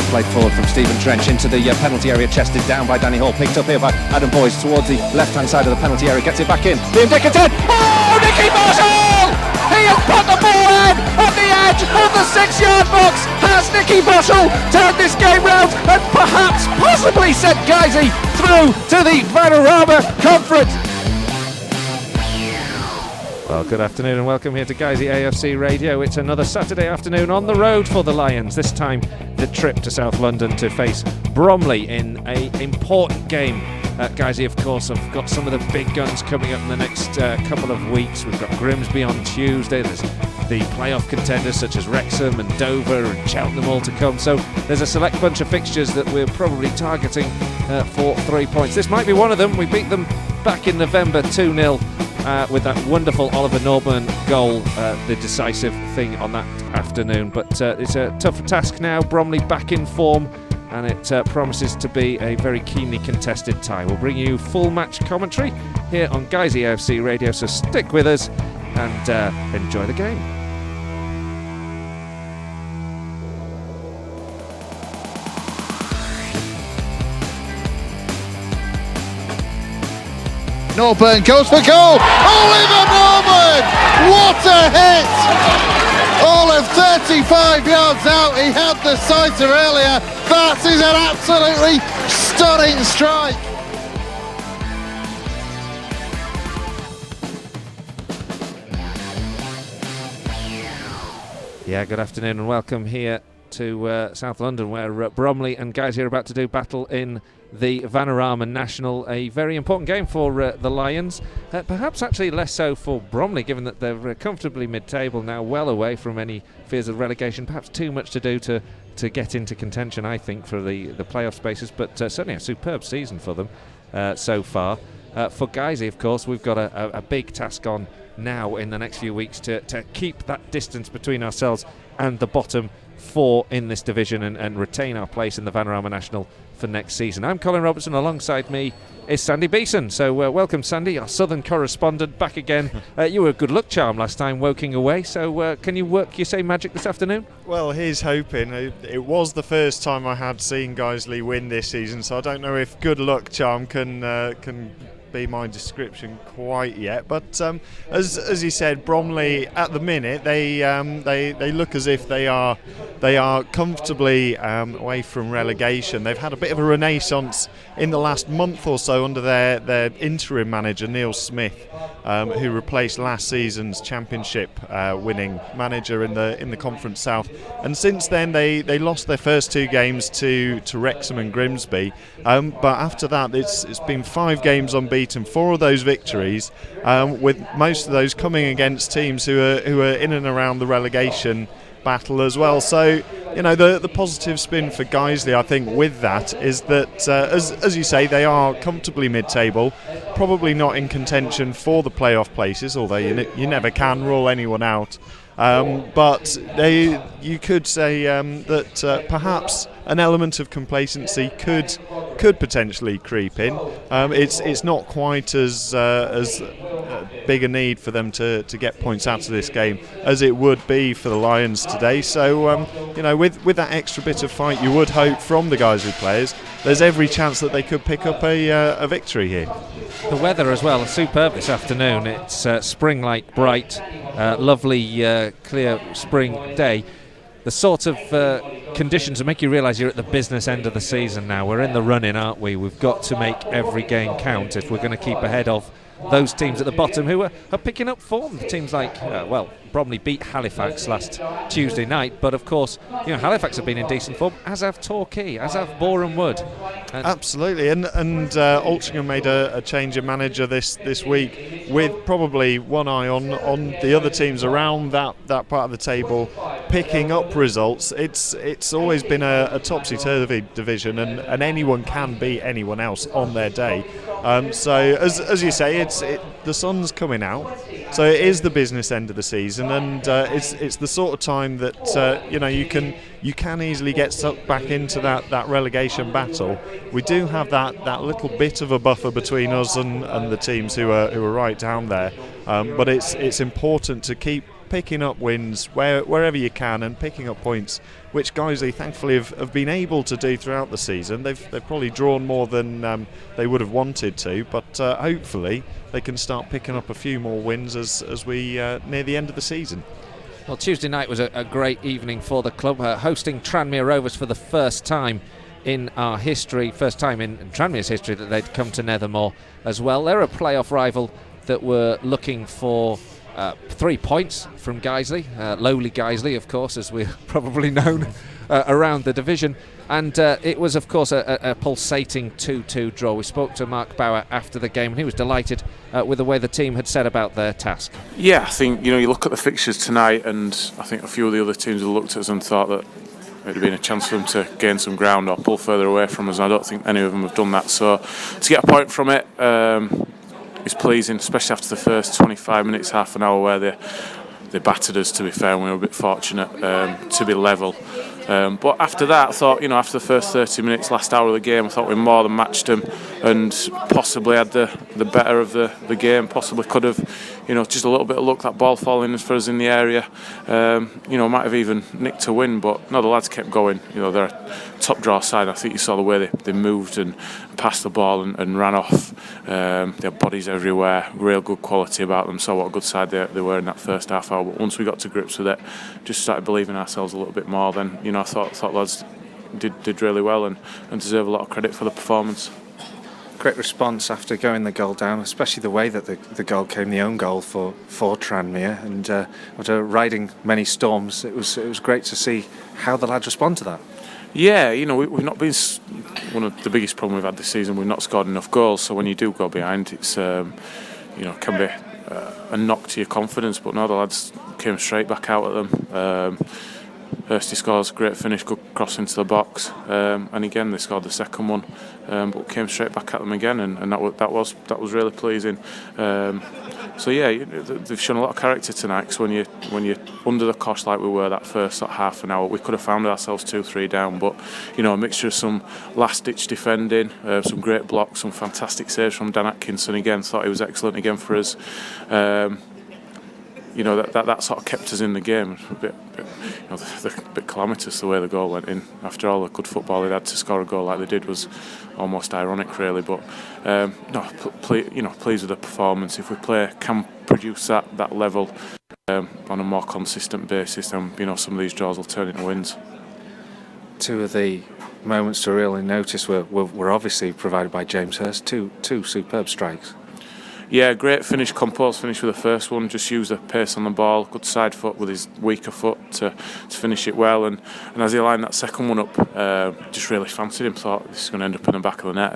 played forward from Stephen Trench into the penalty area, chested down by Danny Hall, picked up here by Adam Boyce towards the left-hand side of the penalty area, gets it back in. Liam Dickinson, oh, Nicky Bottle! He has put the ball in at the edge of the 6-yard box. Has Nicky Bottle turned this game round and perhaps possibly sent Guiseley through to the Vanarama Conference? Well, good afternoon and welcome here to Guiseley AFC Radio. It's another Saturday afternoon on the road for the Lions. This time the trip to South London to face Bromley in an important game. Guiseley, of course, have got some of the big guns coming up in the next couple of weeks. We've got Grimsby on Tuesday. There's the playoff contenders such as Wrexham and Dover and Cheltenham all to come. So there's a select bunch of fixtures that we're probably targeting for 3 points. This might be one of them. We beat them back in November 2-0. With that wonderful Oliver Norburn goal, the decisive thing on that afternoon. But it's a tougher task now. Bromley back in form, and it promises to be a very keenly contested tie. We'll bring you full match commentary here on Guiseley AFC Radio, so stick with us and enjoy the game. Norburn goes for goal. Oliver Norburn! What a hit! All of 35 yards out. He had the sighter earlier. That is an absolutely stunning strike. Yeah, good afternoon and welcome here to South London, where Bromley and Guiseley are about to do battle in the Vanarama National, a very important game for the Lions, perhaps actually less so for Bromley, given that they're comfortably mid-table now, well away from any fears of relegation. Perhaps too much to do to get into contention, I think, for the playoff spaces, but certainly a superb season for them so far. For Guiseley, of course, we've got a big task on now in the next few weeks to keep that distance between ourselves and the bottom four in this division and retain our place in the Vanarama National for next season. I'm Colin Robertson. Alongside me is Sandy Beeson. So welcome, Sandy, our southern correspondent, back again. You were a good luck charm last time, Woking away. So can you work your same magic this afternoon? Well, here's hoping. It was the first time I had seen Guiseley win this season, so I don't know if good luck charm can be my description quite yet, but as you said, Bromley at the minute they look as if they are comfortably away from relegation. They've had a bit of a renaissance in the last month or so under their interim manager Neil Smith, who replaced last season's championship winning manager in the Conference South, and since then they lost their first two games to Wrexham and Grimsby, but after that it's been 5 games unbeaten, 4 of those victories, with most of those coming against teams who are in and around the relegation battle as well. So, you know, the positive spin for Guiseley, I think, with that is that, as you say, they are comfortably mid-table, probably not in contention for the playoff places, although you never can rule anyone out. But you could say that perhaps an element of complacency could potentially creep in. It's not quite as big a need for them to get points out of this game as it would be for the Lions today. So you know, with that extra bit of fight, you would hope from the Guiseley players, there's every chance that they could pick up a victory here. The weather as well, superb this afternoon. It's spring-like bright, lovely clear spring day. The sort of conditions that make you realise you're at the business end of the season now. We're in the run-in, aren't we? We've got to make every game count if we're going to keep ahead of those teams at the bottom who are picking up form. The teams like, Bromley beat Halifax last Tuesday night, but of course, you know, Halifax have been in decent form, as have Torquay, as have Boreham Wood. Absolutely, and Altrincham made a change of manager this week, with probably one eye on the other teams around that part of the table picking up results. It's always been a topsy-turvy division, and anyone can beat anyone else on their day. So as you say, the sun's coming out, so it is the business end of the season, and it's the sort of time that you can easily get sucked back into that relegation battle. We do have that little bit of a buffer between us and the teams who are right down there. but it's important to keep picking up wins wherever you can and picking up points, which Guiseley thankfully have been able to do throughout the season. They've probably drawn more than they would have wanted to, but hopefully they can start picking up a few more wins as we near the end of the season. Well, Tuesday night was a great evening for the club, hosting Tranmere Rovers for the first time in our history, first time in Tranmere's history that they'd come to Nethermore as well. They're a playoff rival that were looking for 3 points from Guiseley, lowly Guiseley, of course, as we're probably known around the division. And it was, of course, a pulsating 2-2 draw. We spoke to Mark Bauer after the game, and he was delighted with the way the team had set about their task. Yeah, I think, you look at the fixtures tonight, and I think a few of the other teams have looked at us and thought that it had been a chance for them to gain some ground or pull further away from us, and I don't think any of them have done that. So to get a point from it, it's pleasing, especially after the first 25 minutes, half an hour, where they battered us, to be fair, and we were a bit fortunate to be level. But after that, I thought, after the first 30 minutes, last hour of the game, I thought we more than matched them and possibly had the better of the game, possibly could have, just a little bit of luck, that ball falling for us in the area. Might have even nicked a win, but no, the lads kept going. They're a top draw side. I think you saw the way they moved and passed the ball and ran off. They had bodies everywhere, real good quality about them. Saw what a good side they were in that first half hour. But once we got to grips with it, just started believing ourselves a little bit more. Then I thought lads did really well and deserve a lot of credit for the performance. Great response after going the goal down, especially the way that the goal came, the own goal for Tranmere, and after riding many storms, it was great to see how the lads respond to that. Yeah, we've not been one of the biggest problems we've had this season. We've not scored enough goals, so when you do go behind, it's can be a knock to your confidence. But no, the lads came straight back out at them. Hursty scores, great finish, good cross into the box, and again they scored the second one, but came straight back at them again, and that was really pleasing. So yeah, they've shown a lot of character tonight. Because when you're under the cosh like we were that first half an hour, we could have found ourselves 2-3 down. But a mixture of some last-ditch defending, some great blocks, some fantastic saves from Dan Atkinson. Again, thought he was excellent again for us. That sort of kept us in the game. A bit calamitous the way the goal went in. After all the good football they'd had, to score a goal like they did was almost ironic, really. But pleased with the performance. If we can produce that level on a more consistent basis, then some of these draws will turn into wins. Two of the moments to really notice were obviously provided by James Hurst. Two superb strikes. Yeah, great finish, composed finish with the first one. Just used the pace on the ball, good side foot with his weaker foot to finish it well. And as he lined that second one up, just really fancied him. Thought this is going to end up in the back of the net,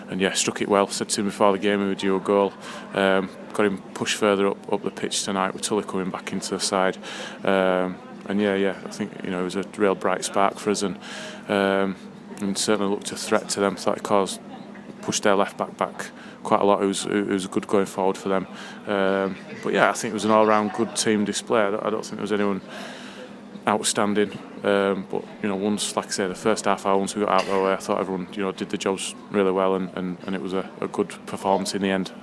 and yeah, struck it well. Said to him before the game he would do a goal. Got him pushed further up the pitch tonight with Tully coming back into the side. And yeah, I think it was a real bright spark for us, and certainly looked a threat to them. Thought he pushed their left back quite a lot. It was good going forward for them. But yeah, I think it was an all-round good team display. I don't think there was anyone outstanding. But once, like I say, the first half hour, once we got out of the way, I thought everyone did the jobs really well, and it was a good performance in the end.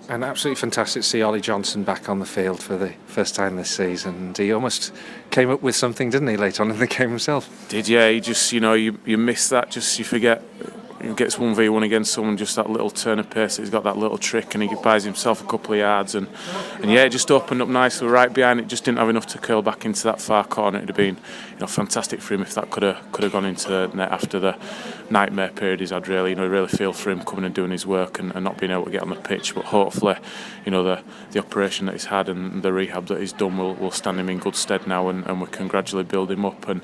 And absolutely fantastic to see Ollie Johnson back on the field for the first time this season. And he almost came up with something, didn't he, late on in the game himself? Did, yeah. He just, you miss that, just you forget. He gets 1v1 against someone, just that little turn of pace. He's got that little trick, and he buys himself a couple of yards, and yeah, it just opened up nicely right behind it. Just didn't have enough to curl back into that far corner. It'd have been, fantastic for him if that could have gone into the net after the nightmare period he's had. Really, really feel for him coming and doing his work and not being able to get on the pitch. But hopefully, the operation that he's had and the rehab that he's done will stand him in good stead now, and we can gradually build him up and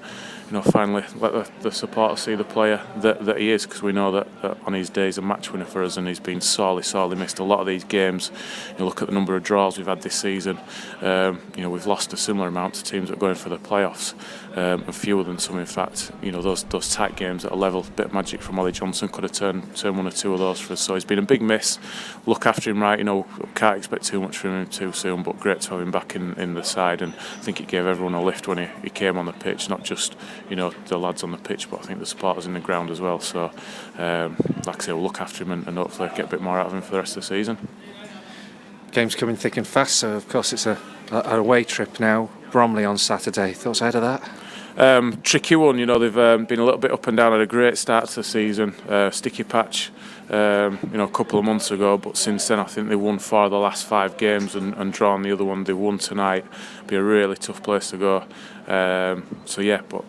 finally let the supporters see the player that he is, because we know that on his day he's a match winner for us, and he's been sorely missed. A lot of these games, look at the number of draws we've had this season. We've lost a similar amount to teams that are going for the playoffs, and fewer than some. In fact, those tight games at a level, a bit of magic from Ollie Johnson could have turned one or two of those for us. So he's been a big miss. Look after him, right? Can't expect too much from him too soon, but great to have him back in the side, and I think it gave everyone a lift when he came on the pitch, not just the lads on the pitch, but I think the supporters in the ground as well. So like I say, we'll look after him and hopefully get a bit more out of him for the rest of the season. games coming thick and fast. So of course it's a away trip now. Bromley on Saturday. Thoughts ahead of that? Tricky one, they've been a little bit up and down. Had a great start to the season, sticky patch, a couple of months ago, but since then I think they won 4 of the last 5 games and drawn the other one. They won tonight. Be a really tough place to go. But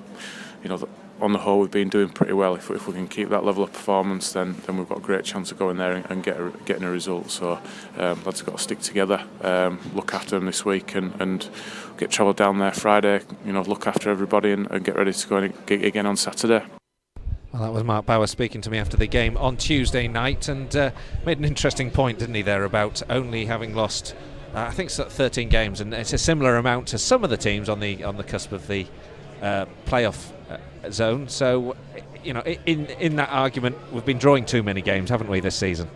on the whole, we've been doing pretty well. If we can keep that level of performance, then we've got a great chance of going there and getting a result. So lads have got to stick together, look after them this week, and get travel down there Friday. Look after everybody and get ready to go again on Saturday. Well, that was Mark Bauer speaking to me after the game on Tuesday night, and made an interesting point, didn't he, there, about only having lost, I think, 13 games, and it's a similar amount to some of the teams on the cusp of the playoff zone. So, in that argument, we've been drawing too many games, haven't we, this season?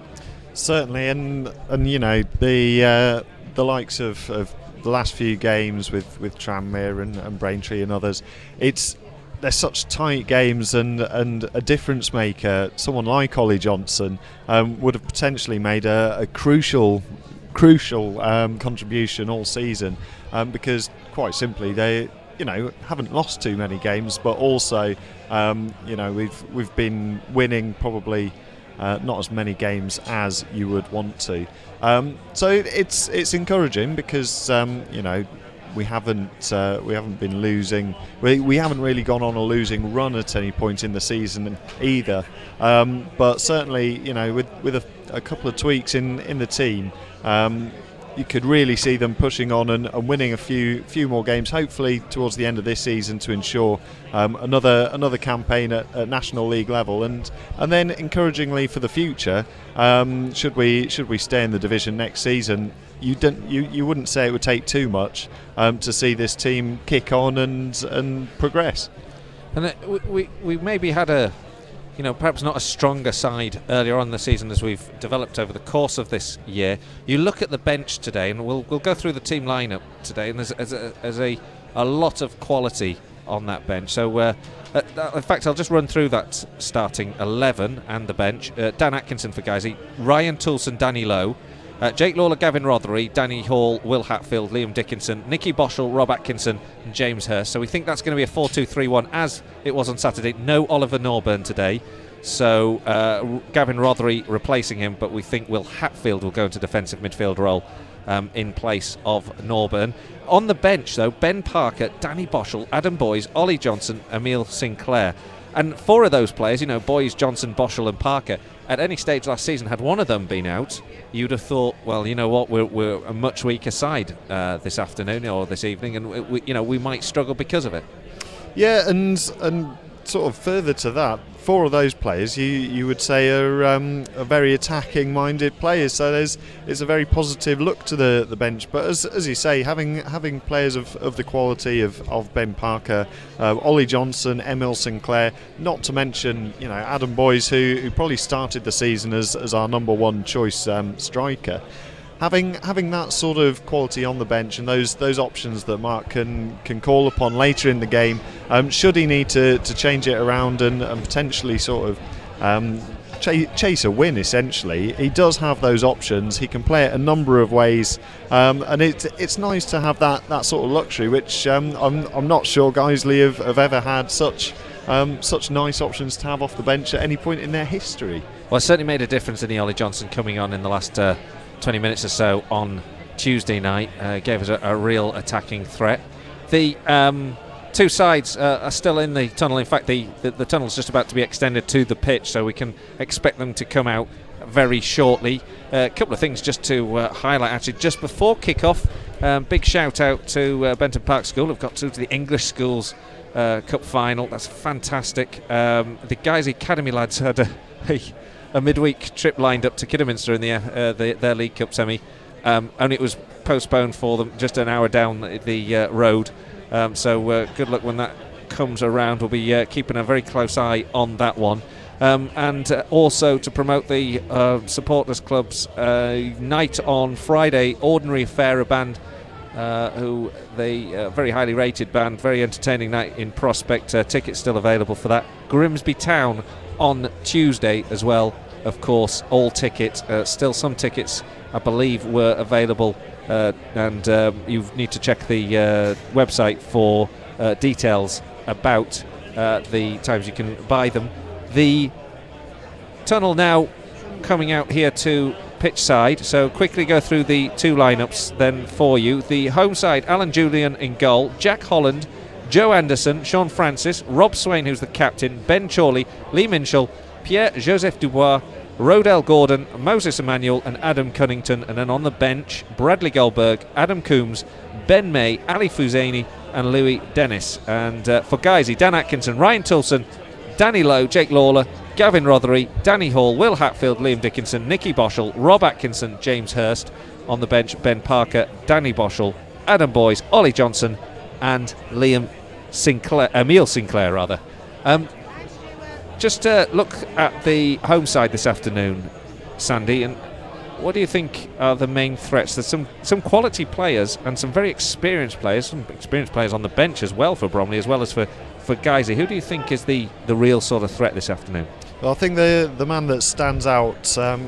Certainly, and the likes of the last few games with Tranmere and Braintree and others, they're such tight games, and a difference maker. Someone like Ollie Johnson would have potentially made a crucial contribution all season, because quite simply they haven't lost too many games, but also we've been winning probably not as many games as you would want to. So it's encouraging, because we haven't been losing. We haven't really gone on a losing run at any point in the season either. But certainly, with a couple of tweaks in the team, you could really see them pushing on and winning a few more games, hopefully towards the end of this season, to ensure another campaign at National League level, and then encouragingly for the future, should we stay in the division next season, you wouldn't say it would take too much to see this team kick on and progress. And we maybe had a perhaps not a stronger side earlier on in the season as we've developed over the course of this year. You look at the bench today, and we'll go through the team lineup today, and there's a lot of quality on that bench. So in fact, I'll just run through that starting 11 and the bench. Dan Atkinson for Guiseley, Ryan Toulson, Danny Lowe, Jake Lawler, Gavin Rothery, Danny Hall, Will Hatfield, Liam Dickinson, Nicky Boschel, Rob Atkinson and James Hurst. So we think that's going to be a 4-2-3-1 as it was on Saturday. No Oliver Norburn today, so Gavin Rothery replacing him, but we think Will Hatfield will go into defensive midfield role in place of Norburn. On the bench though, Ben Parker, Danny Boschel, Adam Boys, Ollie Johnson, Emile Sinclair. And 4 of those players, Boys, Johnson, Boschel and Parker, at any stage last season, had one of them been out, you'd have thought, well, you know what, we're a much weaker side this afternoon or this evening, and we might struggle because of it. Yeah, and sort of further to that, 4 of those players you would say are very attacking-minded players. So it's a very positive look to the bench. But as you say, having players of the quality of Ben Parker, Ollie Johnson, Emile Sinclair, not to mention Adam Boys, who probably started the season as our number 1 choice striker. Having that sort of quality on the bench and those options that Mark can call upon later in the game, should he need to change it around and potentially sort of chase a win, essentially, he does have those options. He can play it a number of ways, and it's nice to have that sort of luxury, which I'm not sure Guiseley have ever had such nice options to have off the bench at any point in their history. Well, it certainly made a difference in the Ollie Johnson coming on in the last 20 minutes or so on Tuesday night. Gave us a real attacking threat. The 2 sides are still in the tunnel. In fact, the tunnel's just about to be extended to the pitch, so we can expect them to come out very shortly. A couple of things just to highlight, actually, just before kick-off. Big shout out to Benton Park School, who've got to the English Schools Cup final. That's fantastic. The Guiseley Academy lads had a midweek trip lined up to Kidderminster in their League Cup semi, only it was postponed for them just an hour down the road, so good luck when that comes around. We'll be keeping a very close eye on that one, and also to promote the supporters club's night on Friday, Ordinary Affair, a band who they very highly rated band, very entertaining night in Prospect. Tickets still available for that. Grimsby Town on Tuesday as well, of course, all tickets. Still some tickets, I believe, were available, and you need to check the website for details about the times you can buy them. The tunnel now coming out here to pitch side, so quickly go through the two lineups then for you. The home side, Alan Julian in goal, Jack Holland, Joe Anderson, Sean Francis, Rob Swain, who's the captain, Ben Chorley, Lee Minshall, Pierre-Joseph Dubois, Rodell Gordon, Moses Emmanuel and Adam Cunnington. And then on the bench, Bradley Goldberg, Adam Coombs, Ben May, Ali Fouzaini and Louis Dennis. And for Guiseley, Dan Atkinson, Ryan Tulson, Danny Lowe, Jake Lawler, Gavin Rothery, Danny Hall, Will Hatfield, Liam Dickinson, Nicky Boschel, Rob Atkinson, James Hurst. On the bench, Ben Parker, Danny Boschel, Adam Boyce, Ollie Johnson and Emile Sinclair. Just look at the home side this afternoon, Sandy, and what do you think are the main threats? There's some quality players and some very experienced players, on the bench as well for Bromley as well as for Guiseley. Who do you think is the real sort of threat this afternoon? Well, I think the man that stands out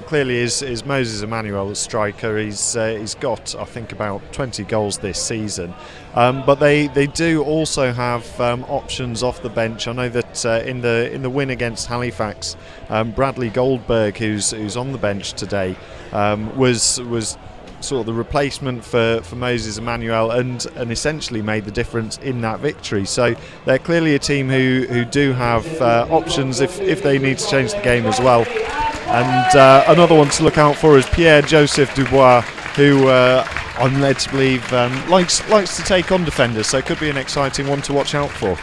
clearly is Moses Emmanuel, the striker. He's got, I think, about 20 goals this season. But they do also have options off the bench. I know that in the win against Halifax, Bradley Goldberg, who's on the bench today, was sort of the replacement for Moses Emmanuel and essentially made the difference in that victory. So they're clearly a team who do have options if they need to change the game as well. And another one to look out for is Pierre-Joseph Dubois, who I'm led to believe likes to take on defenders, so it could be an exciting one to watch out for.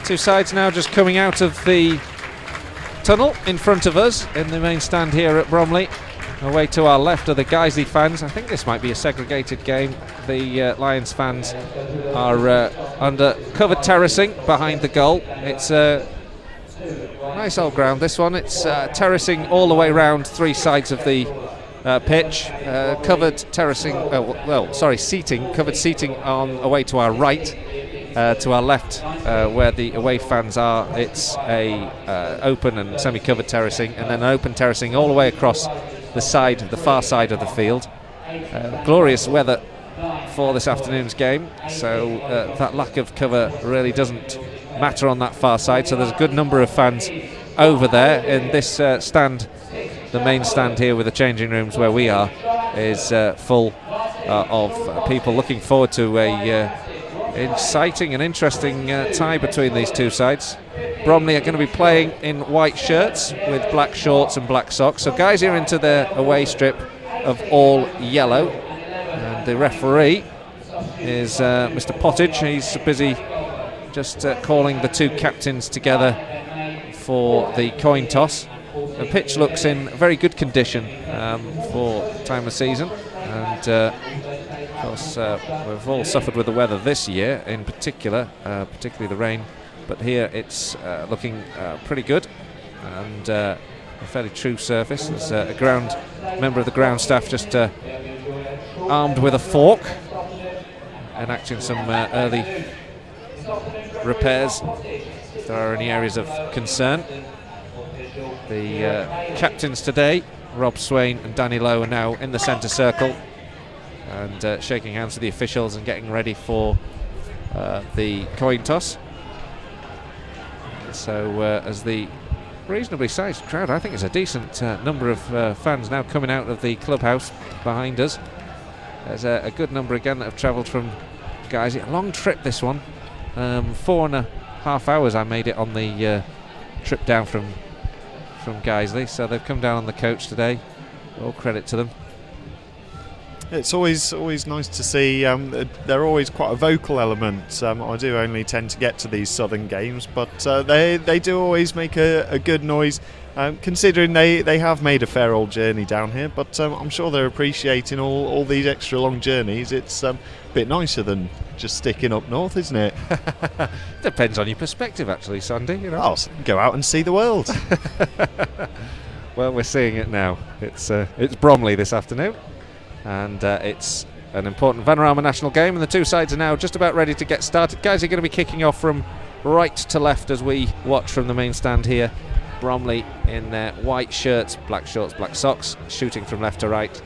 Two sides now just coming out of the tunnel in front of us in the main stand here at Bromley. Away to our left are the Guiseley fans. I think this might be a segregated game. The Lions fans are under covered terracing behind the goal. It's a nice old ground, this one. It's terracing all the way around three sides of the pitch. Covered terracing, covered seating on away to our right. To our left, where the away fans are, it's a open and semi-covered terracing, and then open terracing all the way across the far side of the field. Glorious weather for this afternoon's game, so that lack of cover really doesn't matter on that far side. So there's a good number of fans over there in this stand. The main stand here with the changing rooms where we are is full of people looking forward to a exciting and interesting tie between these two sides. Bromley are going to be playing in white shirts with black shorts and black socks. So guys are into their away strip of all yellow. And the referee is Mr. Pottage. He's busy just calling the two captains together for the coin toss. The pitch looks in very good condition for time of season. And of course, we've all suffered with the weather this year in particular, particularly the rain. But here it's looking pretty good and a fairly true surface. There's a member of the ground staff just armed with a fork, enacting some early repairs if there are any areas of concern. The captains today, Rob Swain and Danny Lowe, are now in the centre circle and shaking hands with the officials and getting ready for the coin toss. So as the reasonably sized crowd, I think it's a decent number of fans now coming out of the clubhouse behind us. There's a good number again that have travelled from Guiseley. A long trip, this one. 4.5 hours I made it on the trip down from Guiseley, so they've come down on the coach today. All credit to them. It's always nice to see. They're always quite a vocal element. I do only tend to get to these southern games, but they do always make a good noise, considering they have made a fair old journey down here. But I'm sure they're appreciating all these extra long journeys. It's a bit nicer than just sticking up north, isn't it? Depends on your perspective, actually, Sandy. You know. I'll go out and see the world. Well, we're seeing it now. It's Bromley this afternoon. And it's an important Vanarama National game, and the two sides are now just about ready to get started. Guys are going to be kicking off from right to left as we watch from the main stand here Bromley in their white shirts, black shorts, black socks, shooting from left to right.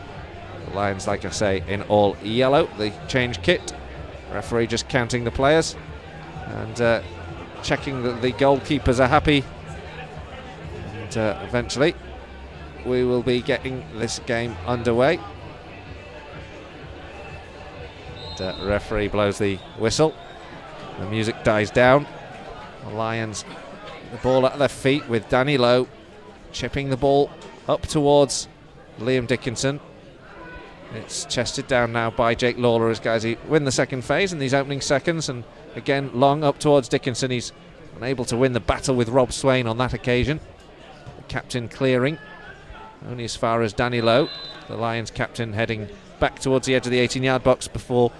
The Lions, like I say, in all yellow, the change kit. Referee just counting the players and checking that the goalkeepers are happy. And eventually we will be getting this game underway. The referee blows the whistle. The music dies down. The Lions, the ball at their feet with Danny Lowe chipping the ball up towards Liam Dickinson. It's chested down now by Jake Lawler as Guiseley win the second phase in these opening seconds, and again long up towards Dickinson. He's unable to win the battle with Rob Swain on that occasion. The captain clearing only as far as Danny Lowe, the Lions captain, heading back towards the edge of the 18-yard box before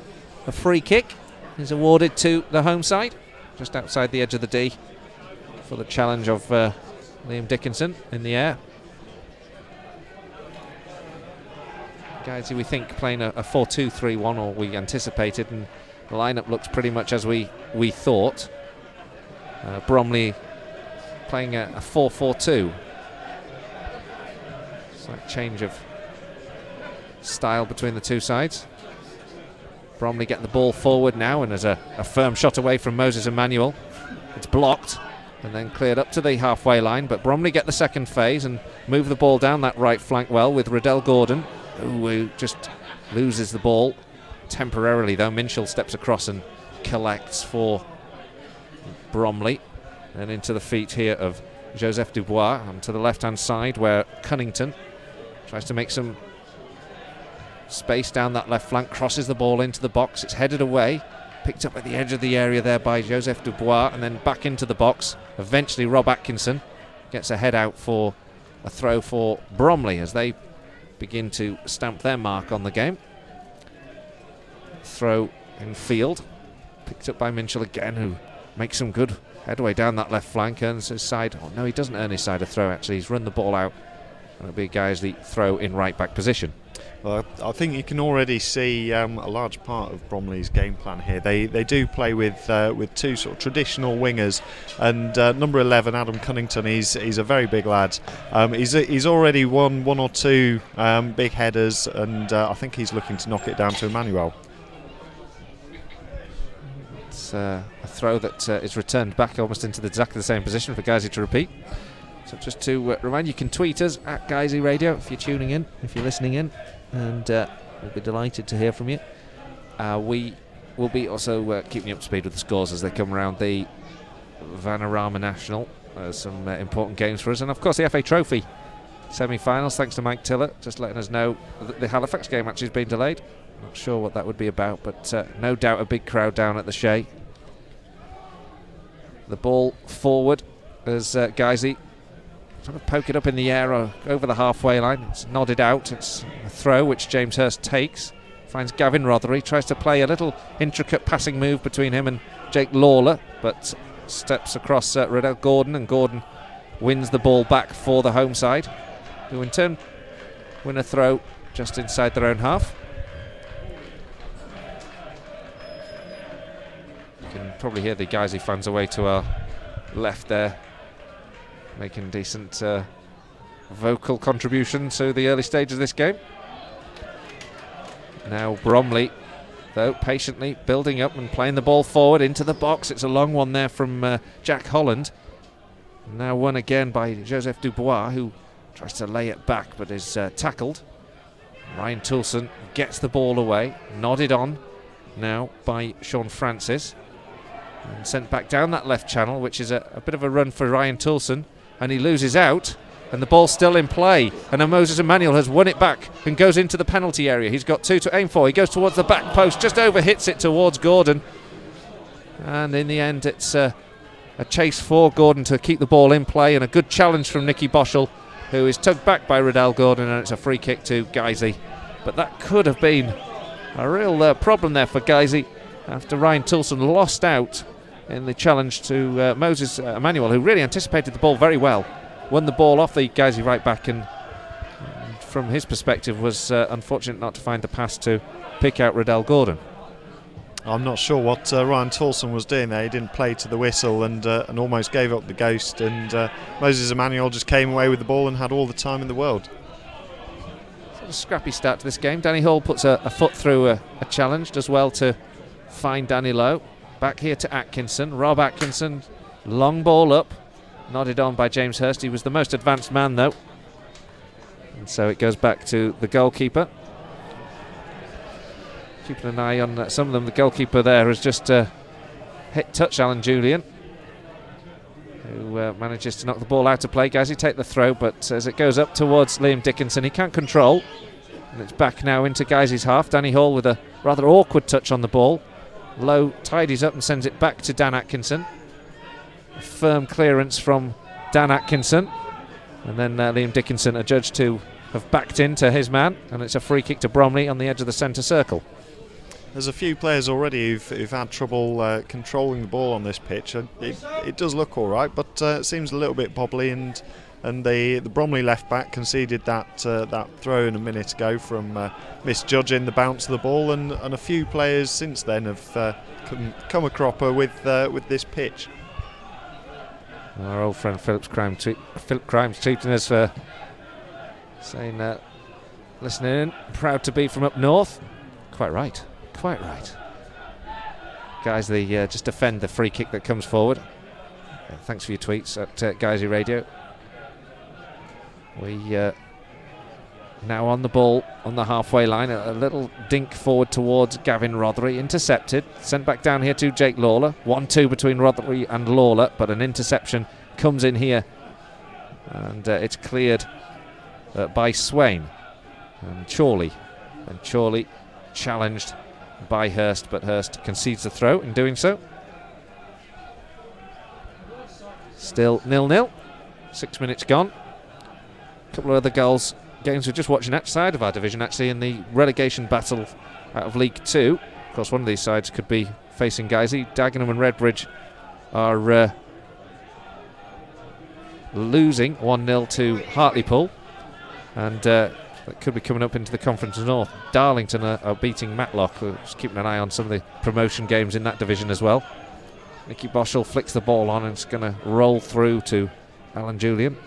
a free kick is awarded to the home side just outside the edge of the D for the challenge of Liam Dickinson in the air. Guys, we think playing a 4-2-3-1, or we anticipated, and the lineup looks pretty much as we thought. Bromley playing a 4-4-2. Slight change of style between the two sides. Bromley getting the ball forward now, and there's a firm shot away from Moses Emmanuel. It's blocked and then cleared up to the halfway line, but Bromley get the second phase and move the ball down that right flank well with Riddell Gordon, who just loses the ball temporarily, though. Minshall steps across and collects for Bromley, and into the feet here of Joseph Dubois, and to the left-hand side where Cunnington tries to make some space down that left flank, crosses the ball into the box. It's headed away, picked up at the edge of the area there by Joseph Dubois, and then back into the box. Eventually Rob Atkinson gets a head out for a throw for Bromley as they begin to stamp their mark on the game. Throw in field, picked up by Minshall again, who makes some good headway down that left flank, earns his side. Oh no, he doesn't earn his side a throw actually. He's run the ball out, and it'll be Guiseley throw in right back position. Well, I think you can already see a large part of Bromley's game plan here. They do play with two sort of traditional wingers, and number 11 Adam Cunnington, he's a very big lad. He's already won one or two big headers, and I think he's looking to knock it down to Emmanuel. It's a throw that is returned back almost into exactly the same position for Guiseley to repeat. So just to remind you, can tweet us at Guiseley Radio if you're tuning in, if you're listening in, and we'll be delighted to hear from you. We will be also keeping you up to speed with the scores as they come around the Vanarama National. Some important games for us, and of course the FA Trophy semi-finals, thanks to Mike Tiller just letting us know that the Halifax game actually has been delayed. Not sure what that would be about, but no doubt a big crowd down at the Shea. The ball forward as Guiseley trying to poke it up in the air over the halfway line. It's nodded out. It's a throw which James Hurst takes. Finds Gavin Rothery. Tries to play a little intricate passing move between him and Jake Lawler, but steps across Riddell Gordon, and Gordon wins the ball back for the home side, who in turn win a throw just inside their own half. You can probably hear the Guiseley fans away to our left there, making decent vocal contribution to the early stage of this game. Now Bromley, though, patiently building up and playing the ball forward into the box. It's a long one there from Jack Holland. Now won again by Joseph Dubois, who tries to lay it back but is tackled. Ryan Toulson gets the ball away, nodded on now by Sean Francis, and sent back down that left channel, which is a bit of a run for Ryan Toulson, and he loses out, and the ball's still in play, and then Moses Emmanuel has won it back and goes into the penalty area. He's got two to aim for. He goes towards the back post, just over hits it towards Gordon, and in the end it's a chase for Gordon to keep the ball in play, and a good challenge from Nicky Boschel, who is tugged back by Riddell Gordon, and it's a free kick to Guiseley. But that could have been a real problem there for Guiseley after Ryan Toulson lost out in the challenge to Moses Emmanuel, who really anticipated the ball very well, won the ball off the Guiseley right back, and from his perspective was unfortunate not to find the pass to pick out Riddell Gordon. I'm not sure what Ryan Toulson was doing there. He didn't play to the whistle and almost gave up the ghost, and Moses Emmanuel just came away with the ball and had all the time in the world. Sort of scrappy start to this game. Danny Hall puts a foot through a challenge, does well to find Danny Lowe. Back here to Atkinson. Rob Atkinson, long ball up, nodded on by James Hurst. He was the most advanced man though, and so it goes back to the goalkeeper. Keeping an eye on some of them. The goalkeeper there has just hit touch Alan Julian, who manages to knock the ball out of play. Guys, he take the throw, but as it goes up towards Liam Dickinson, he can't control, and it's back now into Guiseley's half. Danny Hall with a rather awkward touch on the ball. Lowe tidies up and sends it back to Dan Atkinson. A firm clearance from Dan Atkinson, and then Liam Dickinson adjudged to have backed into his man, and it's a free kick to Bromley on the edge of the centre circle. There's a few players already who've had trouble controlling the ball on this pitch. It does look all right, but it seems a little bit bobbly, and the Bromley left back conceded that throw in a minute ago from misjudging the bounce of the ball, and a few players since then have come a cropper with this pitch. Our old friend Philip Crimes tweeting us for saying listening in, proud to be from up north. Quite right. Guys, they just defend the free kick that comes forward. Thanks for your tweets at Guiseley Radio. We now on the ball on the halfway line. A little dink forward towards Gavin Rothery. Intercepted. Sent back down here to Jake Lawler. 1-2 between Rothery and Lawler, but an interception comes in here. And it's cleared by Swain and Chorley. And Chorley challenged by Hurst, but Hurst concedes the throw in doing so. Still 0-0. 6 minutes gone. A couple of other games we're just watching outside of our division, actually, in the relegation battle out of League 2. Of course, one of these sides could be facing Guiseley. Dagenham and Redbridge are losing 1-0 to Hartlepool, and that could be coming up into the Conference North. Darlington are beating Matlock, who's keeping an eye on some of the promotion games in that division as well. Nicky Boschel flicks the ball on and it's going to roll through to Alan Julian.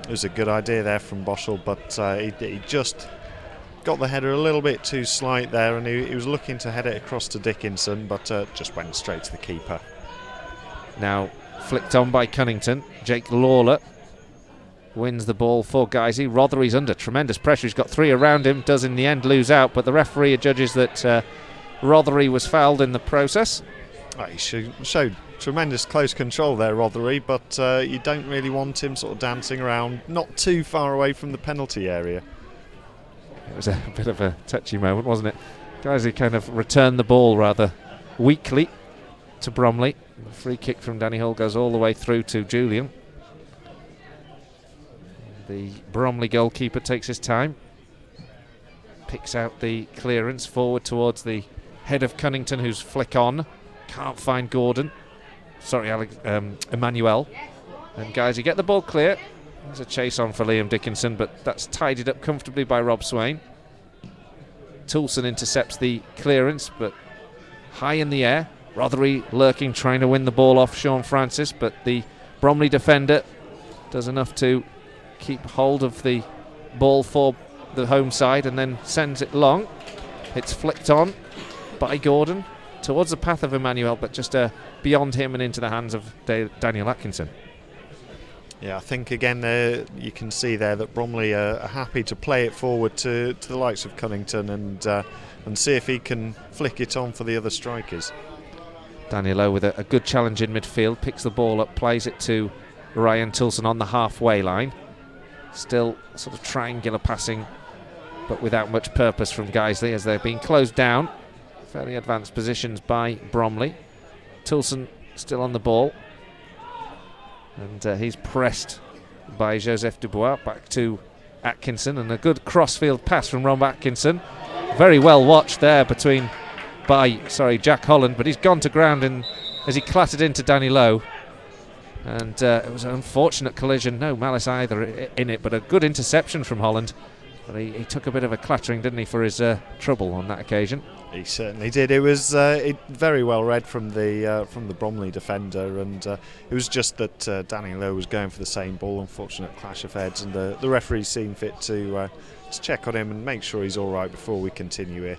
It was a good idea there from Boschel, but he just got the header a little bit too slight there, and he was looking to head it across to Dickinson, but just went straight to the keeper. Now flicked on by Cunnington. Jake Lawler wins the ball for Guiseley. Rothery's under tremendous pressure. He's got three around him, does in the end lose out, but the referee judges that Rothery was fouled in the process. He showed tremendous close control there, Rothery, but you don't really want him sort of dancing around not too far away from the penalty area. It was a bit of a touchy moment, wasn't it? Guiseley kind of returned the ball rather weakly to Bromley. The free kick from Danny Hall goes all the way through to Julian. The Bromley goalkeeper takes his time, picks out the clearance forward towards the head of Cunnington, who's flick on. Can't find Gordon. Sorry, Emmanuel. And guys, you get the ball clear. There's a chase on for Liam Dickinson, but that's tidied up comfortably by Rob Swain. Toulson intercepts the clearance, but high in the air. Rothery lurking, trying to win the ball off Sean Francis, but the Bromley defender does enough to keep hold of the ball for the home side and then sends it long. It's flicked on by Gordon towards the path of Emmanuel, but just beyond him and into the hands of Daniel Atkinson. Yeah, I think again there you can see there that Bromley are happy to play it forward to the likes of Cunnington and see if he can flick it on for the other strikers. Daniel Lowe with a good challenge in midfield, picks the ball up, plays it to Ryan Toulson on the halfway line. Still sort of triangular passing, but without much purpose from Guiseley as they're being closed down. Fairly advanced positions by Bromley. Toulson still on the ball, and he's pressed by Joseph Dubois. Back to Atkinson, and a good crossfield pass from Rob Atkinson. Very well watched there by Jack Holland, but he's gone to ground as he clattered into Danny Lowe. And it was an unfortunate collision, no malice either in it, but a good interception from Holland But he took a bit of a clattering, didn't he, for his trouble on that occasion? He certainly did. It was very well read from the Bromley defender, and it was just that Danny Lowe was going for the same ball. Unfortunate clash of heads, and the referee seen fit to check on him and make sure he's all right before we continue here.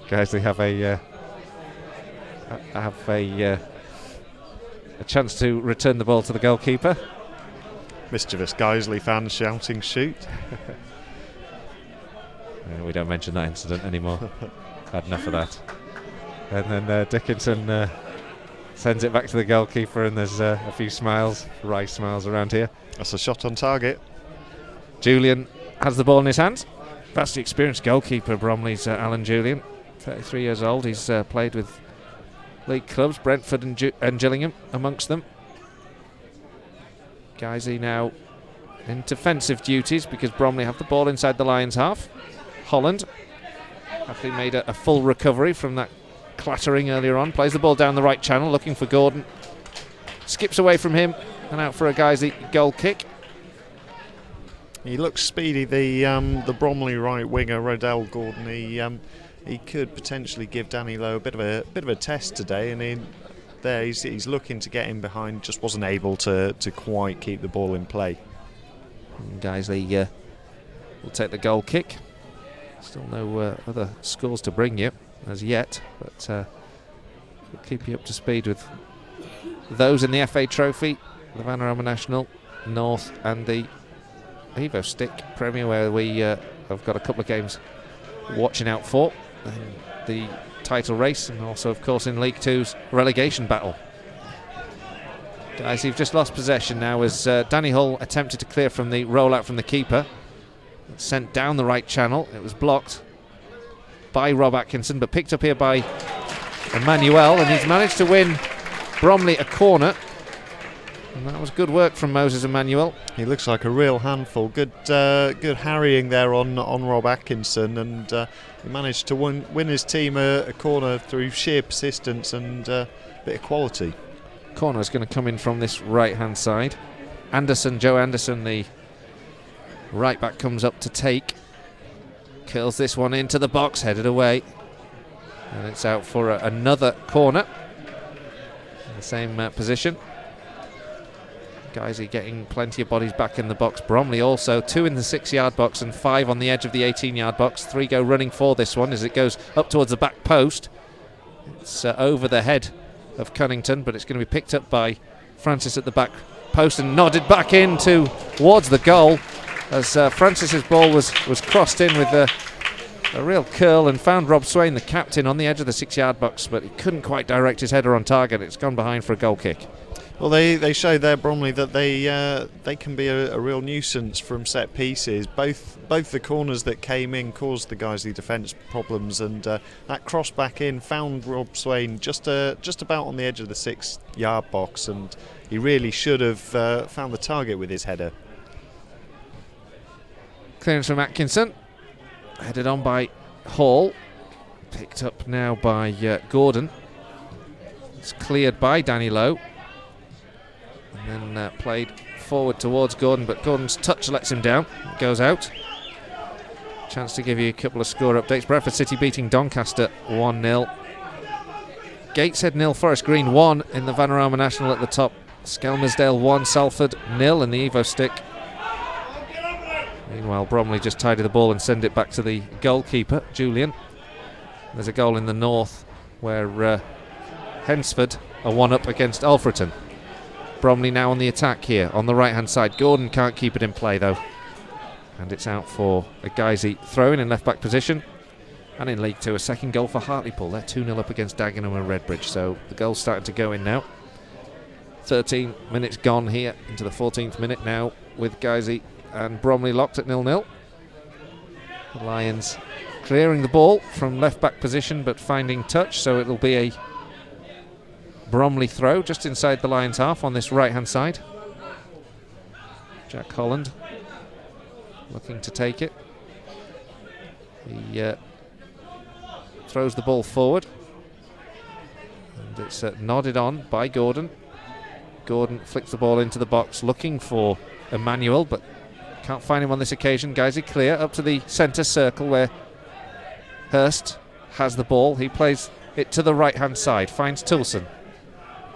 Guys, they have a chance to return the ball to the goalkeeper. Mischievous Guiseley fans shouting shoot. We don't mention that incident anymore. Had enough of that. And then Dickinson sends it back to the goalkeeper, and there's a few smiles, wry smiles around here. That's a shot on target. Julian has the ball in his hands. Vastly experienced goalkeeper, Bromley's Alan Julian, 33 years old. He's played with league clubs, Brentford and Gillingham amongst them. Guiseley now in defensive duties because Bromley have the ball inside the Lions' half. Holland, after he made a full recovery from that clattering earlier on, plays the ball down the right channel looking for Gordon. Skips away from him and out for a Guiseley goal kick. He looks speedy, the Bromley right winger, Rodell Gordon. He could potentially give Danny Lowe a bit of a test today, and he's looking to get in behind, just wasn't able to quite keep the ball in play. Guiseley will take the goal kick. Still no other scores to bring you as yet, but we'll keep you up to speed with those in the FA Trophy, the Vanarama National, North, and the Evo Stick Premier, where we have got a couple of games watching out for, and the title race, and also of course in League 2's relegation battle. Guys, you've just lost possession now as Danny Hull attempted to clear from the rollout from the keeper. Sent down the right channel. It was blocked by Rob Atkinson, but picked up here by Emmanuel, and he's managed to win Bromley a corner. And that was good work from Moses Emmanuel. He looks like a real handful. Good harrying there on Rob Atkinson, and he managed to win his team a corner through sheer persistence and a bit of quality. Corner is going to come in from this right-hand side. Joe Anderson, the right back, comes up to take. Curls this one into the box, headed away. And it's out for another corner. In the same position. Guiseley getting plenty of bodies back in the box. Bromley also 2 in the 6-yard box and 5 on the edge of the 18-yard box. 3 go running for this one as it goes up towards the back post. It's over the head of Cunnington, but it's going to be picked up by Francis at the back post and nodded back in towards the goal as Francis's ball was crossed in with a real curl and found Rob Swain, the captain, on the edge of the 6-yard box, but he couldn't quite direct his header on target. It's gone behind for a goal kick. Well, they showed there, Bromley, that they can be a real nuisance from set pieces. Both the corners that came in caused the Guiseley defence problems, and that cross back in found Rob Swain just about on the edge of the 6-yard box, and he really should have found the target with his header. Clearance from Atkinson, headed on by Hall, picked up now by Gordon. It's cleared by Danny Lowe. And then played forward towards Gordon, but Gordon's touch lets him down. It goes out. Chance to give you a couple of score updates. Bradford City beating Doncaster 1-0. Gateshead 0, Forest Green 1 in the Vanarama National at the top. Skelmersdale 1, Salford 0 in the Evo Stick. Meanwhile, Bromley just tidy the ball and send it back to the goalkeeper, Julian. There's a goal in the north where Hensford are 1-up against Alfreton. Bromley now on the attack here on the right hand side. Gordon can't keep it in play though, and it's out for a Guiseley throw in left back position. And in League 2, a second goal for Hartlepool. They're 2-0 up against Dagenham and Redbridge, so the goal's starting to go in now. 13 minutes gone here into the 14th minute now, with Guiseley and Bromley locked at 0-0. The Lions clearing the ball from left back position but finding touch, so it'll be a Bromley throw just inside the Lions half on this right hand side. Jack Holland looking to take it. He throws the ball forward, and it's nodded on by Gordon. Gordon flicks the ball into the box looking for Emmanuel, but can't find him on this occasion. Guiseley clear up to the centre circle where Hurst has the ball. He plays it to the right-hand side, finds Toulson.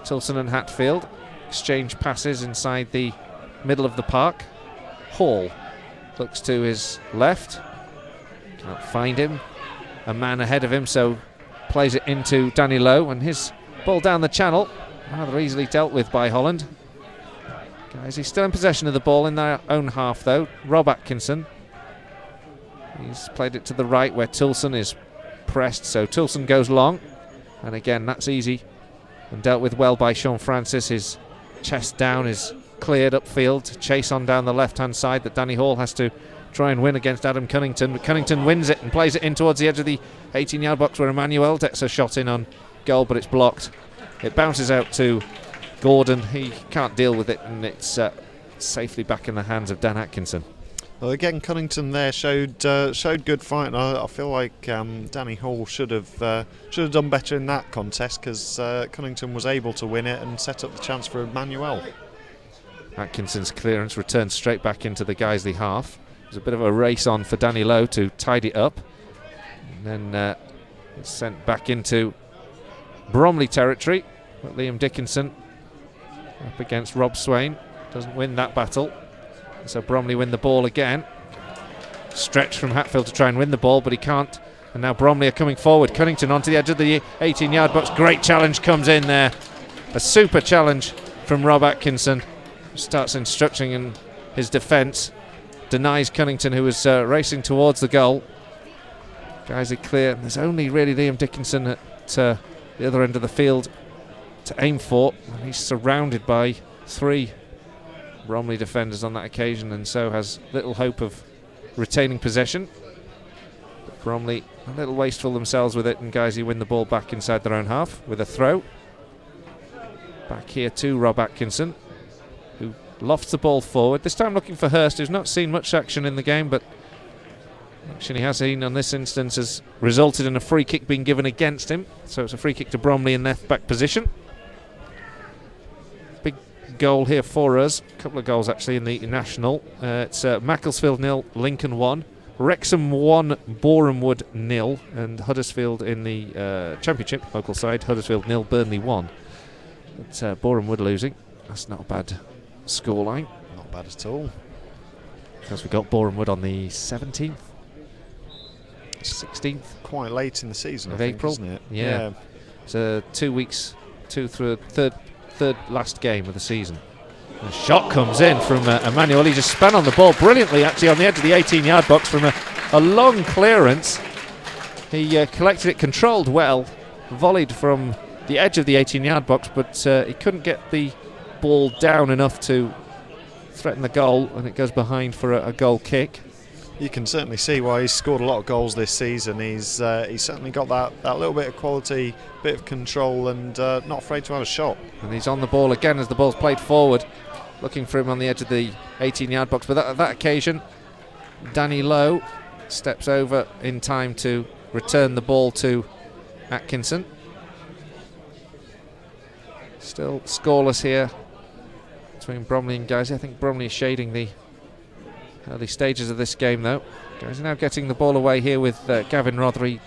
Toulson and Hatfield exchange passes inside the middle of the park. Hall looks to his left, can't find him. A man ahead of him, so plays it into Danny Lowe, and his ball down the channel, rather easily dealt with by Holland. Guys, he's still in possession of the ball in their own half though. Rob Atkinson, he's played it to the right where Toulson is pressed, so Toulson goes long, and again that's easy and dealt with well by Sean Francis. His chest down is cleared upfield, chase on down the left hand side that Danny Hall has to try and win against Adam Cunnington, but Cunnington wins it and plays it in towards the edge of the 18-yard box where Emmanuel gets a shot in on goal, but it's blocked. It bounces out to Gordon. He can't deal with it, and it's safely back in the hands of Dan Atkinson. Well, again, Cunnington there showed good fight. And I feel like Danny Hall should have done better in that contest, because Cunnington was able to win it and set up the chance for Emmanuel. Atkinson's clearance returns straight back into the Guiseley half. There's a bit of a race on for Danny Lowe to tidy it up, and then it's sent back into Bromley territory. But Liam Dickinson up against Rob Swain, doesn't win that battle, so Bromley win the ball again. Stretch from Hatfield to try and win the ball, but he can't, and now Bromley are coming forward. Cunnington onto the edge of the 18-yard box. Great challenge comes in there, a super challenge from Rob Atkinson. Starts instructing in his defence, denies Cunnington, who was racing towards the goal. Guys are clear. There's only really Liam Dickinson at the other end of the field to aim for, and he's surrounded by 3 Bromley defenders on that occasion, and so has little hope of retaining possession. But Bromley a little wasteful themselves with it, and Guiseley win the ball back inside their own half with a throw. Back here to Rob Atkinson, who lofts the ball forward, this time looking for Hurst, who's not seen much action in the game, but action he has seen on this instance has resulted in a free kick being given against him, so it's a free kick to Bromley in left back position. Big goal here for us, a couple of goals actually in the National. It's Macclesfield 0, Lincoln 1, Wrexham 1, Borehamwood 0, and Huddersfield in the Championship local side, Huddersfield 0, Burnley 1. It's Borehamwood losing. That's not a bad scoreline. Not bad at all. Because we got Borehamwood on the 17th, 16th, quite late in the season of I think, April, isn't it? Yeah. So 2 weeks, through third last game of the season. The shot comes in from Emmanuel. He just spun on the ball brilliantly, actually, on the edge of the 18-yard box from a long clearance. He collected it, controlled well, volleyed from the edge of the 18-yard box, but he couldn't get the ball down enough to threaten the goal, and it goes behind for a goal kick. You can certainly see why he's scored a lot of goals this season. He's certainly got that little bit of quality, bit of control, and not afraid to have a shot. And he's on the ball again as the ball's played forward, looking for him on the edge of the 18-yard box. But at that occasion, Danny Lowe steps over in time to return the ball to Atkinson. Still scoreless here between Bromley and Guiseley. I think Bromley is shading the early stages of this game though. Guiseley now getting the ball away here with Gavin Rothery.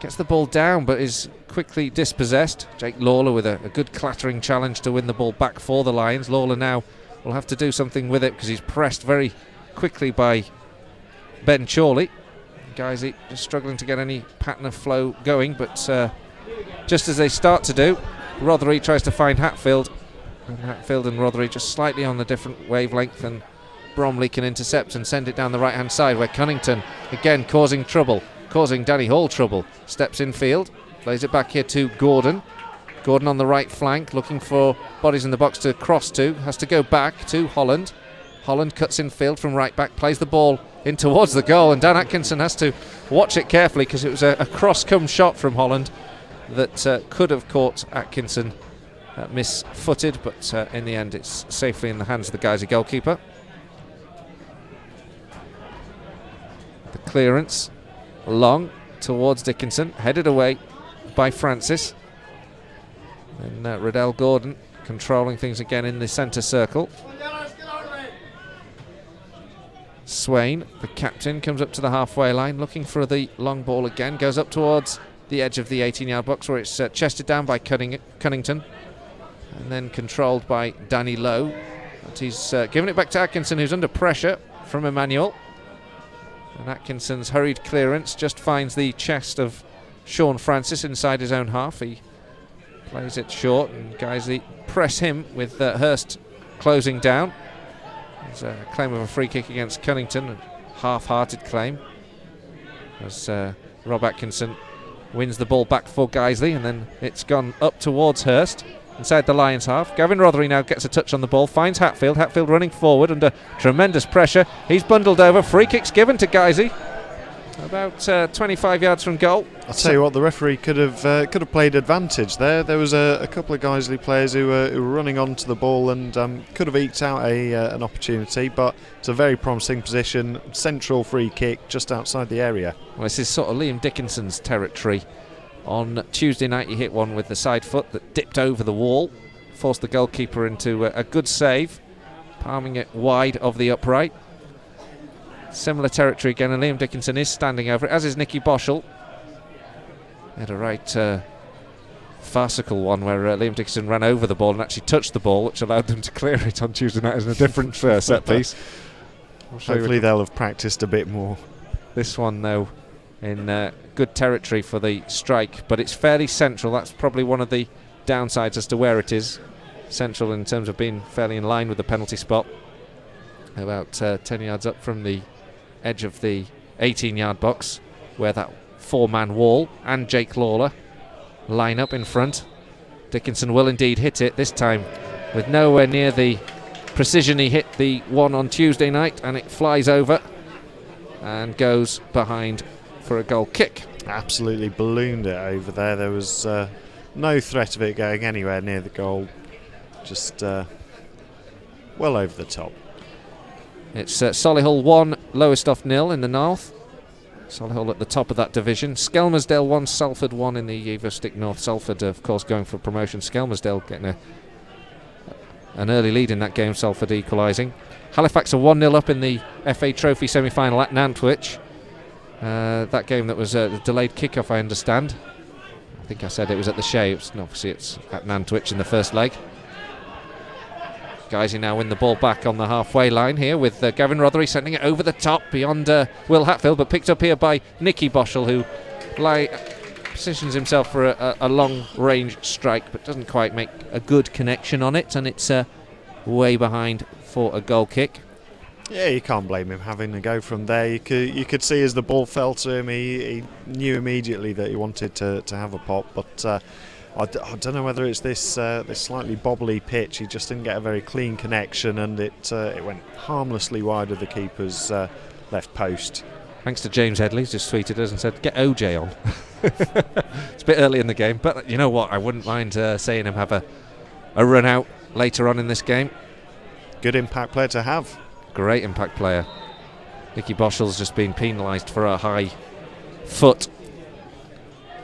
Gets the ball down but is quickly dispossessed. Jake Lawler with a good clattering challenge to win the ball back for the Lions. Lawler now will have to do something with it because he's pressed very quickly by Ben Chorley. Guiseley just struggling to get any pattern of flow going, but just as they start to do, Rothery tries to find Hatfield, and Hatfield and Rothery just slightly on a different wavelength, and Bromley can intercept and send it down the right hand side where Cunnington again causing Danny Hall trouble, steps in field, plays it back here to Gordon on the right flank looking for bodies in the box to cross to, has to go back to Holland cuts in field from right back, plays the ball in towards the goal, and Dan Atkinson has to watch it carefully because it was a cross-come shot from Holland that could have caught Atkinson misfooted, but in the end it's safely in the hands of the Guiseley goalkeeper. The clearance long towards Dickinson, headed away by Francis, and Riddell Gordon controlling things again in the centre circle. Swain, the captain, comes up to the halfway line looking for the long ball again, goes up towards the edge of the 18-yard box where it's chested down by Cunnington and then controlled by Danny Lowe. But he's given it back to Atkinson, who's under pressure from Emmanuel. And Atkinson's hurried clearance just finds the chest of Sean Francis inside his own half. He plays it short and Guiseley press him with Hurst closing down. There's a claim of a free kick against Cunnington, a half-hearted claim, as Rob Atkinson wins the ball back for Guiseley, and then it's gone up towards Hurst inside the Lions half. Gavin Rothery now gets a touch on the ball, finds Hatfield. Hatfield running forward under tremendous pressure. He's bundled over. Free kick's given to Guiseley, about 25 yards from goal. I'll tell you what, the referee could have played advantage there. There was a couple of Guiseley players who were running onto the ball and could have eked out an opportunity, but it's a very promising position. Central free kick just outside the area. Well, this is sort of Liam Dickinson's territory. On Tuesday night he hit one with the side foot that dipped over the wall, forced the goalkeeper into a good save, palming it wide of the upright. Similar territory again, and Liam Dickinson is standing over it, as is Nicky Boschel. He had a right farcical one where Liam Dickinson ran over the ball and actually touched the ball, which allowed them to clear it on Tuesday night as a different set piece. Hopefully they'll have practiced a bit more. This one, though, in good territory for the strike, but it's fairly central. That's probably one of the downsides as to where it is. Central in terms of being fairly in line with the penalty spot. About 10 yards up from the edge of the 18-yard box, where that four-man wall and Jake Lawler line up in front. Dickinson will indeed hit it, this time with nowhere near the precision he hit the one on Tuesday night, and it flies over and goes behind for a goal kick. Absolutely ballooned it over there. There was no threat of it going anywhere near the goal, just well over the top. It's Solihull 1, Lowestoft 0 in the north. Solihull at the top of that division. Skelmersdale 1, Salford 1 in the Everstick North. Salford, of course, going for promotion. Skelmersdale getting an early lead in that game, Salford equalising. Halifax are 1-0 up in the FA Trophy semi-final at Nantwich. That game that was a delayed kick-off, I understand. I think I said it was at the Shea. Obviously it's at Nantwich in the first leg. Guiseley now win the ball back on the halfway line here with Gavin Rothery sending it over the top beyond Will Hatfield, but picked up here by Nicky Boschel, who positions himself for a long-range strike, but doesn't quite make a good connection on it, and it's way behind for a goal kick. Yeah, you can't blame him having to go from there. You could see as the ball fell to him, he knew immediately that he wanted to have a pop, but I don't know whether it's this slightly bobbly pitch. He just didn't get a very clean connection, and it went harmlessly wide of the keeper's left post. Thanks to James Headley, he's just tweeted us and said, "Get OJ on." It's a bit early in the game, but you know what? I wouldn't mind seeing him have a run out later on in this game. Good impact player to have. Great impact player. Nicky Boschel's just been penalised for a high foot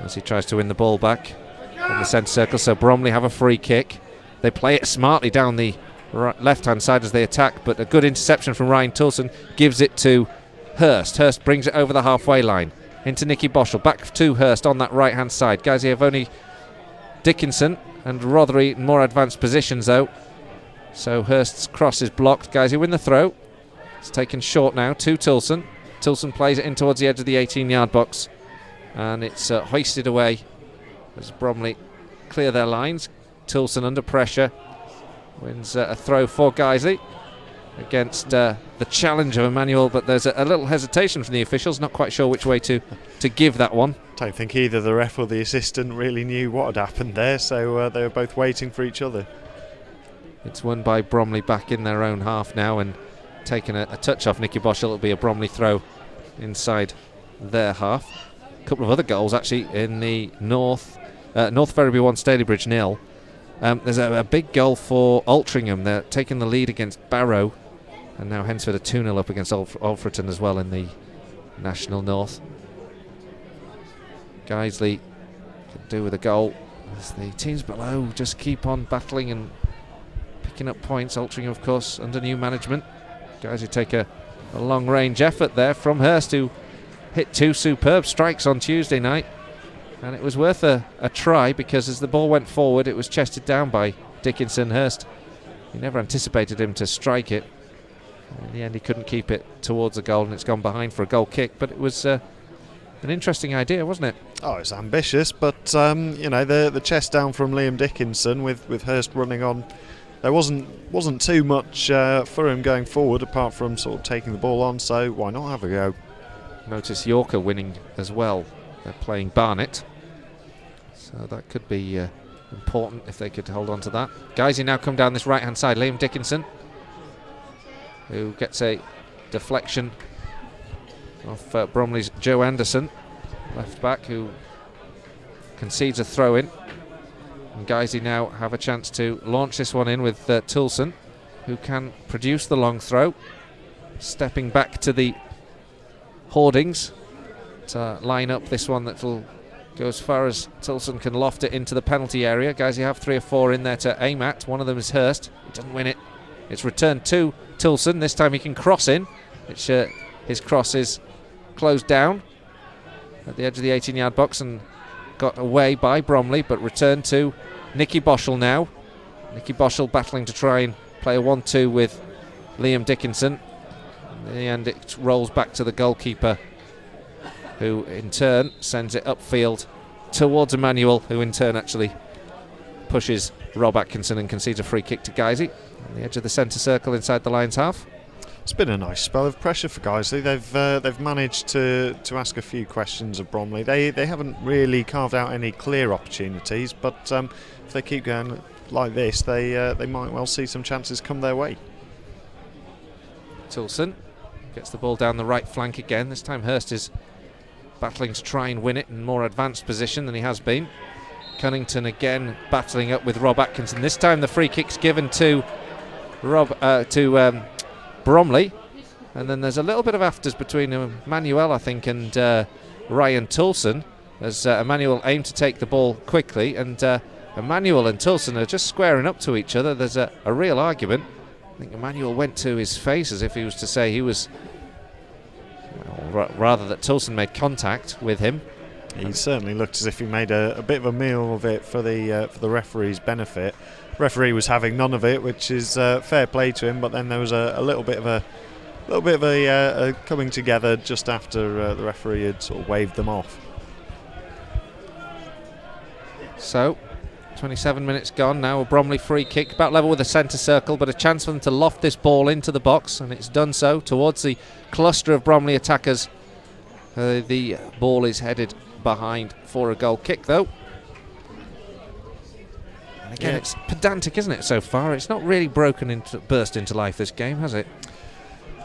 as he tries to win the ball back in the centre circle, so Bromley have a free kick. They play it smartly down the left-hand side as they attack, but a good interception from Ryan Toulson gives it to Hurst. Hurst brings it over the halfway line into Nicky Boschel, back to Hurst on that right-hand side. Guys, have only Dickinson and Rothery in more advanced positions though, so Hurst's cross is blocked. Guys, who win the throw. It's taken short now to Toulson. Toulson plays it in towards the edge of the 18-yard box, and it's hoisted away as Bromley clear their lines. Toulson under pressure wins a throw for Guiseley against the challenge of Emmanuel, but there's a little hesitation from the officials, not quite sure which way to give that one. Don't think either the ref or the assistant really knew what had happened there, so they were both waiting for each other. It's won by Bromley back in their own half now, and taking a touch off Nicky Boschel. It'll be a Bromley throw inside their half. A couple of other goals actually in the North Ferriby 1, Stalybridge 0. There's a big goal for Altrincham. They're taking the lead against Barrow, and now Hensford are 2-0 up against Alfreton as well in the National North. Guiseley could do with a goal as the teams below just keep on battling and picking up points. Altrincham, of course, under new management. Guiseley take a a long-range effort there from Hurst, who hit 2 superb strikes on Tuesday night. And it was worth a try, because as the ball went forward, it was chested down by Dickinson. Hurst, he never anticipated him to strike it. In the end, he couldn't keep it towards the goal, and it's gone behind for a goal kick. But it was an interesting idea, wasn't it? Oh, it's ambitious, but the chest down from Liam Dickinson with Hurst running on. There wasn't too much for him going forward, apart from sort of taking the ball on. So why not have a go? Notice Yorker winning as well. They're playing Barnet, so that could be important if they could hold on to that. Guiseley now come down this right-hand side. Liam Dickinson, who gets a deflection off Bromley's Joe Anderson, left back, who concedes a throw-in. And Guiseley now have a chance to launch this one in with Toulson, who can produce the long throw. Stepping back to the hoardings to line up this one that will go as far as Toulson can loft it into the penalty area. Guys, you have 3 or 4 in there to aim at. One of them is Hurst. He doesn't win it. It's returned to Toulson. This time he can cross in, which his cross is closed down at the edge of the 18-yard box and got away by Bromley, but returned to Nicky Boschel now. Nicky Boschel battling to try and play a 1-2 with Liam Dickinson. In the end, it rolls back to the goalkeeper, who in turn sends it upfield towards Emmanuel, who in turn actually pushes Rob Atkinson and concedes a free kick to Guiseley on the edge of the centre circle inside the Lions half. It's been a nice spell of pressure for Guiseley. They've managed to ask a few questions of Bromley. They haven't really carved out any clear opportunities, but if they keep going like this, they might well see some chances come their way. Toulson gets the ball down the right flank again. This time Hurst is battling to try and win it in more advanced position than he has been. Cunnington again battling up with Rob Atkinson. This time the free kick's given to Bromley, and then there's a little bit of afters between Emmanuel, I think, and Ryan Toulson, as Emmanuel aimed to take the ball quickly, and Emmanuel and Toulson are just squaring up to each other. There's a real argument. I think Emmanuel went to his face as if he was to say he was, rather that Toulson made contact with him. He certainly looked as if he made a bit of a meal of it for the referee's benefit. The referee was having none of it, which is fair play to him. But then there was a little bit of a coming together just after the referee had sort of waved them off. So, 27 minutes gone now. A Bromley free kick, about level with the centre circle, but a chance for them to loft this ball into the box, and it's done so towards the cluster of Bromley attackers. The ball is headed behind for a goal kick, though. And again, it's pedantic, isn't it, so far? It's not really burst into life, this game, has it?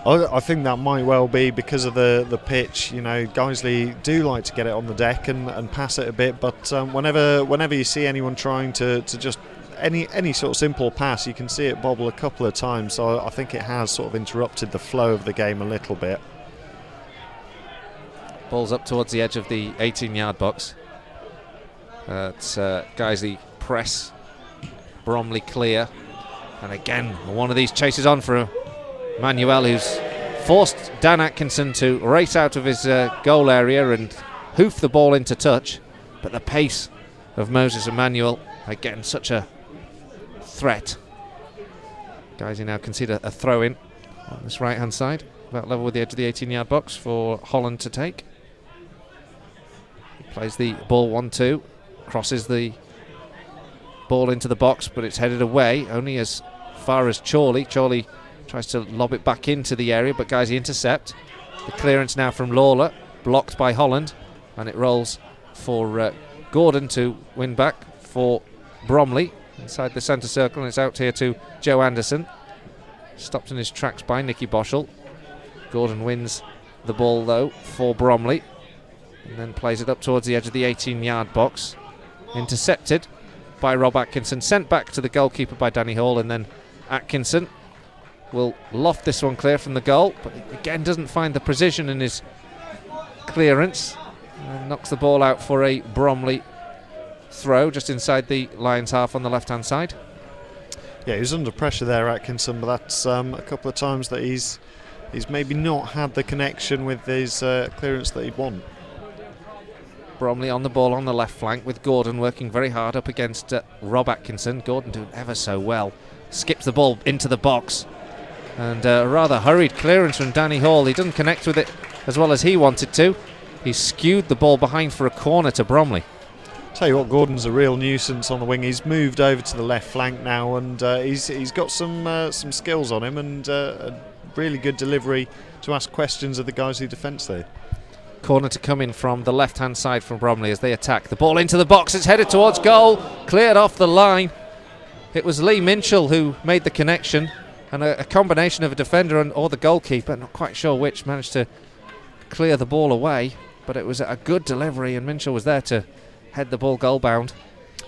I think that might well be because of the pitch. You know, Guiseley do like to get it on the deck and pass it a bit, but whenever you see anyone trying to just any sort of simple pass, you can see it bobble a couple of times. So I think it has sort of interrupted the flow of the game a little bit. Ball's up towards the edge of the 18-yard box. It's Guiseley press, Bromley clear, and again one of these chases on for Manuel, who's forced Dan Atkinson to race out of his goal area and hoof the ball into touch. But the pace of Moses Emmanuel, again, such a threat. Guiseley now concede a throw-in on this right-hand side, about level with the edge of the 18-yard box for Holland to take. He plays the ball 1-2, crosses the ball into the box, but it's headed away, only as far as Chorley. Chorley tries to lob it back into the area, but Guiseley intercept. The clearance now from Lawler, blocked by Holland, and it rolls for Gordon to win back for Bromley inside the centre circle, and it's out here to Joe Anderson. Stopped in his tracks by Nicky Boschel. Gordon wins the ball though for Bromley, and then plays it up towards the edge of the 18-yard box. Intercepted by Rob Atkinson, sent back to the goalkeeper by Danny Hall, and then Atkinson will loft this one clear from the goal, but again doesn't find the precision in his clearance, and knocks the ball out for a Bromley throw just inside the Lions half on the left-hand side. Yeah, he was under pressure there, Atkinson, but that's a couple of times that he's he's maybe not had the connection with his clearance that he'd want. Bromley on the ball on the left flank with Gordon working very hard up against Rob Atkinson. Gordon doing ever so well. Skips the ball into the box. And a rather hurried clearance from Danny Hall. He didn't connect with it as well as he wanted to. He skewed the ball behind for a corner to Bromley. Tell you what, Gordon's a real nuisance on the wing. He's moved over to the left flank now, and he's got some skills on him, and a really good delivery to ask questions of the Guiseley defence there. Corner to come in from the left-hand side from Bromley as they attack. The ball into the box. It's headed towards goal. Cleared off the line. It was Lee Minchell who made the connection, and a combination of a defender or the goalkeeper, not quite sure which, managed to clear the ball away. But it was a good delivery, and Minchell was there to head the ball goal-bound.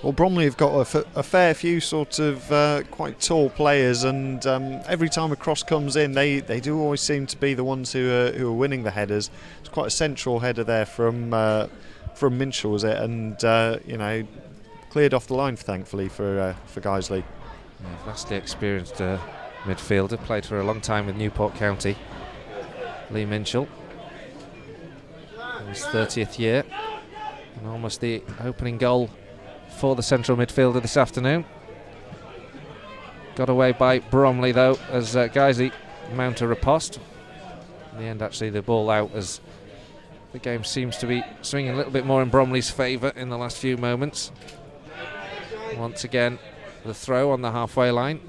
Well, Bromley have got a fair few sort of quite tall players, and every time a cross comes in, they do always seem to be the ones who are winning the headers. It's quite a central header there from Minchell, was it? And cleared off the line, thankfully, for Guiseley. Yeah, vastly experienced midfielder, played for a long time with Newport County. Lee Minchell, in his 30th year, and almost the opening goal for the central midfielder this afternoon. Got away by Bromley though, as Guiseley mount a riposte. In the end, actually, the ball out as the game seems to be swinging a little bit more in Bromley's favour in the last few moments. Once again, the throw on the halfway line,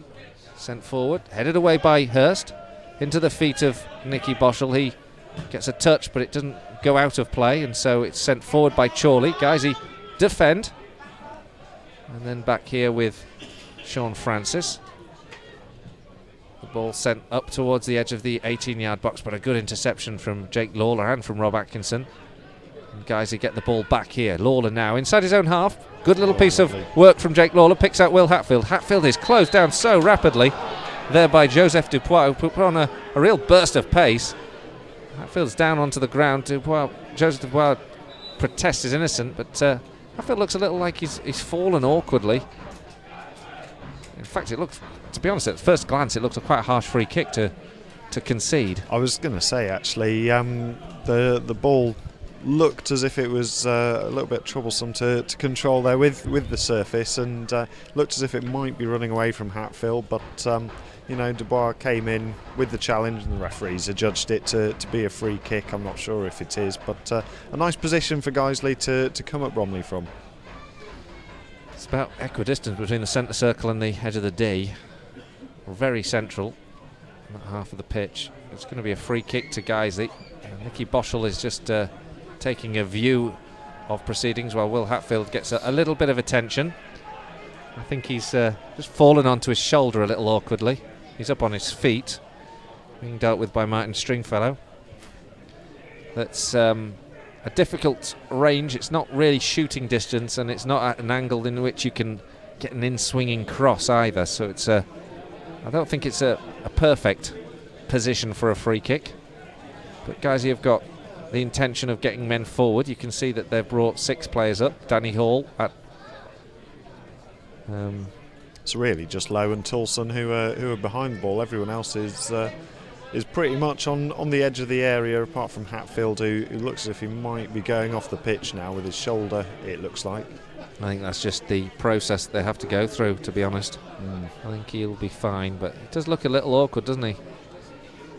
sent forward, headed away by Hurst, into the feet of Nicky Boschel. He gets a touch, but it doesn't go out of play, and so it's sent forward by Chorley. Guiseley defend. And then back here with Sean Francis. The ball sent up towards the edge of the 18-yard box, but a good interception from Jake Lawler and from Rob Atkinson. And Guiseley get the ball back here. Lawler now inside his own half. Good little piece of work from Jake Lawler. Picks out Will Hatfield. Hatfield is closed down so rapidly there by Joseph Dupois, who put on a real burst of pace. Hatfield's down onto the ground. Joseph Dupois protests is innocent, but Hatfield looks a little like he's fallen awkwardly. In fact, it looked, to be honest, at first glance, it looked a quite harsh free kick to concede. I was going to say, actually, the ball looked as if it was a little bit troublesome to control there with the surface, and looked as if it might be running away from Hatfield, but Dubois came in with the challenge, and the referees adjudged it to be a free kick. I'm not sure if it is, but a nice position for Guiseley to come at Bromley from. It's about equidistant between the centre circle and the edge of the D. Very central, that half of the pitch. It's going to be a free kick to Guiseley. Nicky Boschel is just taking a view of proceedings while Will Hatfield gets a little bit of attention. I think he's just fallen onto his shoulder a little awkwardly. He's up on his feet, being dealt with by Martin Stringfellow. That's a difficult range. It's not really shooting distance, and it's not at an angle in which you can get an in-swinging cross either. So it's I don't think it's a perfect position for a free kick. But Guiseley have got the intention of getting men forward. You can see that they've brought 6 players up. Danny Hall at it's really just Lowe and Toulson who are behind the ball. Everyone else is pretty much on the edge of the area, apart from Hatfield, who looks as if he might be going off the pitch now with his shoulder, it looks like. I think that's just the process they have to go through, to be honest. I think he'll be fine, but it does look a little awkward, doesn't he?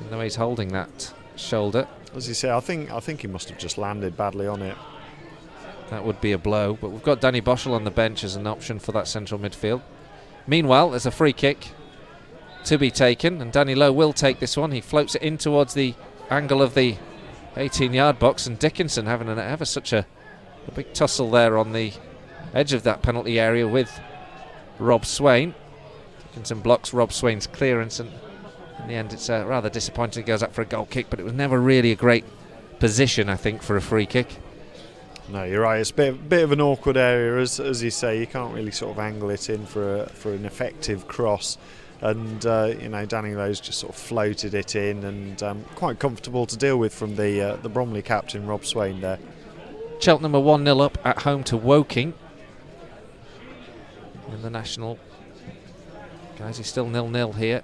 The way he's holding that shoulder. As you say, I think he must have just landed badly on it. That would be a blow, but we've got Danny Boschel on the bench as an option for that central midfield. Meanwhile, there's a free kick to be taken, and Danny Lowe will take this one. He floats it in towards the angle of the 18-yard box, and Dickinson having ever such a big tussle there on the edge of that penalty area with Rob Swain. Dickinson blocks Rob Swain's clearance, and in the end it's rather disappointing. It goes up for a goal kick, but it was never really a great position, I think, for a free kick. No, you're right. It's a bit of an awkward area, as you say. You can't really sort of angle it in for an effective cross, and Danny Lowe's just sort of floated it in, and quite comfortable to deal with from the Bromley captain Rob Swain there. Cheltenham are 1-0 up at home to Woking in the National. Guys, he's still 0-0 here.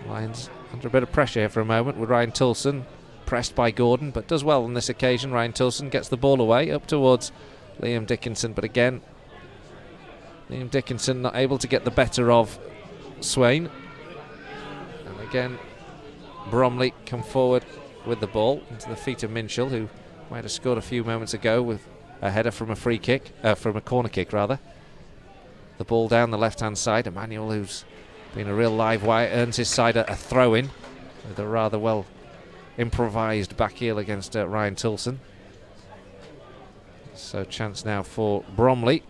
Lions under a bit of pressure here for a moment with Ryan Toulson, pressed by Gordon, but does well on this occasion. Ryan Toulson gets the ball away up towards Liam Dickinson, but again Liam Dickinson not able to get the better of Swain. And again Bromley come forward with the ball into the feet of Minshall, who might have scored a few moments ago with a header from a free kick, from a corner kick rather. The ball down the left hand side. Emmanuel, who's been a real live wire, earns his side a throw in with a rather well improvised back heel against Ryan Toulson. So chance now for Bromley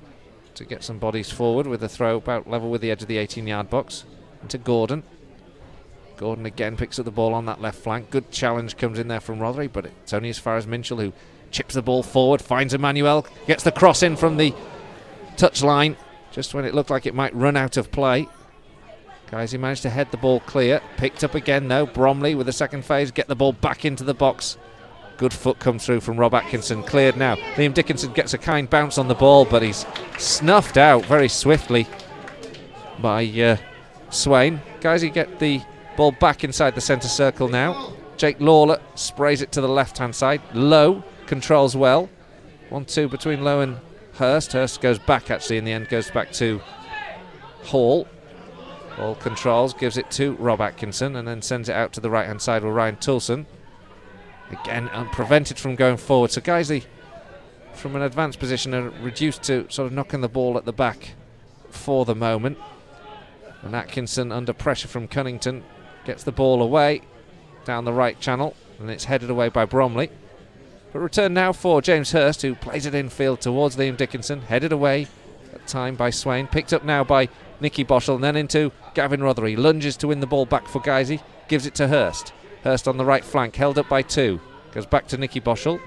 to get some bodies forward with a throw about level with the edge of the 18-yard box into Gordon. Gordon again picks up the ball on that left flank. Good challenge comes in there from Rothery, but it's only as far as Minshall, who chips the ball forward, finds Emmanuel, gets the cross in from the touch line just when it looked like it might run out of play. Guys, he managed to head the ball clear. Picked up again though. Bromley with the second phase, get the ball back into the box. Good foot comes through from Rob Atkinson. Cleared now. Liam Dickinson gets a kind bounce on the ball, but he's snuffed out very swiftly by Swain. Guys, he get the ball back inside the centre circle now. Jake Lawler sprays it to the left-hand side. Lowe controls well. 1-2 between Lowe and Hurst. Hurst goes back actually in the end, goes back to Hall. Ball controls, gives it to Rob Atkinson and then sends it out to the right-hand side with Ryan Toulson. Again, prevented from going forward. So Guiseley, from an advanced position, are reduced to sort of knocking the ball at the back for the moment. And Atkinson, under pressure from Cunnington, gets the ball away down the right channel, and it's headed away by Bromley. But return now for James Hurst, who plays it infield towards Liam Dickinson, headed away at time by Swain, picked up now by Nicky Boschel, and then into Gavin Rothery. Lunges to win the ball back for Guiseley, gives it to Hurst. Hurst on the right flank, held up by two. Goes back to Nicky Boschel.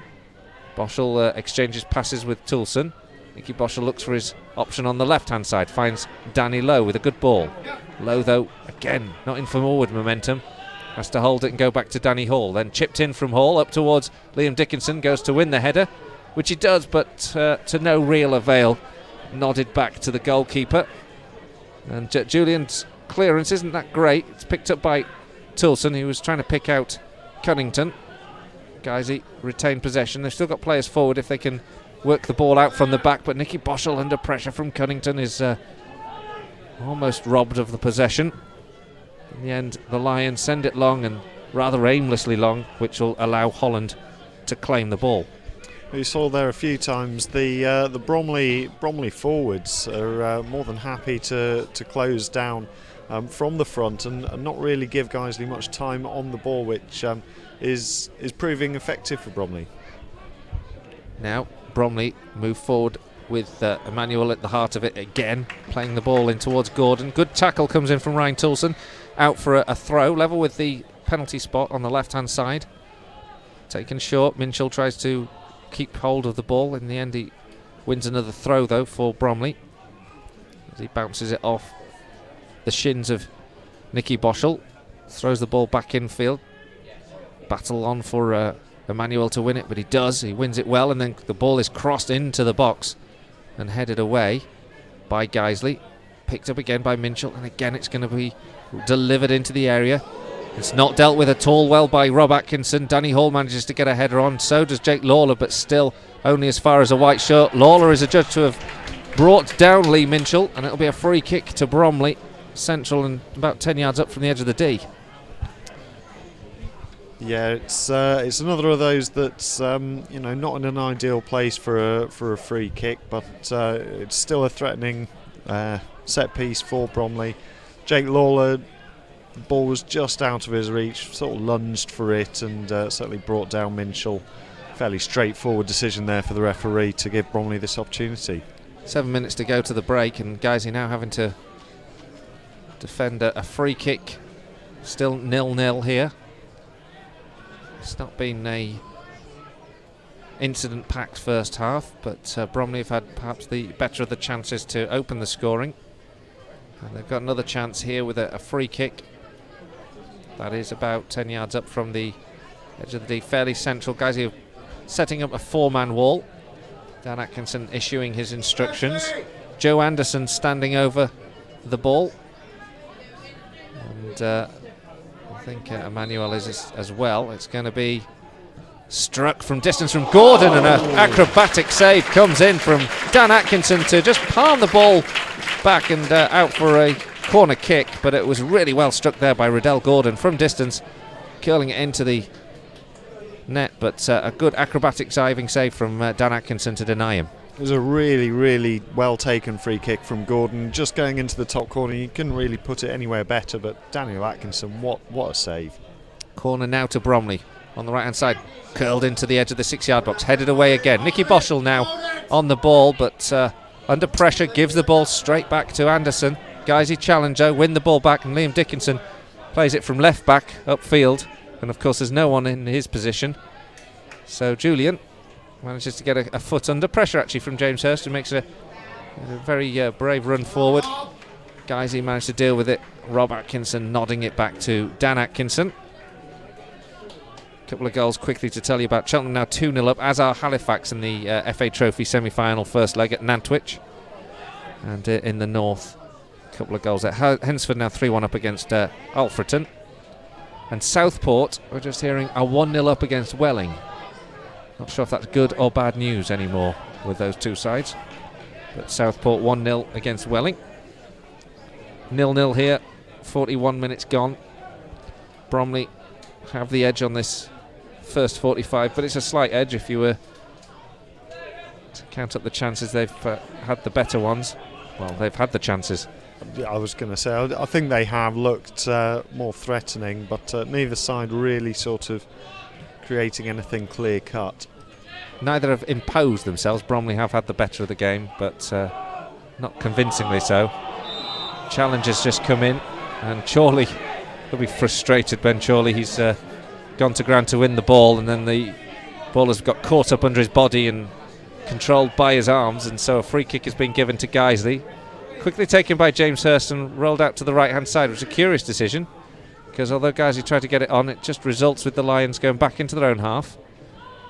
Boschel exchanges passes with Toulson. Nicky Boschel looks for his option on the left-hand side, finds Danny Lowe with a good ball. Lowe, though, again, not in forward momentum. Has to hold it and go back to Danny Hall. Then chipped in from Hall up towards Liam Dickinson. Goes to win the header, which he does, but to no real avail. Nodded back to the goalkeeper. And Julian's clearance isn't that great. It's picked up by Toulson, who was trying to pick out Cunnington. Guiseley retain possession. They've still got players forward if they can work the ball out from the back, but Nicky Boschel, under pressure from Cunnington, is almost robbed of the possession. In the end, the Lions send it long, and rather aimlessly long, which will allow Holland to claim the ball. You saw there a few times the Bromley forwards are more than happy to close down from the front and not really give Guiseley much time on the ball, which is proving effective for Bromley. Now Bromley move forward with Emmanuel at the heart of it again, playing the ball in towards Gordon. Good tackle comes in from Ryan Toulson, out for a throw, level with the penalty spot on the left-hand side. Taken short, Minshall tries to keep hold of the ball. In the end, he wins another throw, though, for Bromley, as he bounces it off the shins of Nicky Boschel. Throws the ball back infield. Battle on for Emmanuel to win it, but he does. He wins it well, and then the ball is crossed into the box and headed away by Guiseley. Picked up again by Minshall, and again it's going to be delivered into the area. It's not dealt with at all well by Rob Atkinson. Danny Hall manages to get a header on, so does Jake Lawler, but still only as far as a white shirt. Lawler is adjudged to have brought down Lee Minshall, and it'll be a free kick to Bromley Central and about 10 yards up from the edge of the D. Yeah, it's another of those that's not in an ideal place for a free kick, but it's still a threatening set piece for Bromley. Jake Lawler, the ball was just out of his reach, sort of lunged for it and certainly brought down Minshall. Fairly straightforward decision there for the referee to give Bromley this opportunity. 7 minutes to go to the break, and Guiseley now having to defend a free kick. Still 0-0 here. It's not been a incident-packed first half, but Bromley have had perhaps the better of the chances to open the scoring. And they've got another chance here with a free kick. That is about 10 yards up from the edge of the D, fairly central. Guiseley setting up a four-man wall. Dan Atkinson issuing his instructions. Joe Anderson standing over the ball. And think Emmanuel is as well. It's going to be struck from distance from Gordon, and an acrobatic save comes in from Dan Atkinson to just palm the ball back and out for a corner kick, but it was really well struck there by Riddell Gordon from distance, curling it into the net, but a good acrobatic diving save from Dan Atkinson to deny him. It was a really, really well taken free kick from Gordon, just going into the top corner. You couldn't really put it anywhere better, but Daniel Atkinson, what a save. Corner now to Bromley on the right hand side, curled into the edge of the 6-yard box, headed away again. Nicky Boschel now on the ball, but under pressure, gives the ball straight back to Anderson. Guiseley challenger, win the ball back, and Liam Dickinson plays it from left back upfield, and of course there's no one in his position, so Julian manages to get a foot under pressure actually from James Hurst, who makes a very brave run forward. Guiseley managed to deal with it. Rob Atkinson nodding it back to Dan Atkinson. A couple of goals quickly to tell you about. Cheltenham now 2-0 up, as are Halifax in the FA Trophy semi-final first leg at Nantwich. And in the north, a couple of goals there. Hensford now 3-1 up against Alfreton. And Southport, we're just hearing, are 1-0 up against Welling. Not sure if that's good or bad news anymore with those two sides. But Southport 1-0 against Welling. 0-0 here, 41 minutes gone. Bromley have the edge on this first 45, but it's a slight edge if you were to count up the chances. They've had the better ones. Well, they've had the chances. I was going to say, I think they have looked more threatening, but neither side really sort of creating anything clear cut. Neither have imposed themselves. Bromley have had the better of the game, but not convincingly so. Challengers just come in, and Chorley will be frustrated. Ben Chorley, he's gone to ground to win the ball, and then the ball has got caught up under his body and controlled by his arms, and so a free kick has been given to Guiseley. Quickly taken by James Hurst and rolled out to the right hand side, which is a curious decision, because although Guiseley tried to get it on, it just results with the Lions going back into their own half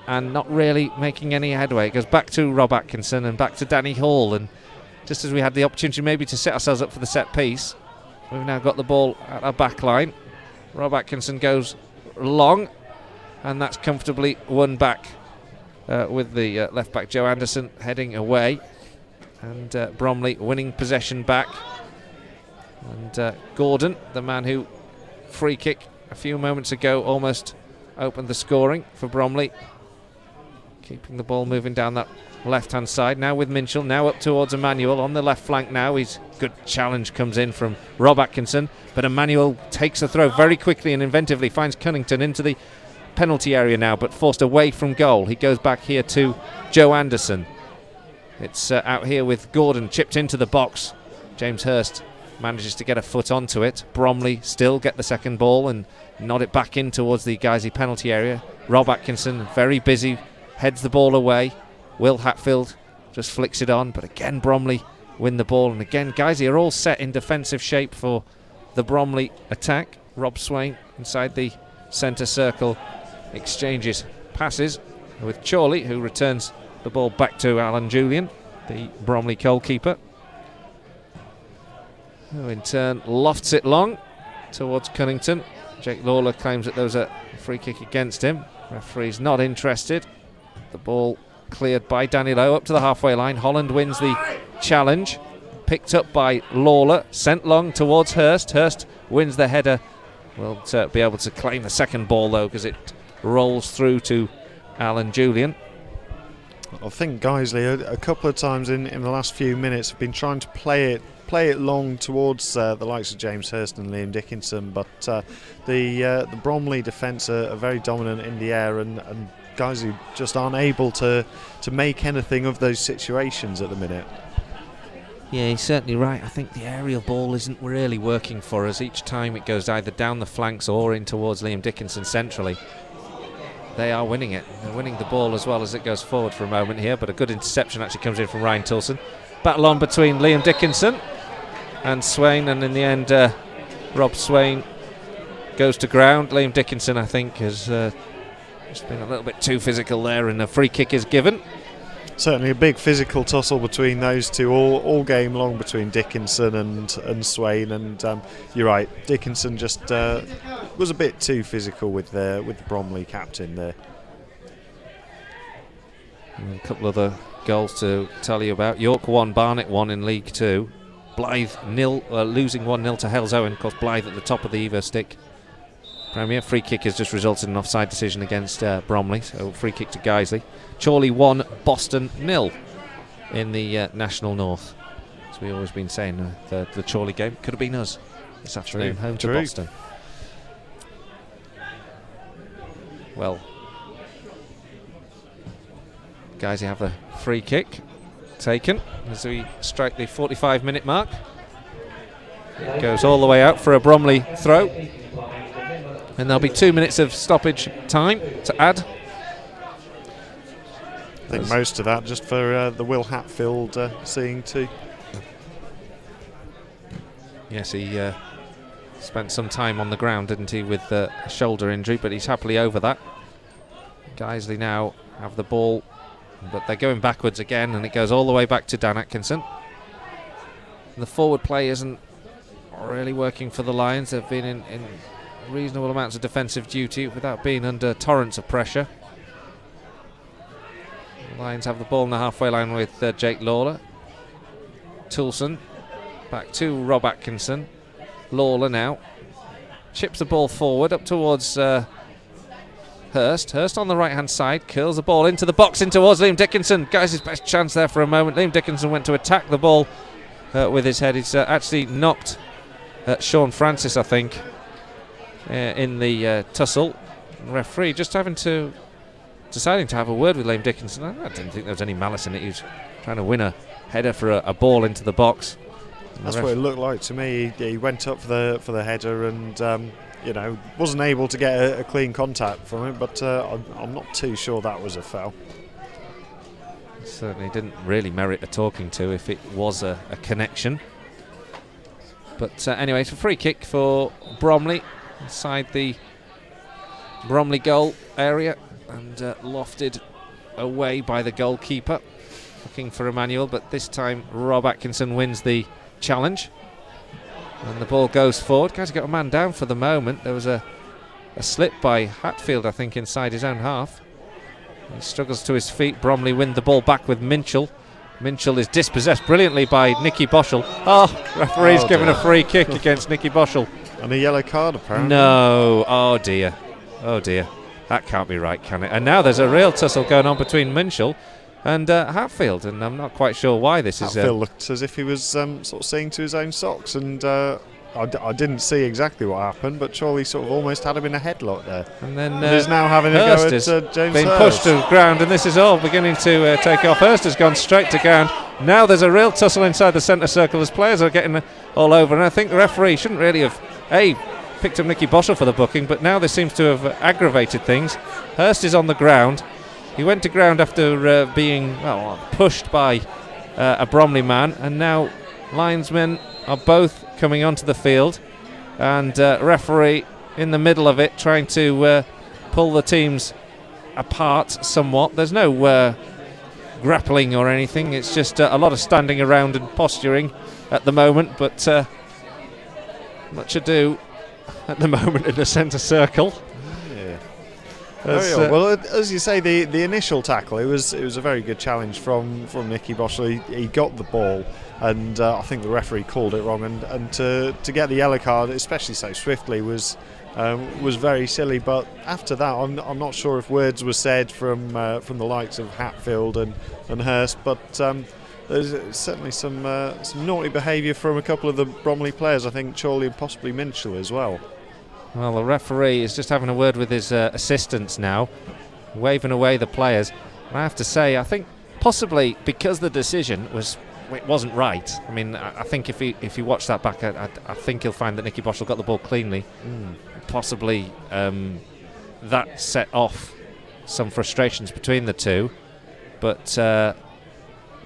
and not really making any headway. It goes back to Rob Atkinson and back to Danny Hall, and just as we had the opportunity maybe to set ourselves up for the set piece, we've now got the ball at our back line. Rob Atkinson goes long, and that's comfortably won back with the left back Joe Anderson heading away, and Bromley winning possession back. And Gordon, the man who free kick a few moments ago almost opened the scoring for Bromley, keeping the ball moving down that left hand side now with Minchell, now up towards Emmanuel on the left flank now. His good challenge comes in from Rob Atkinson, but Emmanuel takes the throw very quickly and inventively, finds Cunnington into the penalty area now, but forced away from goal. He goes back here to Joe Anderson. It's out here with Gordon chipped into the box. James Hurst manages to get a foot onto it. Bromley still get the second ball and nod it back in towards the Guiseley penalty area. Rob Atkinson, very busy, heads the ball away. Will Hatfield just flicks it on, but again Bromley win the ball, and again Guiseley are all set in defensive shape for the Bromley attack. Rob Swain inside the centre circle exchanges passes with Chorley, who returns the ball back to Alan Julian, the Bromley goalkeeper, who in turn lofts it long towards Cunnington. Jake Lawler claims that there was a free kick against him. Referee's not interested. The ball cleared by Danny Lowe up to the halfway line. Holland wins the challenge, picked up by Lawler, sent long towards Hurst. Hurst wins the header. Will be able to claim the second ball though, because it rolls through to Alan Julian. I think Guiseley a couple of times in the last few minutes have been trying to play it long towards the likes of James Hurst and Liam Dickinson, but the Bromley defence are very dominant in the air, and Guiseley just aren't able to make anything of those situations at the minute. Yeah, he's certainly right. I think the aerial ball isn't really working for us. Each time it goes either down the flanks or in towards Liam Dickinson centrally. They are winning it. They're winning the ball as well as it goes forward for a moment here, but a good interception actually comes in from Ryan Tilson. Battle on between Liam Dickinson and Swain, and in the end Rob Swain goes to ground. Liam Dickinson, I think, has just been a little bit too physical there, and a free kick is given. Certainly a big physical tussle between those two all game long, between Dickinson and Swain, and you're right, Dickinson just was a bit too physical with the Bromley captain there. And a couple other goals to tell you about. York 1, Barnet 1 in League 2. Blythe losing 1-0 to Hellsowen. Of course, Blythe at the top of the Evo stick. Premier free kick has just resulted in an offside decision against Bromley, so free kick to Guiseley. Chorley 1, Boston 0 in the National North. As we've always been saying, the Chorley game could have been us this afternoon, home to Boston. Well, Guiseley have a free kick taken as we strike the 45-minute mark. It goes all the way out for a Bromley throw. And there'll be 2 minutes of stoppage time to add. I think most of that just for the Will Hatfield seeing too. Yes, he spent some time on the ground, didn't he, with a shoulder injury, but he's happily over that. Guiseley now have the ball, but they're going backwards again, and it goes all the way back to Dan Atkinson. And the forward play isn't really working for the Lions. They've been in reasonable amounts of defensive duty without being under torrents of pressure. The Lions have the ball in the halfway line with Jake Lawler. Toulson back to Rob Atkinson. Lawler now chips the ball forward up towards Hurst. Hurst on the right hand side curls the ball into the box in towards Liam Dickinson. Guys, his best chance there for a moment. Liam Dickinson went to attack the ball with his head. He's actually knocked Sean Francis, I think, in the tussle. The referee just deciding to have a word with Liam Dickinson. I didn't think there was any malice in it. He was trying to win a header for a ball into the box. That's what it looked like to me. He went up for the header and wasn't able to get a clean contact from it, but I'm not too sure that was a foul. Certainly didn't really merit a talking to if it was a connection. But anyway, it's a free kick for Bromley inside the Bromley goal area, and lofted away by the goalkeeper, looking for Emmanuel, but this time Rob Atkinson wins the challenge, and the ball goes forward. Guys got a man down for the moment. There was a slip by Hatfield, I think, inside his own half. He struggles to his feet. Bromley win the ball back with Minchell. Minchell is dispossessed brilliantly by Nicky Boschel. Referee's given a free kick against Nicky Boschel. And a yellow card, apparently. No, oh dear. That can't be right, can it? And now there's a real tussle going on between Minchell and Hatfield, and I'm not quite sure why this is. Hatfield looked as if he was sort of seeing to his own socks, and I didn't see exactly what happened, but Chorley sort of almost had him in a headlock there. And then he's now having a Hurst go at James being Hurst. pushed to the ground, and this is all beginning to take off. Hurst has gone straight to ground. Now there's a real tussle inside the centre circle as players are getting all over, and I think the referee shouldn't really have picked up Nicky Boschel for the booking, but now this seems to have aggravated things. Hurst is on the ground. He went to ground after being pushed by a Bromley man, and now linesmen are both coming onto the field, and referee in the middle of it trying to pull the teams apart somewhat. There's no grappling or anything, it's just a lot of standing around and posturing at the moment, but much ado at the moment in the centre circle. Well, as you say, the initial tackle, it was a very good challenge from Nicky Boschel. He got the ball, and I think the referee called it wrong, and to get the yellow card, especially so swiftly, was very silly. But after that, I'm not sure if words were said from the likes of Hatfield and Hurst, but there's certainly some naughty behaviour from a couple of the Bromley players. I think Chorley and possibly Minchell as well. Well, the referee is just having a word with his assistants now, waving away the players. And I have to say, I think possibly because the decision wasn't right. I mean, I think if you watch that back, I think he'll find that Nicky Boschel got the ball cleanly. Possibly that set off some frustrations between the two, but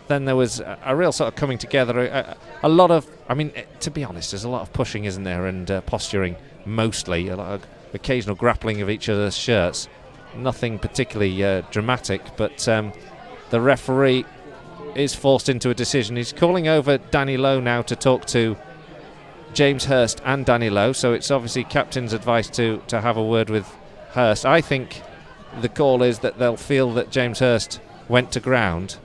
then there was a real sort of coming together. A lot of, to be honest, there's a lot of pushing, isn't there, and posturing. Mostly a lot of occasional grappling of each other's shirts, nothing particularly dramatic, but the referee is forced into a decision. He's calling over Danny Lowe now to talk to James Hurst and Danny Lowe, so it's obviously captain's advice to have a word with Hurst. I think the call is that they'll feel that James Hurst went to ground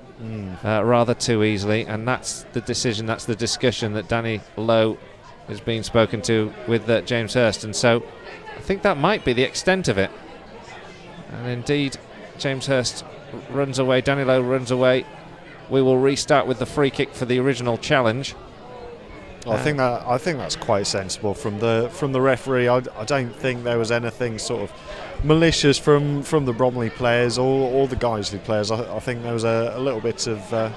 rather too easily, and that's the decision, that's the discussion that Danny Lowe is being spoken to with James Hurst, and so I think that might be the extent of it. And indeed, James Hurst runs away, Danny Lowe runs away. We will restart with the free kick for the original challenge. I think that's quite sensible from the referee. I don't think there was anything sort of malicious from the Bromley players or the Guiseley players. I think there was a little bit of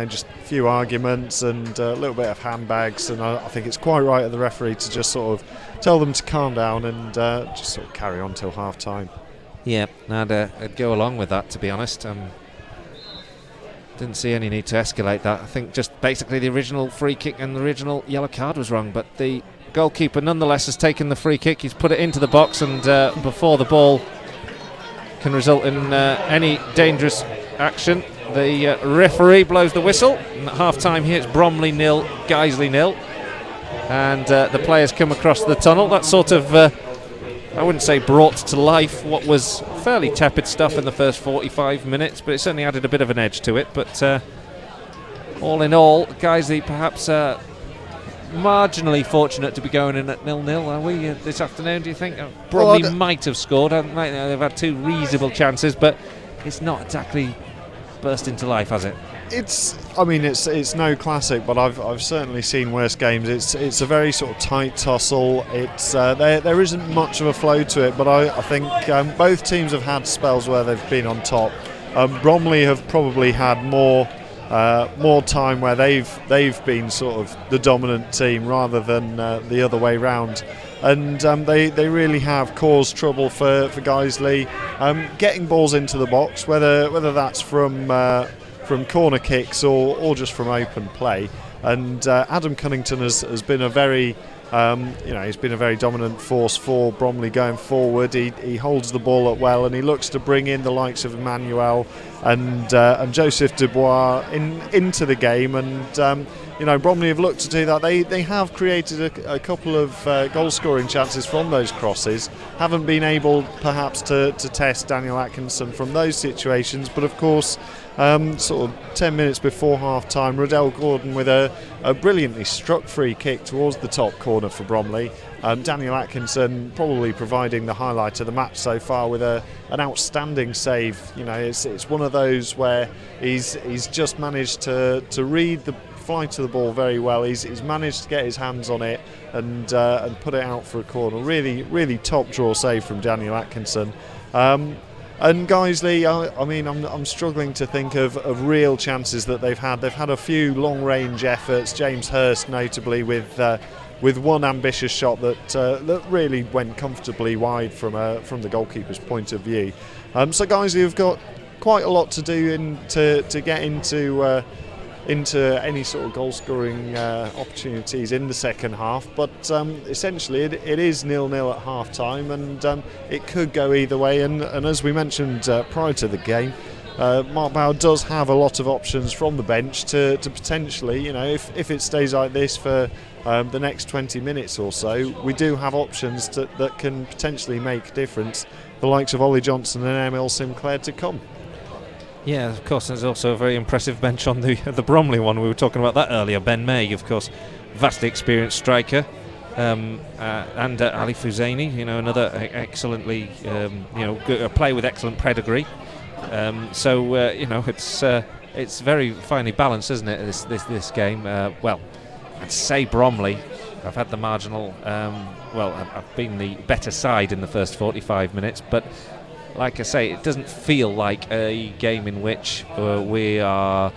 just a few arguments and a little bit of handbags, and I think it's quite right of the referee to just sort of tell them to calm down and just sort of carry on till half time. Yeah, I'd go along with that, to be honest. Didn't see any need to escalate that. I think just basically the original free kick and the original yellow card was wrong, but the goalkeeper nonetheless has taken the free kick. He's put it into the box, and before the ball can result in any dangerous action, the referee blows the whistle. And at half-time here, it's Bromley 0, Guiseley 0, and the players come across the tunnel. That sort of I wouldn't say brought to life what was fairly tepid stuff in the first 45 minutes, but it certainly added a bit of an edge to it. But all in all, Guiseley perhaps marginally fortunate to be going in at 0-0, are we, this afternoon, do you think? Bromley might have scored, haven't they? They've had two reasonable chances, but it's not exactly burst into life, has it? It's no classic, but I've certainly seen worse games. It's a very sort of tight tussle. It's there isn't much of a flow to it, but I think both teams have had spells where they've been on top. Bromley have probably had more time where they've been sort of the dominant team rather than the other way round. And they really have caused trouble for Guiseley getting balls into the box, whether that's from corner kicks or just from open play. And Adam Cunnington has been a very he's been a very dominant force for Bromley going forward. He holds the ball up well, and he looks to bring in the likes of Emmanuel and Joseph Dubois into the game. And Bromley have looked to do that. They have created a couple of goal scoring chances from those crosses. Haven't been able perhaps to test Daniel Atkinson from those situations, but of course sort of 10 minutes before half time, Riddell Gordon with a brilliantly struck free kick towards the top corner for Bromley. Daniel Atkinson probably providing the highlight of the match so far with an outstanding save. It's one of those where he's just managed to read the flight of the ball very well. He's managed to get his hands on it and put it out for a corner. Really, really top draw save from Daniel Atkinson. And Guiseley, I'm struggling to think of real chances that they've had. They've had a few long-range efforts. James Hurst, notably, with one ambitious shot that really went comfortably wide from the goalkeeper's point of view. So Guiseley have got quite a lot to do to get into any sort of goal-scoring opportunities in the second half, but essentially it is 0-0 at half-time, and it could go either way. And as we mentioned prior to the game, Mark Bow does have a lot of options from the bench to potentially, if it stays like this for the next 20 minutes or so, we do have options that can potentially make a difference, the likes of Ollie Johnson and Emil Sinclair to come. Yeah, of course, there's also a very impressive bench on the Bromley one. We were talking about that earlier. Ben May, of course, vastly experienced striker, and Ali Fuzaini, another excellently, a player with excellent pedigree. It's very finely balanced, isn't it? This game. I'd say Bromley have had the marginal. I've been the better side in the first 45 minutes, but. Like I say, it doesn't feel like a game in which we are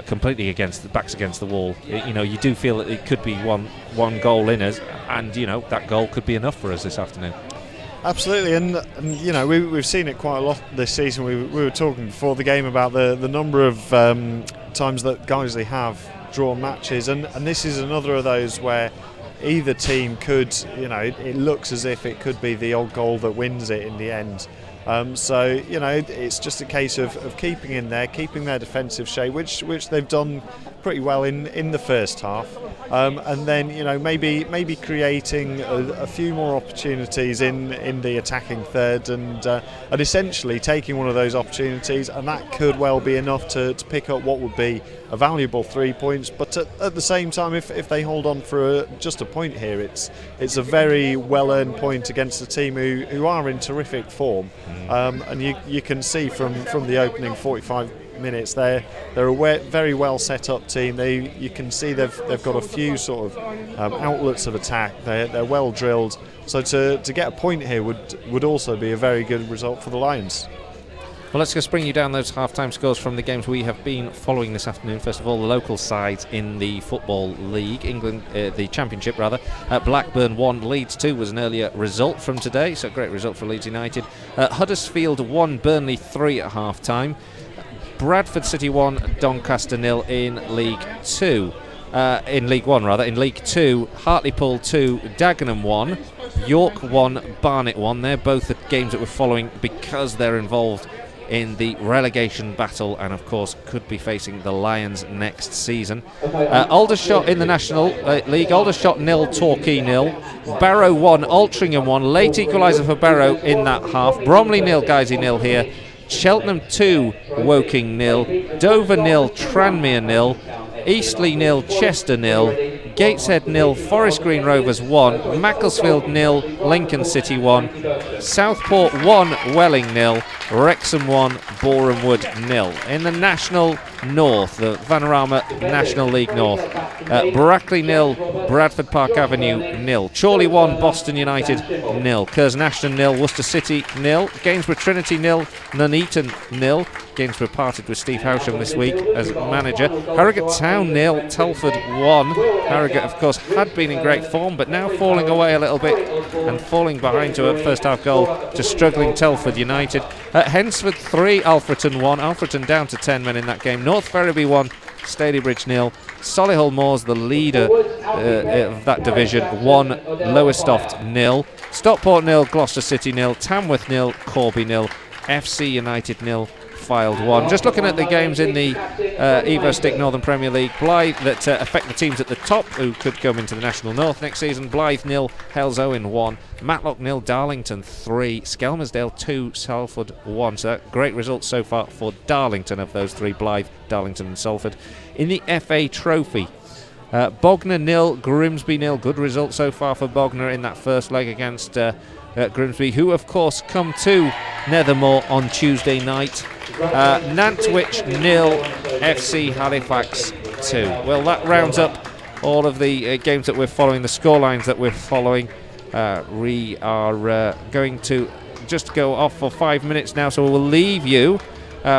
completely backs against the wall. You do feel that it could be one goal in us, and that goal could be enough for us this afternoon. Absolutely, and we've seen it quite a lot this season. We were talking before the game about the number of times that Guiseley have drawn matches, and this is another of those where either team could, it looks as if it could be the odd goal that wins it in the end. So it's just a case of keeping in there, keeping their defensive shape, which they've done pretty well in the first half, and then maybe creating a few more opportunities in the attacking third, and essentially taking one of those opportunities, and that could well be enough to pick up what would be a valuable 3 points. But at the same time, if they hold on for just a point here, it's a very well earned point against a team who are in terrific form, and you can see from the opening 45 minutes they're a very well set up team. You can see they've got a few sort of outlets of attack. They're well drilled, so to get a point here would also be a very good result for the Lions. Well, let's just bring you down those half-time scores from the games we have been following this afternoon. First of all, the local sides in the Football League, England, the Championship rather. Blackburn 1, Leeds 2 was an earlier result from today, so a great result for Leeds United. Huddersfield 1, Burnley 3 at half-time. Bradford City 1, Doncaster 0 in League 2. In League 1 rather. In League 2, Hartlepool 2, Dagenham 1, York 1, Barnet 1. They're both the games that we're following because they're involved in the relegation battle, and of course could be facing the Lions next season. Aldershot in the National League, Aldershot 0, Torquay 0, Barrow 1, Altrincham 1, late equaliser for Barrow in that half, Bromley 0, Guiseley 0 here, Cheltenham 2, Woking 0, Dover 0, Tranmere 0, Eastleigh 0, Chester 0, Gateshead 0, Forest Green Rovers 1, Macclesfield 0, Lincoln City 1, Southport 1, Welling 0, Wrexham 1, Boreham Wood 0. In the National North, the Vanarama National League North, Brackley 0, Bradford Park Avenue 0, Chorley 1, Boston United 0, Curzon Ashton 0, Worcester City 0, Gainsborough Trinity 0, Nuneaton 0. Gainsborough parted with Steve Howsham this week as manager. Harrogate Town 0, Telford 1. Harrogate, of course, had been in great form, but now falling away a little bit and falling behind to a first half goal to struggling Telford United. Hensford 3, Alfreton 1. Alfreton down to 10 men in that game. North Ferriby 1, Staleybridge 0. Solihull Moors, the leader of that division, 1, Lowestoft 0. Stockport 0, Gloucester City 0. Tamworth 0, Corby 0. FC United 0, Fylde 1. Just looking at the games in the Evo Stick Northern Premier League, Blythe that affect the teams at the top who could come into the National North next season. Blythe 0, Hells Owen 1, Matlock 0, Darlington 3, Skelmersdale 2, Salford 1. So great results so far for Darlington of those three, Blythe, Darlington and Salford. In the FA Trophy, Bognor 0, Grimsby 0. Good result so far for Bognor in that first leg against Grimsby, who of course come to Nethermoor on Tuesday night. Nantwich 0, FC Halifax 2. Well, that rounds up all of the games that we're following, the scorelines that we're following. We are going to just go off for 5 minutes now, so we'll leave you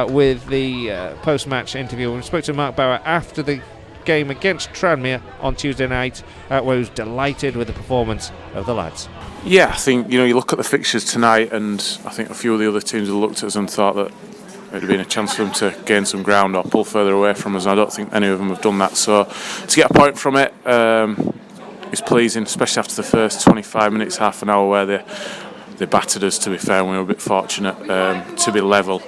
with the post-match interview. We spoke to Mark Bauer after the game against Tranmere on Tuesday night, where he was delighted with the performance of the lads. Yeah, I think you look at the fixtures tonight, and I think a few of the other teams have looked at us and thought that it had been a chance for them to gain some ground or pull further away from us. And I don't think any of them have done that. So to get a point from it is pleasing, especially after the first 25 minutes, half an hour where they battered us. To be fair, we were a bit fortunate to be level.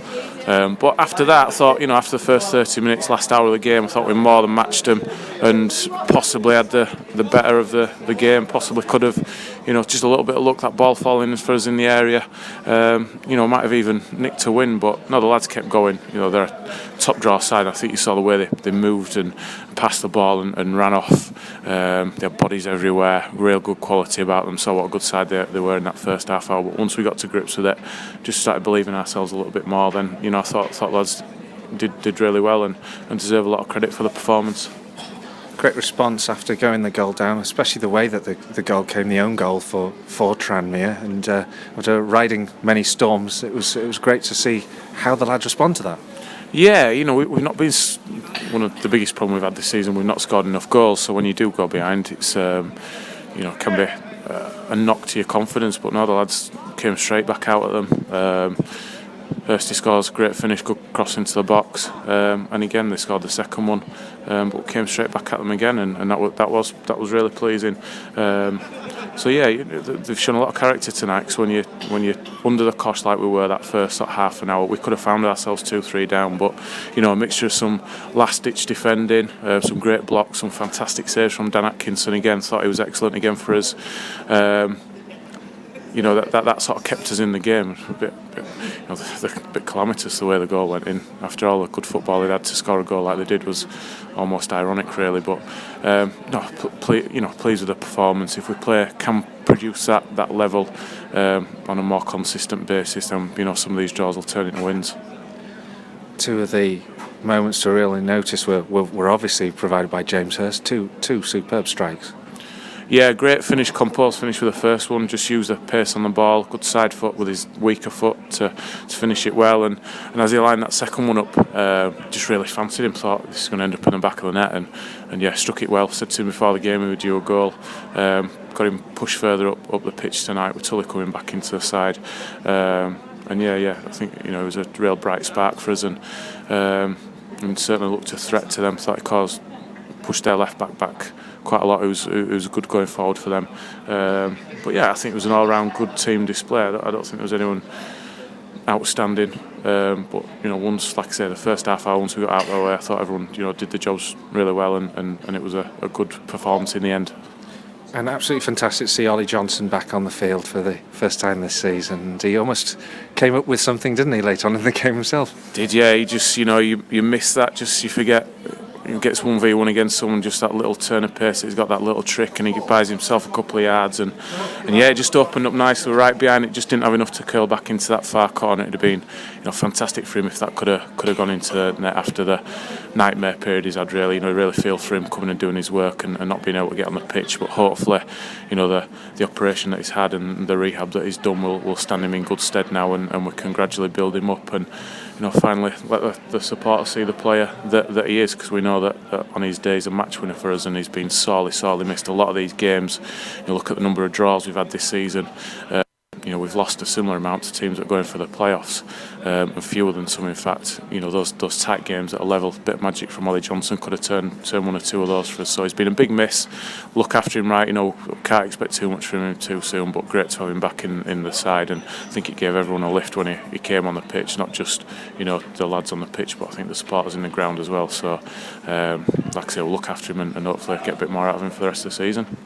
But after that, I thought, after the first 30 minutes, last hour of the game, I thought we more than matched them and possibly had the better of the game. Possibly could have, just a little bit of luck, that ball falling for us in the area. Might have even nicked a win, but no, the lads kept going. They're a top draw side. I think you saw the way they moved and passed the ball and ran off. They had bodies everywhere, real good quality about them. So what a good side they were in that first half hour. But once we got to grips with it, just started believing ourselves a little bit more. Then I thought lads did really well and deserve a lot of credit for the performance. Great response after going the goal down, especially the way that the goal came, the own goal for Tranmere, and after riding many storms, it was great to see how the lads respond to that. Yeah, we've not been one of the biggest problems we've had this season. We've not scored enough goals, so when you do go behind, it's can be a knock to your confidence. But no, the lads came straight back out at them. Hursty scores, great finish, good cross into the box, and again they scored the second one, but came straight back at them again, and that was really pleasing. So yeah, they've shown a lot of character tonight. Because when you're under the cosh like we were that first half an hour, we could have found ourselves 2-3 down. But a mixture of some last-ditch defending, some great blocks, some fantastic saves from Dan Atkinson again. Thought he was excellent again for us. That sort of kept us in the game. A bit calamitous the way the goal went in. After all the good football they'd had, to score a goal like they did was almost ironic, really. But pleased with the performance. If we can produce that level on a more consistent basis, then some of these draws will turn into wins. Two of the moments to really notice were obviously provided by James Hurst. Two superb strikes. Yeah, great finish, composed finish with the first one. Just used the pace on the ball, good side foot with his weaker foot to finish it well. And as he lined that second one up, just really fancied him. Thought this is going to end up in the back of the net, and yeah, struck it well. Said to him before the game he would do a goal. Got him pushed further up the pitch tonight with Tully coming back into the side. And yeah, I think it was a real bright spark for us, and certainly looked a threat to them. Thought he pushed their left back quite a lot. It was good going forward for them. But yeah, I think it was an all-round good team display. I don't think there was anyone outstanding. But once, like I say, the first half hour, once we got out of the way, I thought everyone did the jobs really well, and it was a good performance in the end. And absolutely fantastic to see Ollie Johnson back on the field for the first time this season. And he almost came up with something, didn't he, late on in the game himself? Did, yeah. He just, you miss that, just you forget. He gets 1v1 against someone, just that little turn of pace. He's got that little trick, and he buys himself a couple of yards, and yeah, it just opened up nicely right behind. It just didn't have enough to curl back into that far corner. It'd have been, fantastic for him if that could have gone into the net after the nightmare period he's had. Really, really feel for him coming and doing his work and not being able to get on the pitch. But hopefully, the operation that he's had and the rehab that he's done will stand him in good stead now, and we can gradually build him up and finally let the supporters see the player that he is, because we know that on his day he's a match winner for us, and he's been sorely missed a lot of these games. Look at the number of draws we've had this season. We've lost a similar amount to teams that are going for the playoffs, and fewer than some. In fact, those tight games at a level, a bit of magic from Ollie Johnson could have turned one or two of those for us. So he's been a big miss. Look after him, right? Can't expect too much from him too soon, but great to have him back in the side. And I think it gave everyone a lift when he came on the pitch, not just the lads on the pitch, but I think the supporters in the ground as well. So, like I say, we'll look after him and hopefully get a bit more out of him for the rest of the season.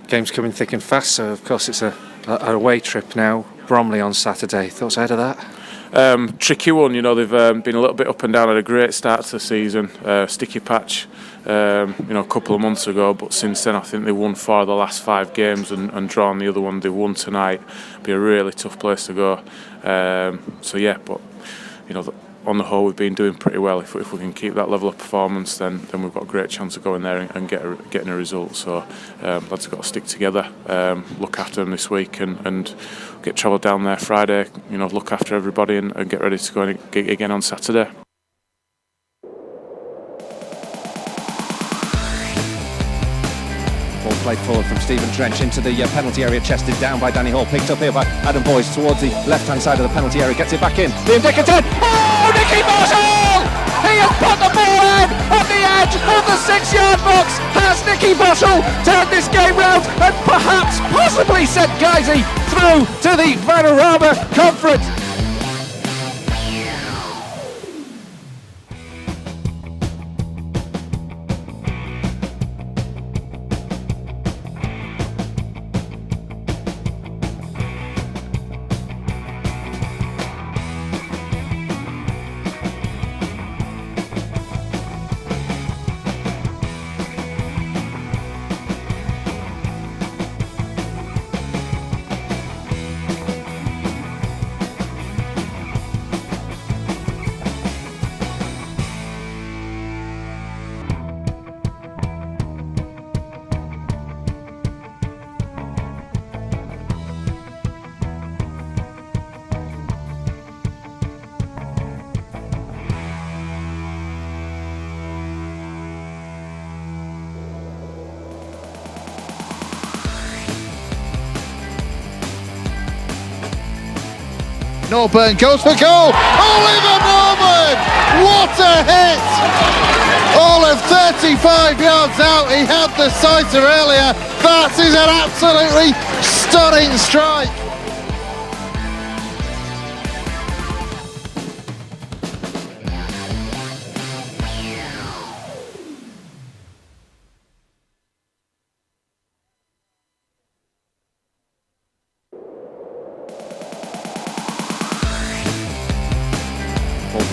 Game's coming thick and fast, so of course it's an away trip now. Bromley on Saturday. Thoughts ahead of that? Tricky one. They've been a little bit up and down. Had a great start to the season. Sticky patch, a couple of months ago, but since then I think they won 4 of the last 5 games and drawn the other one. They won tonight. Be a really tough place to go. So yeah, but on the whole, we've been doing pretty well. If we can keep that level of performance, then we've got a great chance of going there and getting a result. So lads have got to stick together, look after them this week, and get travel down there Friday. Look after everybody and get ready to go again on Saturday. Ball played forward from Stephen Trench into the penalty area, chested down by Danny Hall, picked up here by Adam Boyce towards the left-hand side of the penalty area, gets it back in. The indicative. Oh, Nicky Bottle! He has put the ball in on the edge of the 6-yard box. Has Nicky Bottle turned this game round and perhaps possibly sent Guiseley through to the Vanarama Conference? Norburn goes for goal. Oliver Norman! What a hit! All of 35 yards out. He had the sighter earlier. That is an absolutely stunning strike.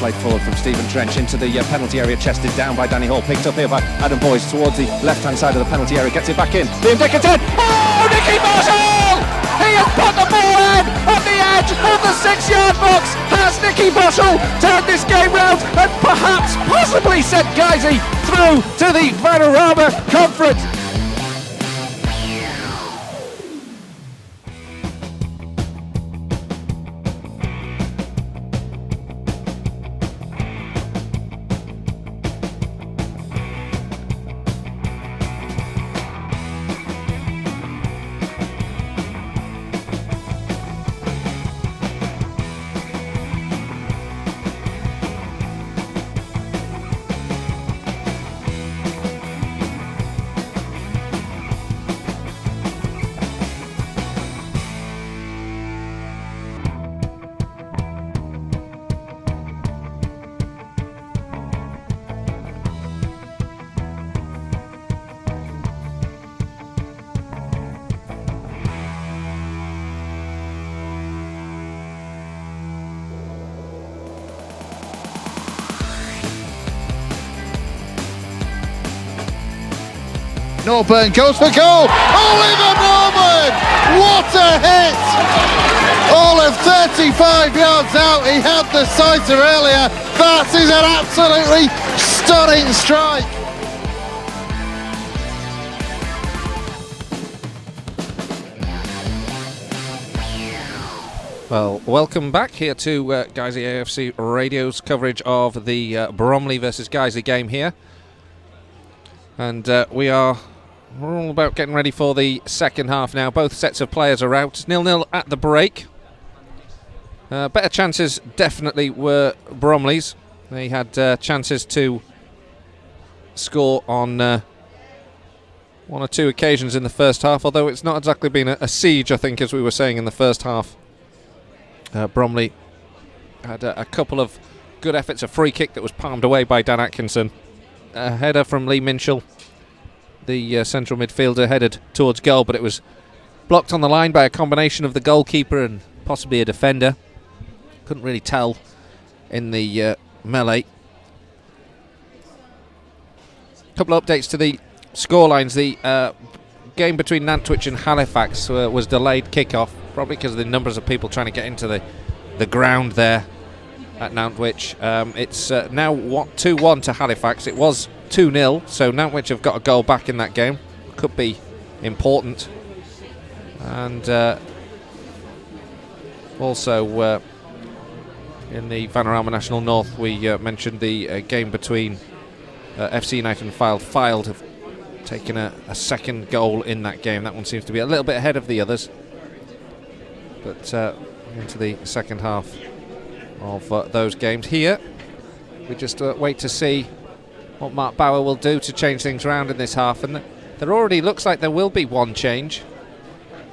Played forward from Stephen Trench into the penalty area, chested down by Danny Hall, picked up here by Adam Boyce towards the left-hand side of the penalty area, gets it back in. The indicative. Oh, Nicky Marshall! He has put the ball in at the edge of the 6-yard box. Has Nicky Marshall turned this game round and perhaps possibly sent Guiseley through to the Vanarama Conference? Norburn goes for goal. Oliver Norman! What a hit! All of 35 yards out. He had the sighter earlier. That is an absolutely stunning strike. Well, welcome back here to Guiseley AFC Radio's coverage of the Bromley versus Guiseley game here. And we're all about getting ready for the second half now. Both sets of players are out. 0-0 at the break. Better chances definitely were Bromley's. They had chances to score on one or two occasions in the first half, although it's not exactly been a siege, I think, as we were saying in the first half. Bromley had a couple of good efforts. A free kick that was palmed away by Dan Atkinson. A header from Lee Minshall, the central midfielder, headed towards goal, but it was blocked on the line by a combination of the goalkeeper and possibly a defender. Couldn't really tell in the melee. Couple of updates to the scorelines. The game between Nantwich and Halifax was delayed kick-off, probably because of the numbers of people trying to get into the ground there at Nantwich. It's now 2-1 to Halifax. It was 2-0, so Nantwich have got a goal back in that game. Could be important. And also in the Vanarama National North, we mentioned the game between FC United and Fylde have taken a second goal in that game. That one seems to be a little bit ahead of the others. But into the second half of those games here, we just wait to see what Mark Bauer will do to change things around in this half. And there already looks like there will be one change,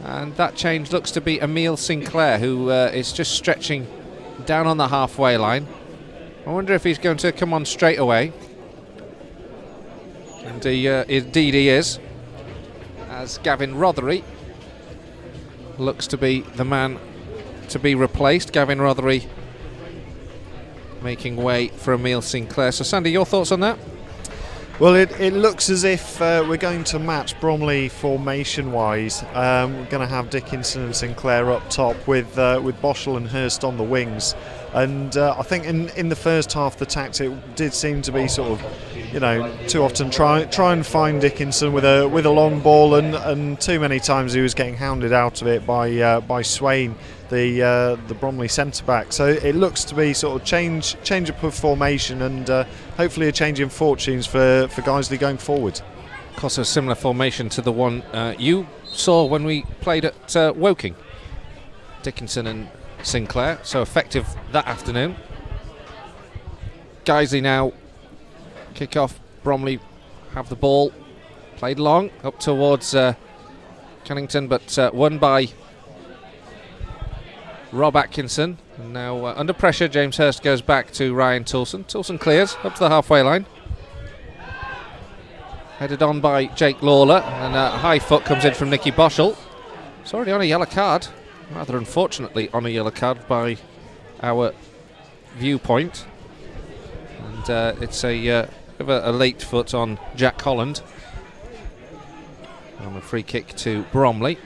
and that change looks to be Emile Sinclair, who is just stretching down on the halfway line. I wonder if he's going to come on straight away. And indeed he is, as Gavin Rothery looks to be the man to be replaced. Gavin Rothery making way for Emile Sinclair. So Sandy, your thoughts on that? Well, it looks as if we're going to match Bromley formation-wise. We're going to have Dickinson and Sinclair up top with Boschel and Hurst on the wings. And I think in the first half the tactic did seem to be sort of, too often try and find Dickinson with a long ball, and too many times he was getting hounded out of it by Swain, the Bromley centre back. So it looks to be sort of change up of formation and hopefully a change in fortunes for Guiseley going forward. Of course, a similar formation to the one you saw when we played at Woking. Dickinson and Sinclair, so effective that afternoon. Guiseley now kick off. Bromley have the ball, played long up towards Cunnington, but won by Rob Atkinson. And now under pressure, James Hurst goes back to Ryan Toulson. Toulson clears up to the halfway line. Headed on by Jake Lawler, and a high foot comes in from Nicky Boschel. It's already on a yellow card, rather unfortunately on a yellow card by our viewpoint. And it's a late foot on Jack Colin. On a free kick to Bromley.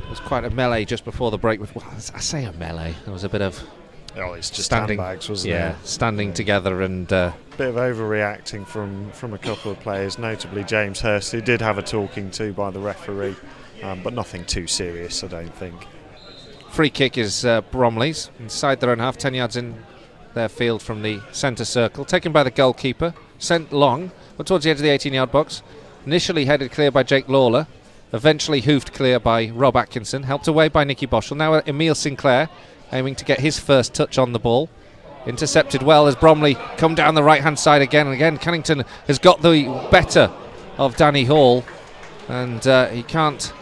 It was quite a melee just before the break. Well, I say a melee. There was a bit of it's just standing, handbags, wasn't it? Standing together and bit of overreacting from a couple of players, notably James Hurst, who did have a talking to by the referee, but nothing too serious, I don't think. Free kick is Bromley's inside their own half, 10 yards in their field from the centre circle, taken by the goalkeeper, sent long, but towards the edge of the 18-yard box. Initially headed clear by Jake Lawler, eventually hoofed clear by Rob Atkinson, helped away by Nicky Boschel. Now Emile Sinclair aiming to get his first touch on the ball. Intercepted well as Bromley come down the right-hand side again and again. Cunnington has got the better of Danny Hall, and he can't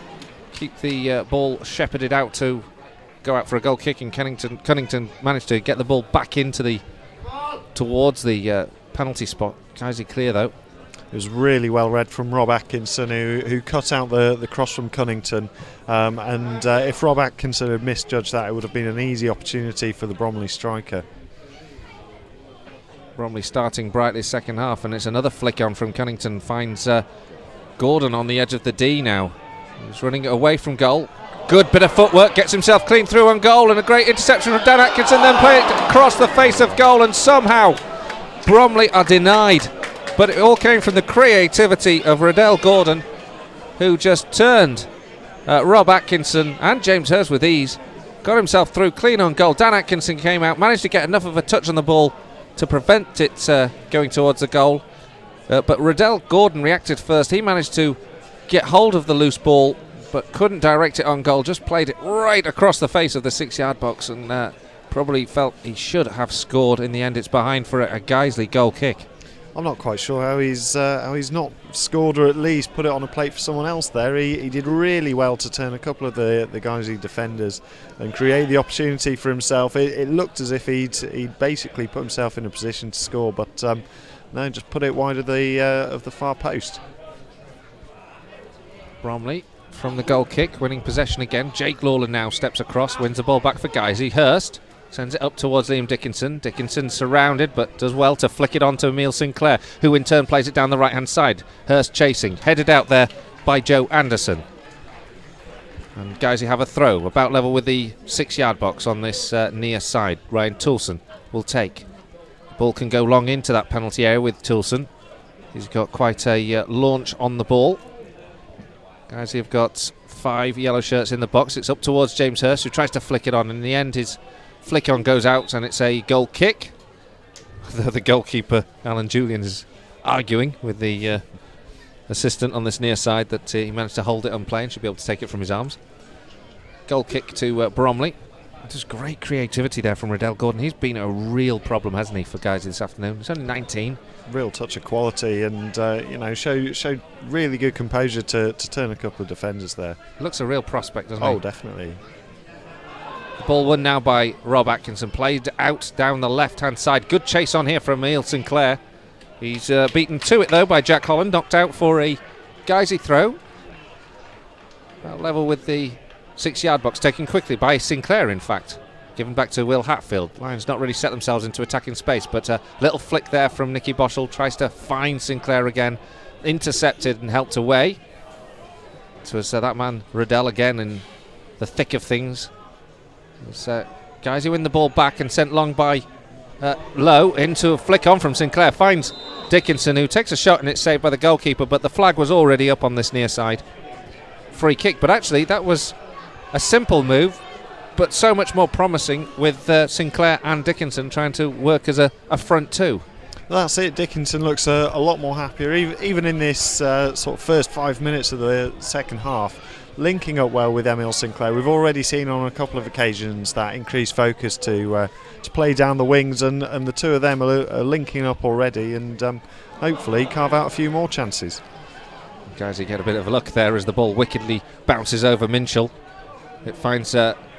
keep the ball shepherded out to go out for a goal kick, and Cunnington managed to get the ball back into towards the penalty spot. Guiseley clear though. It was really well read from Rob Atkinson, who cut out the cross from Cunnington. And if Rob Atkinson had misjudged that, it would have been an easy opportunity for the Bromley striker. Bromley starting brightly second half, and it's another flick on from Cunnington. Finds Gordon on the edge of the D now. He's running away from goal. Good bit of footwork, gets himself clean through on goal, and a great interception from Dan Atkinson, then play it across the face of goal, and somehow Bromley are denied. But it all came from the creativity of Riddell Gordon, who just turned Rob Atkinson and James Hurst with ease, got himself through clean on goal. Dan Atkinson came out, managed to get enough of a touch on the ball to prevent it going towards the goal. But Riddell Gordon reacted first. He managed to get hold of the loose ball, but couldn't direct it on goal, just played it right across the face of the 6-yard box, and probably felt he should have scored. In the end, it's behind for a Guiseley goal kick. I'm not quite sure how he's not scored, or at least put it on a plate for someone else there. He did really well to turn a couple of the Guiseley defenders and create the opportunity for himself. It looked as if he'd basically put himself in a position to score, but no, just put it wide of the far post. Bromley from the goal kick, winning possession again. Jake Lawler now steps across, wins the ball back for Guiseley. Hurst sends it up towards Liam Dickinson. Dickinson surrounded, but does well to flick it on to Emile Sinclair, who in turn plays it down the right-hand side. Hurst chasing, headed out there by Joe Anderson. And Guiseley have a throw, about level with the 6-yard box on this near side. Ryan Toulson will take. The ball can go long into that penalty area with Toulson. He's got quite a launch on the ball. Guiseley have got 5 yellow shirts in the box. It's up towards James Hurst, who tries to flick it on. In the end, his flick on goes out, and it's a goal kick. The goalkeeper, Alan Julian, is arguing with the assistant on this near side that he managed to hold it on play and should be able to take it from his arms. Goal kick to Bromley. Just great creativity there from Riddell Gordon. He's been a real problem, hasn't he, for Guiseley this afternoon? He's only 19. Real touch of quality, and showed really good composure to turn a couple of defenders there. Looks a real prospect, doesn't he? Oh, definitely. The ball won now by Rob Atkinson, played out down the left-hand side. Good chase on here from Emile Sinclair. He's beaten to it though by Jack Colin, knocked out for a Guiseley throw. About level with the 6-yard box, taken quickly by Sinclair, in fact. Given back to Will Hatfield. Lions not really set themselves into attacking space, but a little flick there from Nicky Boschel. Tries to find Sinclair again. Intercepted and helped away. It was that man Riddell again in the thick of things. Guiseley win the ball back and sent long by Lowe into a flick on from Sinclair. Finds Dickinson, who takes a shot, and it's saved by the goalkeeper, but the flag was already up on this near side. Free kick, but actually that was a simple move, but so much more promising with Sinclair and Dickinson trying to work as a front two. That's it. Dickinson looks a lot more happier, even in this sort of first 5 minutes of the second half. linking up well with Emile Sinclair. We've already seen on a couple of occasions that increased focus to play down the wings, and the two of them are linking up already, and hopefully carve out a few more chances. Guys, you get a bit of luck there as the ball wickedly bounces over Minchell. It finds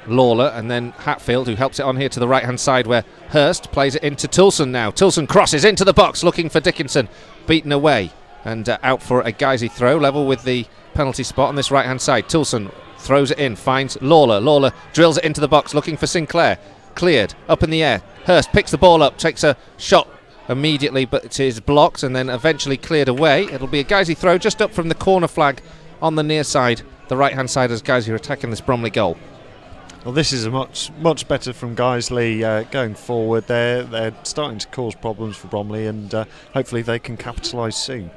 Lawler and then Hatfield, who helps it on here to the right hand side, where Hurst plays it into Toulson now. Toulson crosses into the box looking for Dickinson, beaten away and out for a Guiseley throw, level with the penalty spot on this right hand side. Toulson throws it in, finds Lawler. Lawler drills it into the box looking for Sinclair. Cleared, up in the air. Hurst picks the ball up, takes a shot immediately, but it is blocked and then eventually cleared away. It'll be a Guiseley throw just up from the corner flag on the near side, the right hand side, as Guiseley are attacking this Bromley goal. Well, this is a much better from Guiseley going forward. They're starting to cause problems for Bromley, and hopefully they can capitalise soon.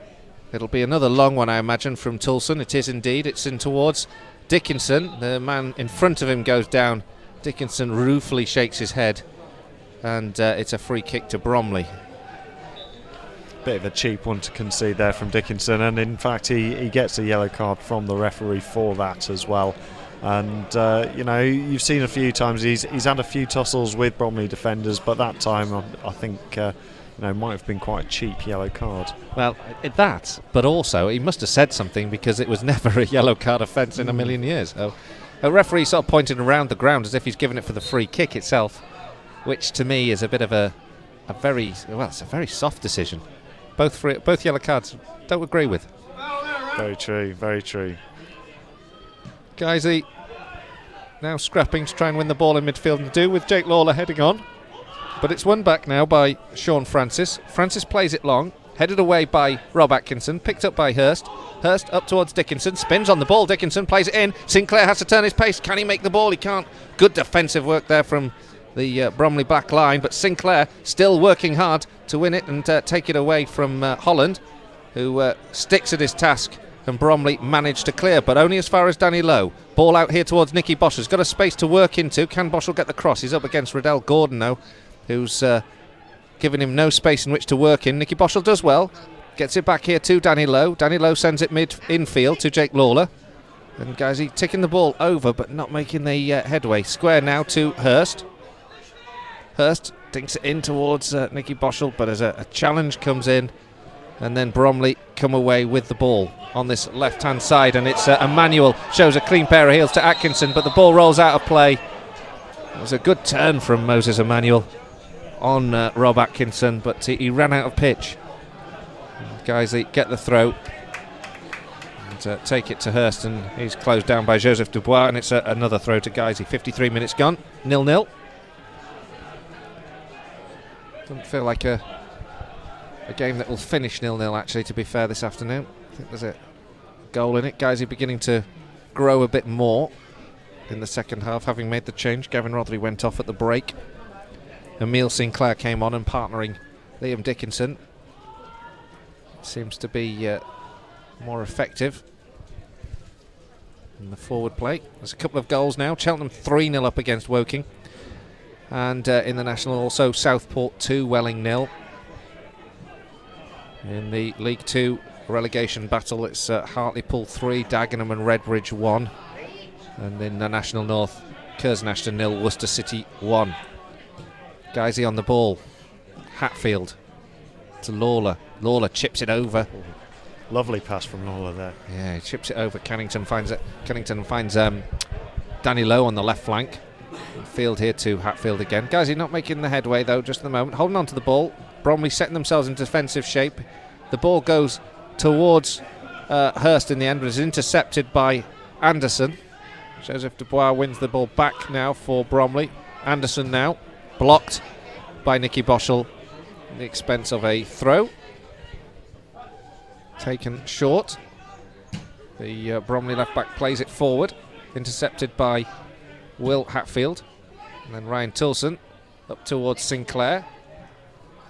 It'll be another long one, I imagine, from Toulson. It is indeed. It's in towards Dickinson. The man in front of him goes down. Dickinson ruefully shakes his head, and it's a free kick to Bromley. Bit of a cheap one to concede there from Dickinson, and in fact he gets a yellow card from the referee for that as well. And you've seen a few times he's had a few tussles with Bromley defenders, but that time I think might have been quite a cheap yellow card. Well, that, but also he must have said something, because it was never a yellow card offence in a million years. A referee sort of pointed around the ground as if he's given it for the free kick itself, which to me is a bit of it's a very soft decision. Both yellow cards, don't agree with. Very true, very true. Guiseley now scrapping to try and win the ball in midfield, and do with Jake Lawler heading on. But it's won back now by Sean Francis. Francis plays it long, headed away by Rob Atkinson, picked up by Hurst. Hurst up towards Dickinson, spins on the ball. Dickinson plays it in. Sinclair has to turn his pace. Can he make the ball? He can't. Good defensive work there from the Bromley back line, but Sinclair still working hard to win it and take it away from Holland, who sticks at his task, and Bromley managed to clear, but only as far as Danny Lowe. Ball out here towards Nicky Bosch. Has got a space to work into. Can Bosch get the cross? He's up against Riddell Gordon though, who's giving him no space in which to work in. Nicky Bosch does well. Gets it back here to Danny Lowe. Danny Lowe sends it infield to Jake Lawler. And Guiseley ticking the ball over, but not making the headway. Square now to Hurst. Hurst dinks it in towards Nicky Boschel, but as a challenge comes in, and then Bromley come away with the ball on this left-hand side, and it's Emmanuel shows a clean pair of heels to Atkinson, but the ball rolls out of play. It was a good turn from Moses Emmanuel on Rob Atkinson, but he ran out of pitch. Guiseley get the throw and take it to Hurst, and he's closed down by Joseph Dubois, and it's another throw to Guiseley. 53 minutes gone, 0-0. Doesn't feel like a game that will finish 0-0 actually, to be fair, this afternoon. I think there's a goal in it. Guiseley beginning to grow a bit more in the second half, having made the change. Gavin Rothery went off at the break. Emile Sinclair came on, and partnering Liam Dickinson seems to be more effective in the forward play. There's a couple of goals now. Cheltenham 3-0 up against Woking, and in the National also Southport 2, Welling 0. In the League 2 relegation battle, it's Hartlepool 3, Dagenham and Redbridge 1. And in the National North, Curzon-Ashton 0, Worcester City 1. Guiseley on the ball. Hatfield to Lawler. Lawler chips it over. Lovely pass from Lawler there. Yeah, he chips it over. Cannington finds Danny Lowe on the left flank. Field here to Hatfield again. Guiseley not making the headway though just at the moment. Holding on to the ball. Bromley setting themselves in defensive shape. The ball goes towards Hurst in the end, but is intercepted by Anderson. Joseph Dubois wins the ball back now for Bromley. Anderson now blocked by Nicky Boschel at the expense of a throw. Taken short. The Bromley left back plays it forward. Intercepted by Will Hatfield. And then Ryan Toulson up towards Sinclair.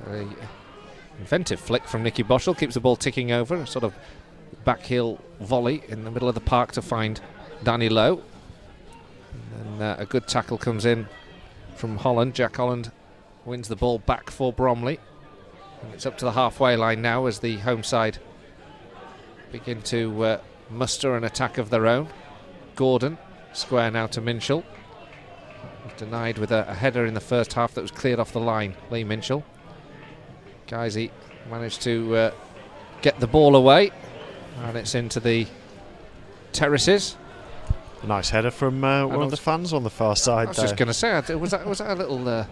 A inventive flick from Nicky Boschel, keeps the ball ticking over, a sort of backheel volley in the middle of the park to find Danny Lowe. And then a good tackle comes in from Holland. Jack Holland wins the ball back for Bromley. And it's up to the halfway line now as the home side begin to muster an attack of their own. Gordon. Square now to Minshall. Denied with a header in the first half that was cleared off the line. Lee Minshall. Guiseley managed to get the ball away, and it's into the terraces. A nice header from one of the fans on the far side. I was just going to say, was that a little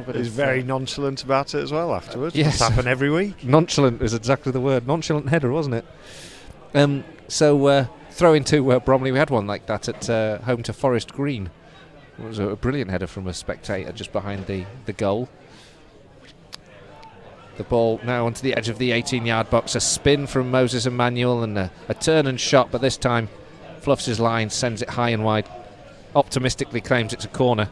bit? He's very nonchalant about it as well afterwards. Yes, it's happened every week. Nonchalant is exactly the word. Nonchalant header, wasn't it? So throw into Bromley. We had one like that at home to Forest Green. It was a brilliant header from a spectator just behind the goal. The ball now onto the edge of the 18-yard box. A spin from Moses Emmanuel and a turn and shot, but this time fluffs his line, sends it high and wide. Optimistically claims it's a corner.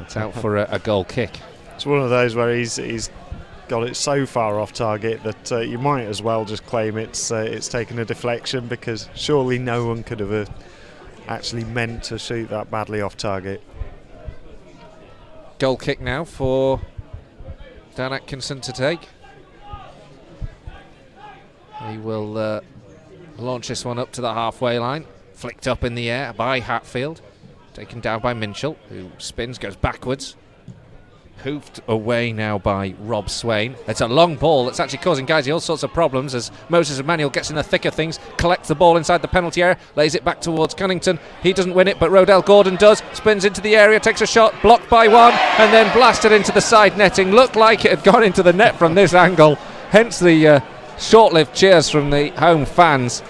It's out for a goal kick. It's one of those where he's got it so far off target that you might as well just claim it's taken a deflection, because surely no one could have actually meant to shoot that badly off target. Goal kick now for Dan Atkinson to take. He will launch this one up to the halfway line. Flicked up in the air by Hatfield. Taken down by Minshall, who spins, goes backwards. Hoofed away now by Rob Swain. It's a long ball that's actually causing Guiseley all sorts of problems as Moses Emmanuel gets in the thick of things, collects the ball inside the penalty area, lays it back towards Cunnington. He doesn't win it, but Rodell Gordon does. Spins into the area, takes a shot, blocked by one, and then blasted into the side netting. Looked like it had gone into the net from this angle, hence the short-lived cheers from the home fans.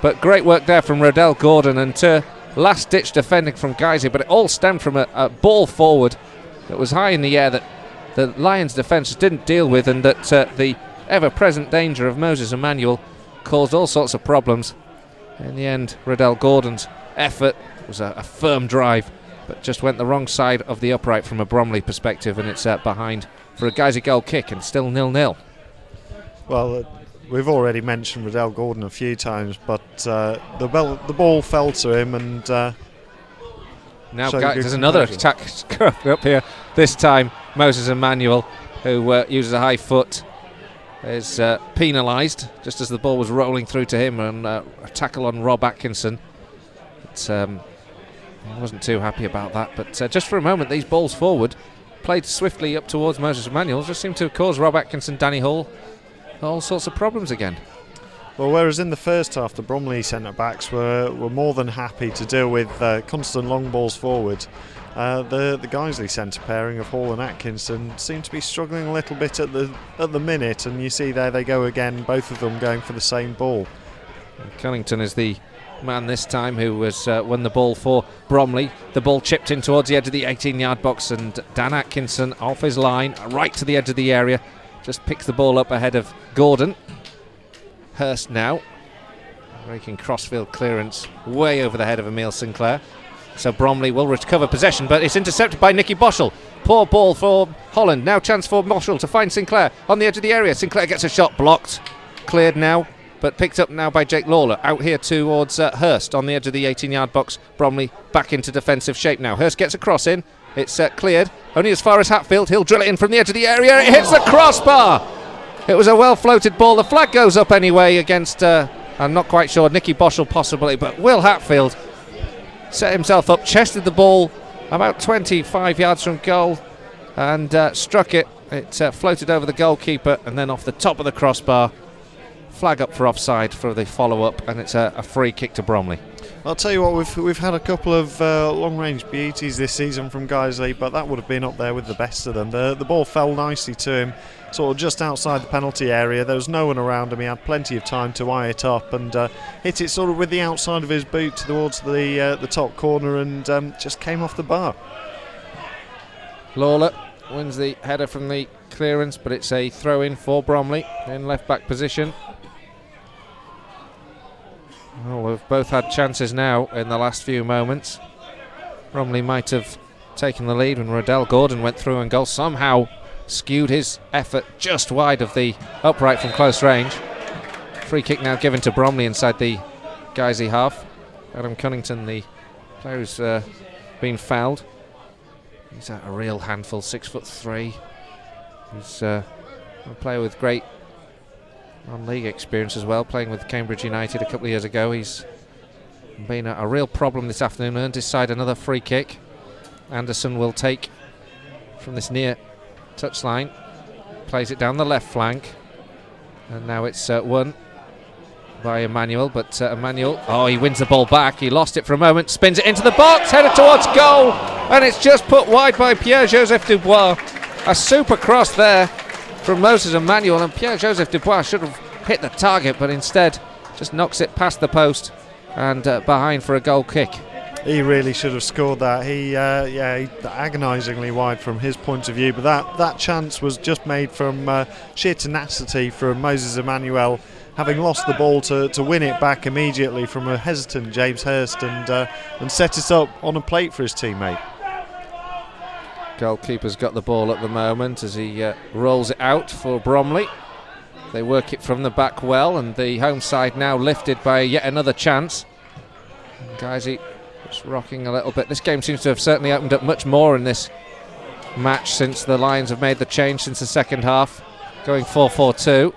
But great work there from Rodell Gordon, and last-ditch defending from Guiseley, but it all stemmed from a ball forward that was high in the air that the Lions defence didn't deal with, and that the ever-present danger of Moses Emmanuel caused all sorts of problems. In the end, Rodell Gordon's effort was a firm drive, but just went the wrong side of the upright from a Bromley perspective, and it's behind for a Guiseley goal kick, and still 0-0. Well, we've already mentioned Rodell Gordon a few times, but the ball fell to him, and now there's another attack up here. This time Moses Emmanuel, who uses a high foot, is penalised just as the ball was rolling through to him, and a tackle on Rob Atkinson. I wasn't too happy about that, but just for a moment these balls forward, played swiftly up towards Moses Emmanuel, just seemed to cause Rob Atkinson, Danny Hall, all sorts of problems again. Well, whereas in the first half the Bromley centre-backs were more than happy to deal with constant long balls forward, the Guiseley centre pairing of Hall and Atkinson seemed to be struggling a little bit at the minute, and you see there they go again, both of them going for the same ball. Cunnington is the man this time who has won the ball for Bromley. The ball chipped in towards the edge of the 18-yard box, and Dan Atkinson off his line, right to the edge of the area, just picks the ball up ahead of Gordon. Hurst now making crossfield clearance way over the head of Emile Sinclair, so Bromley will recover possession, but it's intercepted by Nicky Boschel. Poor ball for Holland. Now chance for Boschel to find Sinclair on the edge of the area. Sinclair gets a shot blocked, cleared now, but picked up now by Jake Lawler. Out here towards Hurst on the edge of the 18-yard box. Bromley back into defensive shape now. Hurst gets a cross in. It's cleared only as far as Hatfield. He'll drill it in from the edge of the area. It hits the crossbar. It was a well-floated ball. The flag goes up anyway against, I'm not quite sure, Nicky Boschel possibly, but Will Hatfield set himself up, chested the ball about 25 yards from goal and struck it. It floated over the goalkeeper and then off the top of the crossbar. Flag up for offside for the follow-up, and it's a free kick to Bromley. I'll tell you what, we've had a couple of long-range beauties this season from Guiseley, but that would have been up there with the best of them. The ball fell nicely to him, sort of just outside the penalty area. There was no one around him. He had plenty of time to eye it up and hit it sort of with the outside of his boot towards the top corner, and just came off the bar. Lawler wins the header from the clearance, but it's a throw-in for Bromley in left-back position. Well, we've both had chances now in the last few moments. Bromley might have taken the lead when Rodell Gordon went through and goal. Somehow skewed his effort just wide of the upright from close range. Free kick now given to Bromley inside the Guiseley half. Adam Cunnington, the player who's been fouled. He's a real handful, 6'3". He's a player with great non-league experience as well, playing with Cambridge United a couple of years ago. He's been a real problem this afternoon. Earned his side another free kick. Anderson will take from this near touchline, plays it down the left flank, and now it's won by Emmanuel, but Emmanuel, he wins the ball back. He lost it for a moment, spins it into the box, headed towards goal, and it's just put wide by Pierre-Joseph Dubois. A super cross there from Moses Emmanuel, and Pierre-Joseph Dubois should have hit the target, but instead just knocks it past the post and behind for a goal kick. He really should have scored that. He agonisingly wide from his point of view, but that chance was just made from sheer tenacity from Moses Emmanuel, having lost the ball to win it back immediately from a hesitant James Hirst and set it up on a plate for his teammate. Goalkeeper's got the ball at the moment as he rolls it out for Bromley. They work it from the back well, and the home side now lifted by yet another chance. Guiseley just rocking a little bit. This game seems to have certainly opened up much more in this match since the Lions have made the change since the second half, going 4-4-2.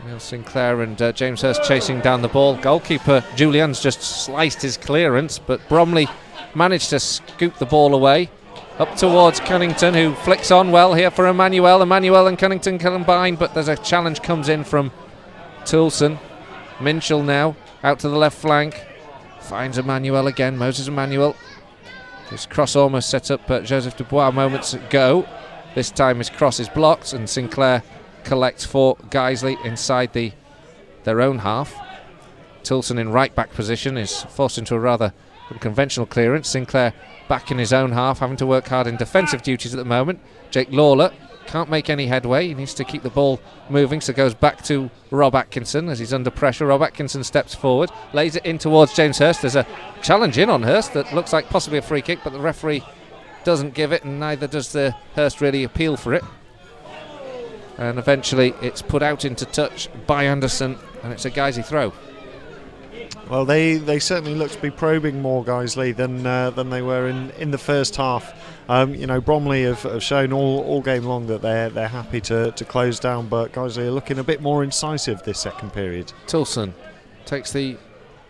Neil Sinclair and James Hirst chasing down the ball. Goalkeeper Julian's just sliced his clearance, but Bromley managed to scoop the ball away up towards Cunnington, who flicks on well here for Emmanuel. Emmanuel and Cunnington combine, but there's a challenge comes in from Toulson. Minchell now out to the left flank, finds Emmanuel again. Moses Emmanuel, his cross almost set up Joseph Dubois moments ago. This time his cross is blocked, and Sinclair collects for Guiseley inside their own half. Toulson in right back position is forced into a rather unconventional clearance. Sinclair back in his own half, having to work hard in defensive duties at the moment. Jake Lawler can't make any headway. He needs to keep the ball moving, so goes back to Rob Atkinson as he's under pressure. Rob Atkinson steps forward, lays it in towards James Hirst. There's a challenge in on Hirst that looks like possibly a free kick, but the referee doesn't give it, and neither does the Hirst really appeal for it. And eventually it's put out into touch by Anderson, and it's a Guiseley throw. Well, they certainly look to be probing more Guiseley than they were in the first half. Bromley have shown all game long that they're happy to close down, but Guiseley are looking a bit more incisive this second period. Toulson takes the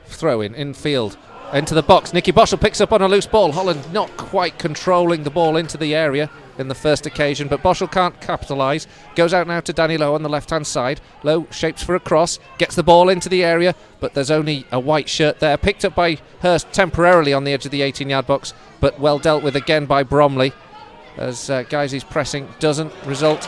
throw in field into the box. Nicky Boschel picks up on a loose ball. Holland not quite controlling the ball into the area in the first occasion, but Boschel can't capitalise. Goes out now to Danny Lowe on the left hand side. Lowe shapes for a cross, gets the ball into the area, but there's only a white shirt there, picked up by Hirst temporarily on the edge of the 18-yard box, but well dealt with again by Bromley, as Guiseley's pressing doesn't result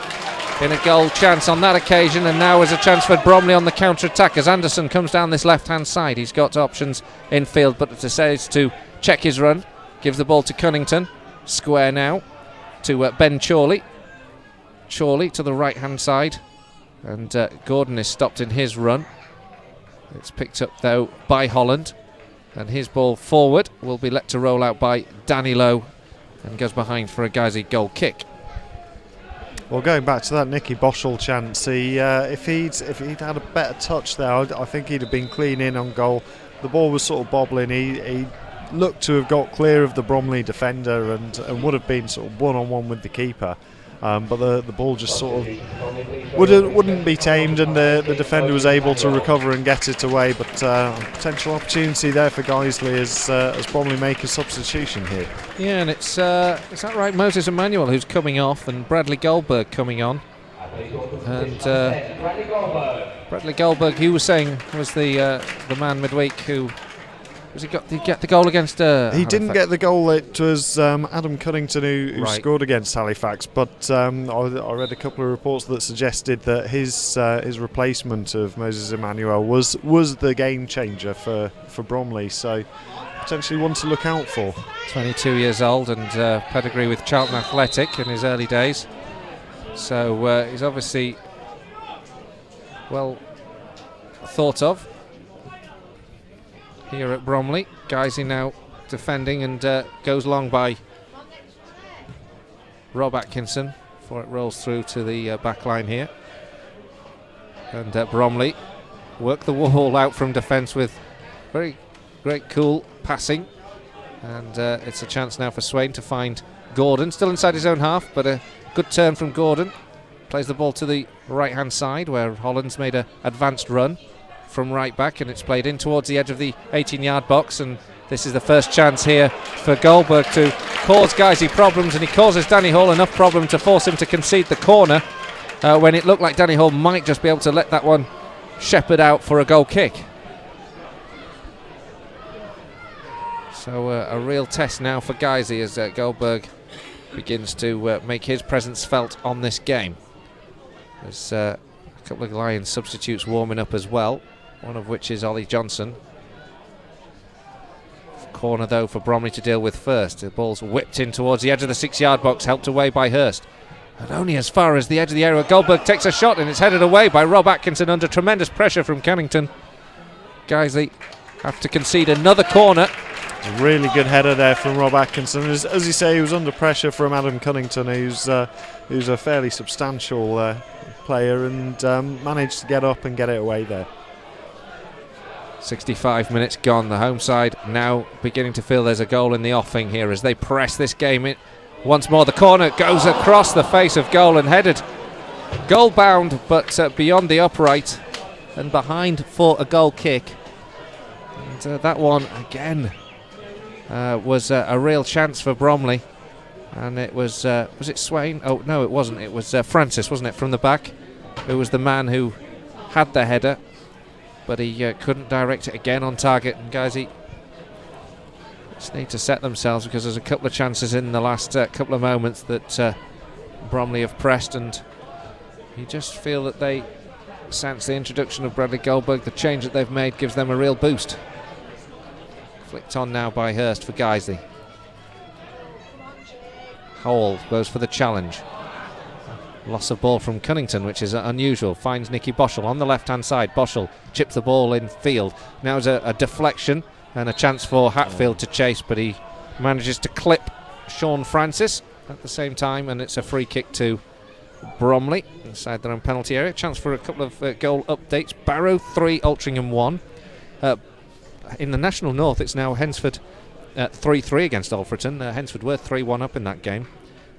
in a goal chance on that occasion. And now is a chance for Bromley on the counter-attack as Anderson comes down this left-hand side. He's got options in field, but decides to check his run, gives the ball to Cunnington, square now to Ben Chorley. Chorley to the right-hand side, and Gordon is stopped in his run. It's picked up though by Holland, and his ball forward will be let to roll out by Danny Lowe, and goes behind for a Guiseley goal kick. Well, going back to that Nicky Boschel chance, if he'd had a better touch there, I think he'd have been clean in on goal. The ball was sort of bobbling. He looked to have got clear of the Bromley defender and would have been sort of one-on-one with the keeper. But the ball just sort of wouldn't be tamed, and the defender was able to recover and get it away. But potential opportunity there for Guiseley as Bromley make a substitution here. Yeah, and is that right? Moses Emmanuel who's coming off, and Bradley Goldberg coming on. And Bradley Goldberg, you were saying, was the man midweek who. Did he get the goal against he didn't get the goal. It was Adam Cunnington who right. scored against Halifax, but I read a couple of reports that suggested that his replacement of Moses Emmanuel was the game changer for Bromley, so potentially one to look out for. 22 years old and pedigree with Charlton Athletic in his early days, so he's obviously well thought of here at Bromley. Guiseley now defending, and goes long by Rob Atkinson before it rolls through to the back line here. And Bromley work the wall out from defence with very great cool passing. And it's a chance now for Swain to find Gordon, still inside his own half, but a good turn from Gordon. Plays the ball to the right hand side where Holland's made an advanced run. from right back, and it's played in towards the edge of the 18-yard box, and this is the first chance here for Goldberg to cause Guiseley problems, and he causes Danny Hall enough problem to force him to concede the corner when it looked like Danny Hall might just be able to let that one shepherd out for a goal kick. So a real test now for Guiseley as Goldberg begins to make his presence felt on this game. There's a couple of Lions substitutes warming up as well, one of which is Ollie Johnson. Corner though for Bromley to deal with first. The ball's whipped in towards the edge of the 6-yard box, helped away by Hurst. And only as far as the edge of the area. Goldberg takes a shot and it's headed away by Rob Atkinson under tremendous pressure from Cannington. Guiseley have to concede another corner. A really good header there from Rob Atkinson. As you say, he was under pressure from Adam Cunnington, who's a fairly substantial player, and managed to get up and get it away there. 65 minutes gone. The home side now beginning to feel there's a goal in the offing here as they press this game in. Once more the corner goes across the face of goal and headed goal bound, but beyond the upright and behind for a goal kick. And that one again was a real chance for Bromley, and it was it Swain? Oh no, it wasn't. It was Francis, wasn't it, from the back, who was the man who had the header, but he couldn't direct it again on target. And Guiseley just need to set themselves, because there's a couple of chances in the last couple of moments that Bromley have pressed, and you just feel that they sense the introduction of Bradley Goldberg, the change that they've made gives them a real boost. Flicked on now by Hurst for Guiseley. Howell goes for the challenge. Loss of ball from Cunnington, which is unusual. Finds Nicky Boschel on the left-hand side. Boschel chips the ball in field. Now is a deflection and a chance for Hatfield to chase, but he manages to clip Sean Francis at the same time, and it's a free kick to Bromley inside their own penalty area. Chance for a couple of goal updates. Barrow 3, Altrincham 1. In the National North, it's now Hensford 3-3 against Alfreton. Hensford were 3-1 up in that game.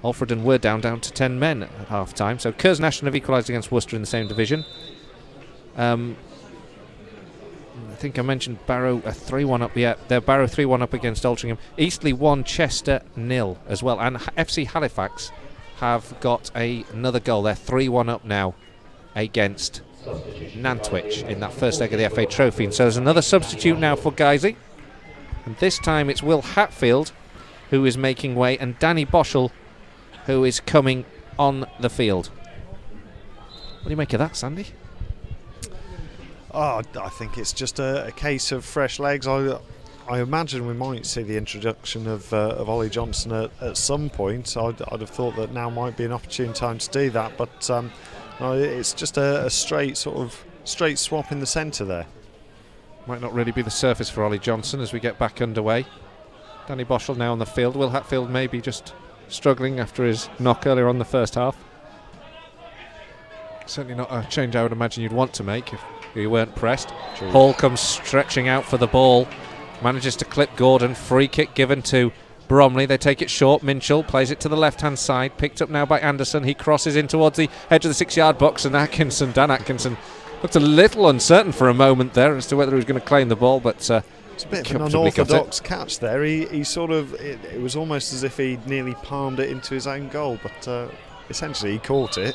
Alfreton were down to 10 men at half time. So Kerrs National have equalised against Worcester in the same division. I think I mentioned Barrow 3-1 up. Yeah, they're Barrow 3-1 up against Altrincham. Eastleigh 1, Chester 0 as well. And FC Halifax have got another goal. They're 3-1 up now against Nantwich in that first leg of the FA Trophy. And so there's another substitute now for Guiseley. And this time it's Will Hatfield who is making way, and Danny Boschel who is coming on the field. What do you make of that, Sandy? I think it's just a case of fresh legs. I imagine we might see the introduction of Ollie Johnson at some point. I'd have thought that now might be an opportune time to do that, but it's just a straight swap in the centre there. Might not really be the surface for Ollie Johnson as we get back underway. Danny Boschel now on the field. Will Hatfield maybe just struggling after his knock earlier on the first half. Certainly not a change I would imagine you'd want to make if you weren't pressed. True. Hall comes stretching out for the ball, manages to clip Gordon. Free kick given to Bromley. They take it short. Minchell plays it to the left-hand side, picked up now by Anderson. He crosses in towards the edge of the 6-yard box, and Dan Atkinson looked a little uncertain for a moment there as to whether he was going to claim the ball, but it's a bit of an unorthodox catch there. He sort of, it was almost as if he nearly palmed it into his own goal, but essentially he caught it.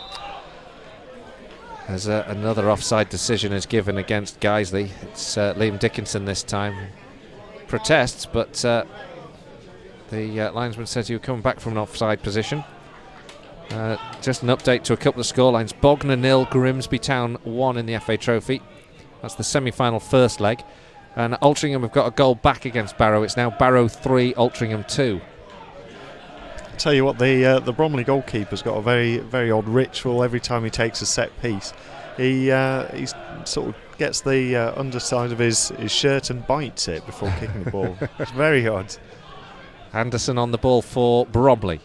As another offside decision is given against Guiseley. It's Liam Dickinson this time. Protests, but the linesman says he was coming back from an offside position. Just an update to a couple of scorelines. Bognor 0, Grimsby Town 1 in the FA Trophy. That's the semi-final first leg. And Altrincham have got a goal back against Barrow. It's now Barrow 3, Altrincham 2. Tell you what, the Bromley goalkeeper's got a very, very odd ritual every time he takes a set piece. He sort of gets the underside of his shirt and bites it before kicking the ball. It's very odd. Anderson on the ball for Bromley.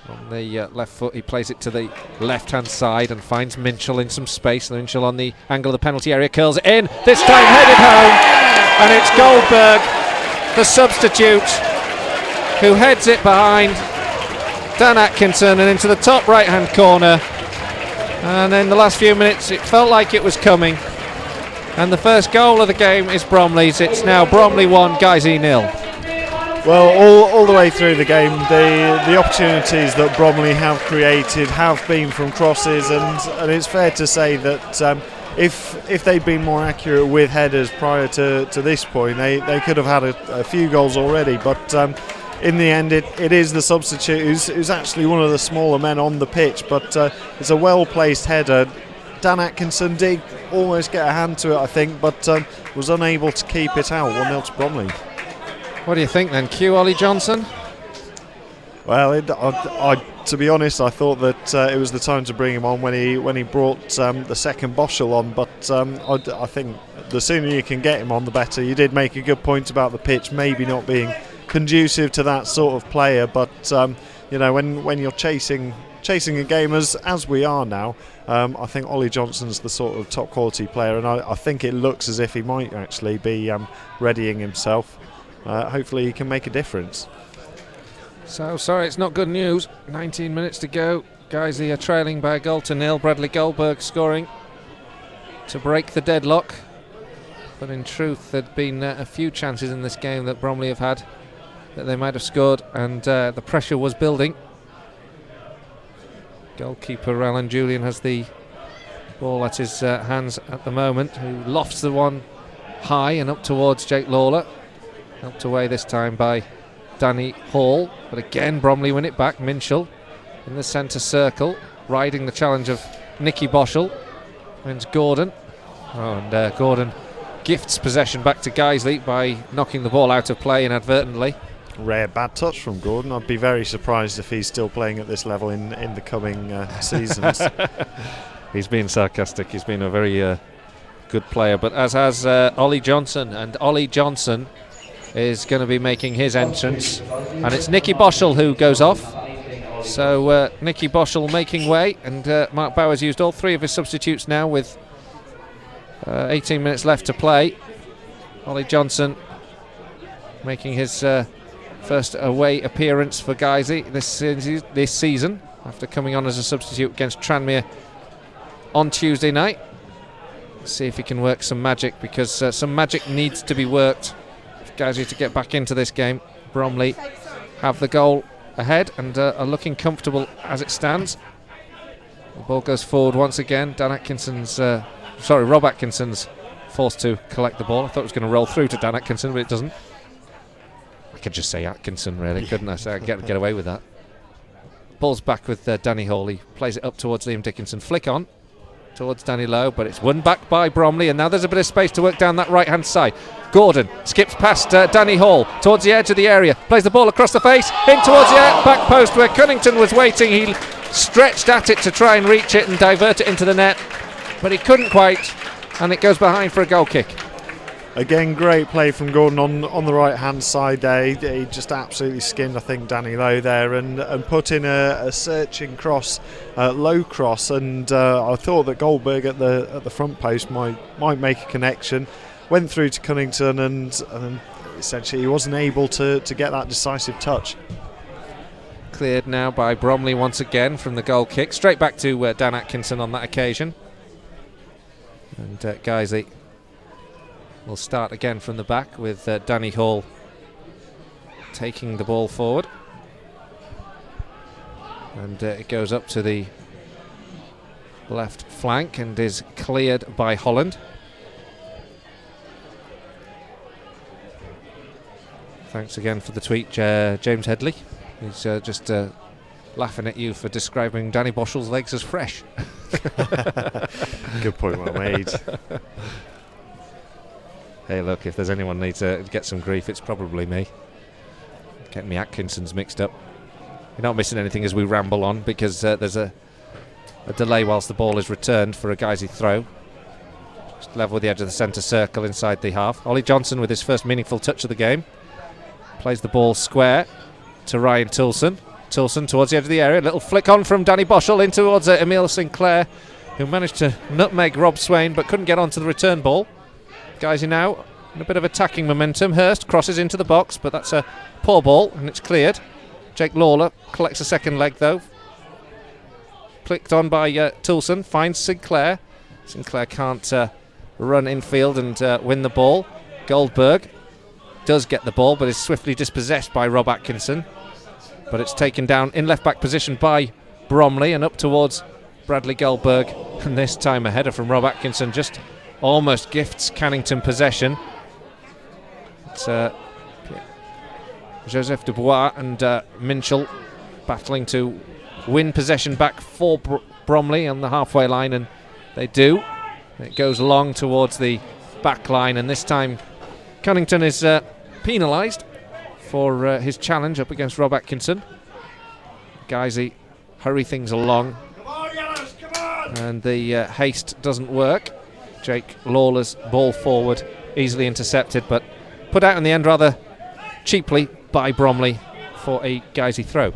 On the left foot, he plays it to the left-hand side and finds Minchell in some space. Minchell on the angle of the penalty area, curls it in. This time headed home, and it's Goldberg, the substitute, who heads it behind Dan Atkinson and into the top right-hand corner. And in the last few minutes, it felt like it was coming. And the first goal of the game is Bromley's. It's now Bromley 1, Guiseley 0. Well, all the way through the game, the opportunities that Bromley have created have been from crosses, and it's fair to say that if they'd been more accurate with headers prior to this point, they could have had a few goals already. But in the end, it is the substitute who's actually one of the smaller men on the pitch, but it's a well-placed header. Dan Atkinson did almost get a hand to it, I think, but was unable to keep it out. 1-0 to Bromley. What do you think then, Q, Ollie Johnson? Well, to be honest, I thought that it was the time to bring him on when he brought the second Boschel on, but I think the sooner you can get him on, the better. You did make a good point about the pitch maybe not being conducive to that sort of player, but when you're chasing a game as we are now, I think Ollie Johnson's the sort of top quality player, and I think it looks as if he might actually be readying himself. Hopefully he can make a difference. So sorry, it's not good news. 19 minutes to go. Guiseley are trailing by a goal to nil. Bradley Goldberg scoring to break the deadlock. But in truth, there'd been a few chances in this game that Bromley have had that they might have scored, and the pressure was building. Goalkeeper Alan Julian has the ball at his hands at the moment, who lofts the one high and up towards Jake Lawler. Helped away this time by Danny Hall, but again Bromley win it back. Minshall in the centre circle, riding the challenge of Nicky Boschel. Wins Gordon, and Gordon gifts possession back to Guiseley by knocking the ball out of play inadvertently. Rare bad touch from Gordon. I'd be very surprised if he's still playing at this level in the coming seasons. He's been sarcastic. He's been a very good player, but as has Ollie Johnson, and Ollie Johnson is going to be making his entrance, and it's Nicky Boschel who goes off. So Nicky Boschel making way, and Mark Bowers used all three of his substitutes now with 18 minutes left to play. Ollie Johnson making his first away appearance for Guiseley this season, after coming on as a substitute against Tranmere on Tuesday night. Let's see if he can work some magic, because some magic needs to be worked Guiseley to get back into this game. Bromley have the goal ahead and are looking comfortable as it stands. The ball goes forward once again. Rob Atkinson's forced to collect the ball. I thought it was going to roll through to Dan Atkinson, but it doesn't. I could just say Atkinson, really, couldn't I? So I get away with that. Ball's back with Danny Hall. He plays it up towards Liam Dickinson. Flick on towards Danny Lowe, but it's won back by Bromley, and now there's a bit of space to work down that right hand side. Gordon skips past Danny Hall towards the edge of the area, plays the ball across the face in towards the back post where Cunnington was waiting. He stretched at it to try and reach it and divert it into the net, but he couldn't quite, and it goes behind for a goal kick. Again, great play from Gordon on the right hand side there. He just absolutely skinned, I think, Danny Lowe there, and put in a searching cross, low cross, and I thought that Goldberg at the front post might make a connection. Went through to Cunnington, and essentially he wasn't able to get that decisive touch. Cleared now by Bromley once again from the goal kick. Straight back to Dan Atkinson on that occasion. And Guiseley will start again from the back with Danny Hall taking the ball forward. And it goes up to the left flank and is cleared by Holland. Thanks again for the tweet, James Headley. He's just laughing at you for describing Danny Boschel's legs as fresh. Good point well made. Hey, look, if there's anyone needs to get some grief, it's probably me. Getting me Atkinson's mixed up. You're not missing anything as we ramble on, because there's a delay whilst the ball is returned for a Guiseley throw. Just level with the edge of the centre circle inside the half. Ollie Johnson with his first meaningful touch of the game. Plays the ball square to Ryan Toulson. Toulson towards the edge of the area. Little flick on from Danny Boschel in towards Emile Sinclair, who managed to nutmeg Rob Swain but couldn't get onto the return ball. Guiseley now in a bit of attacking momentum. Hurst crosses into the box, but that's a poor ball and it's cleared. Jake Lawler collects a second leg though. Flicked on by Toulson, finds Sinclair. Sinclair can't run infield and win the ball. Goldberg does get the ball, but is swiftly dispossessed by Rob Atkinson. But it's taken down in left-back position by Bromley and up towards Bradley Goldberg. And this time a header from Rob Atkinson just almost gifts Cannington possession. It's Joseph Dubois and Minchell battling to win possession back for Bromley on the halfway line, and they do. It goes long towards the back line, and this time Cunnington is penalised for his challenge up against Rob Atkinson. Guiseley hurry things along, and the haste doesn't work. Jake Lawler's ball forward, easily intercepted, but put out in the end rather cheaply by Bromley for a Guiseley throw.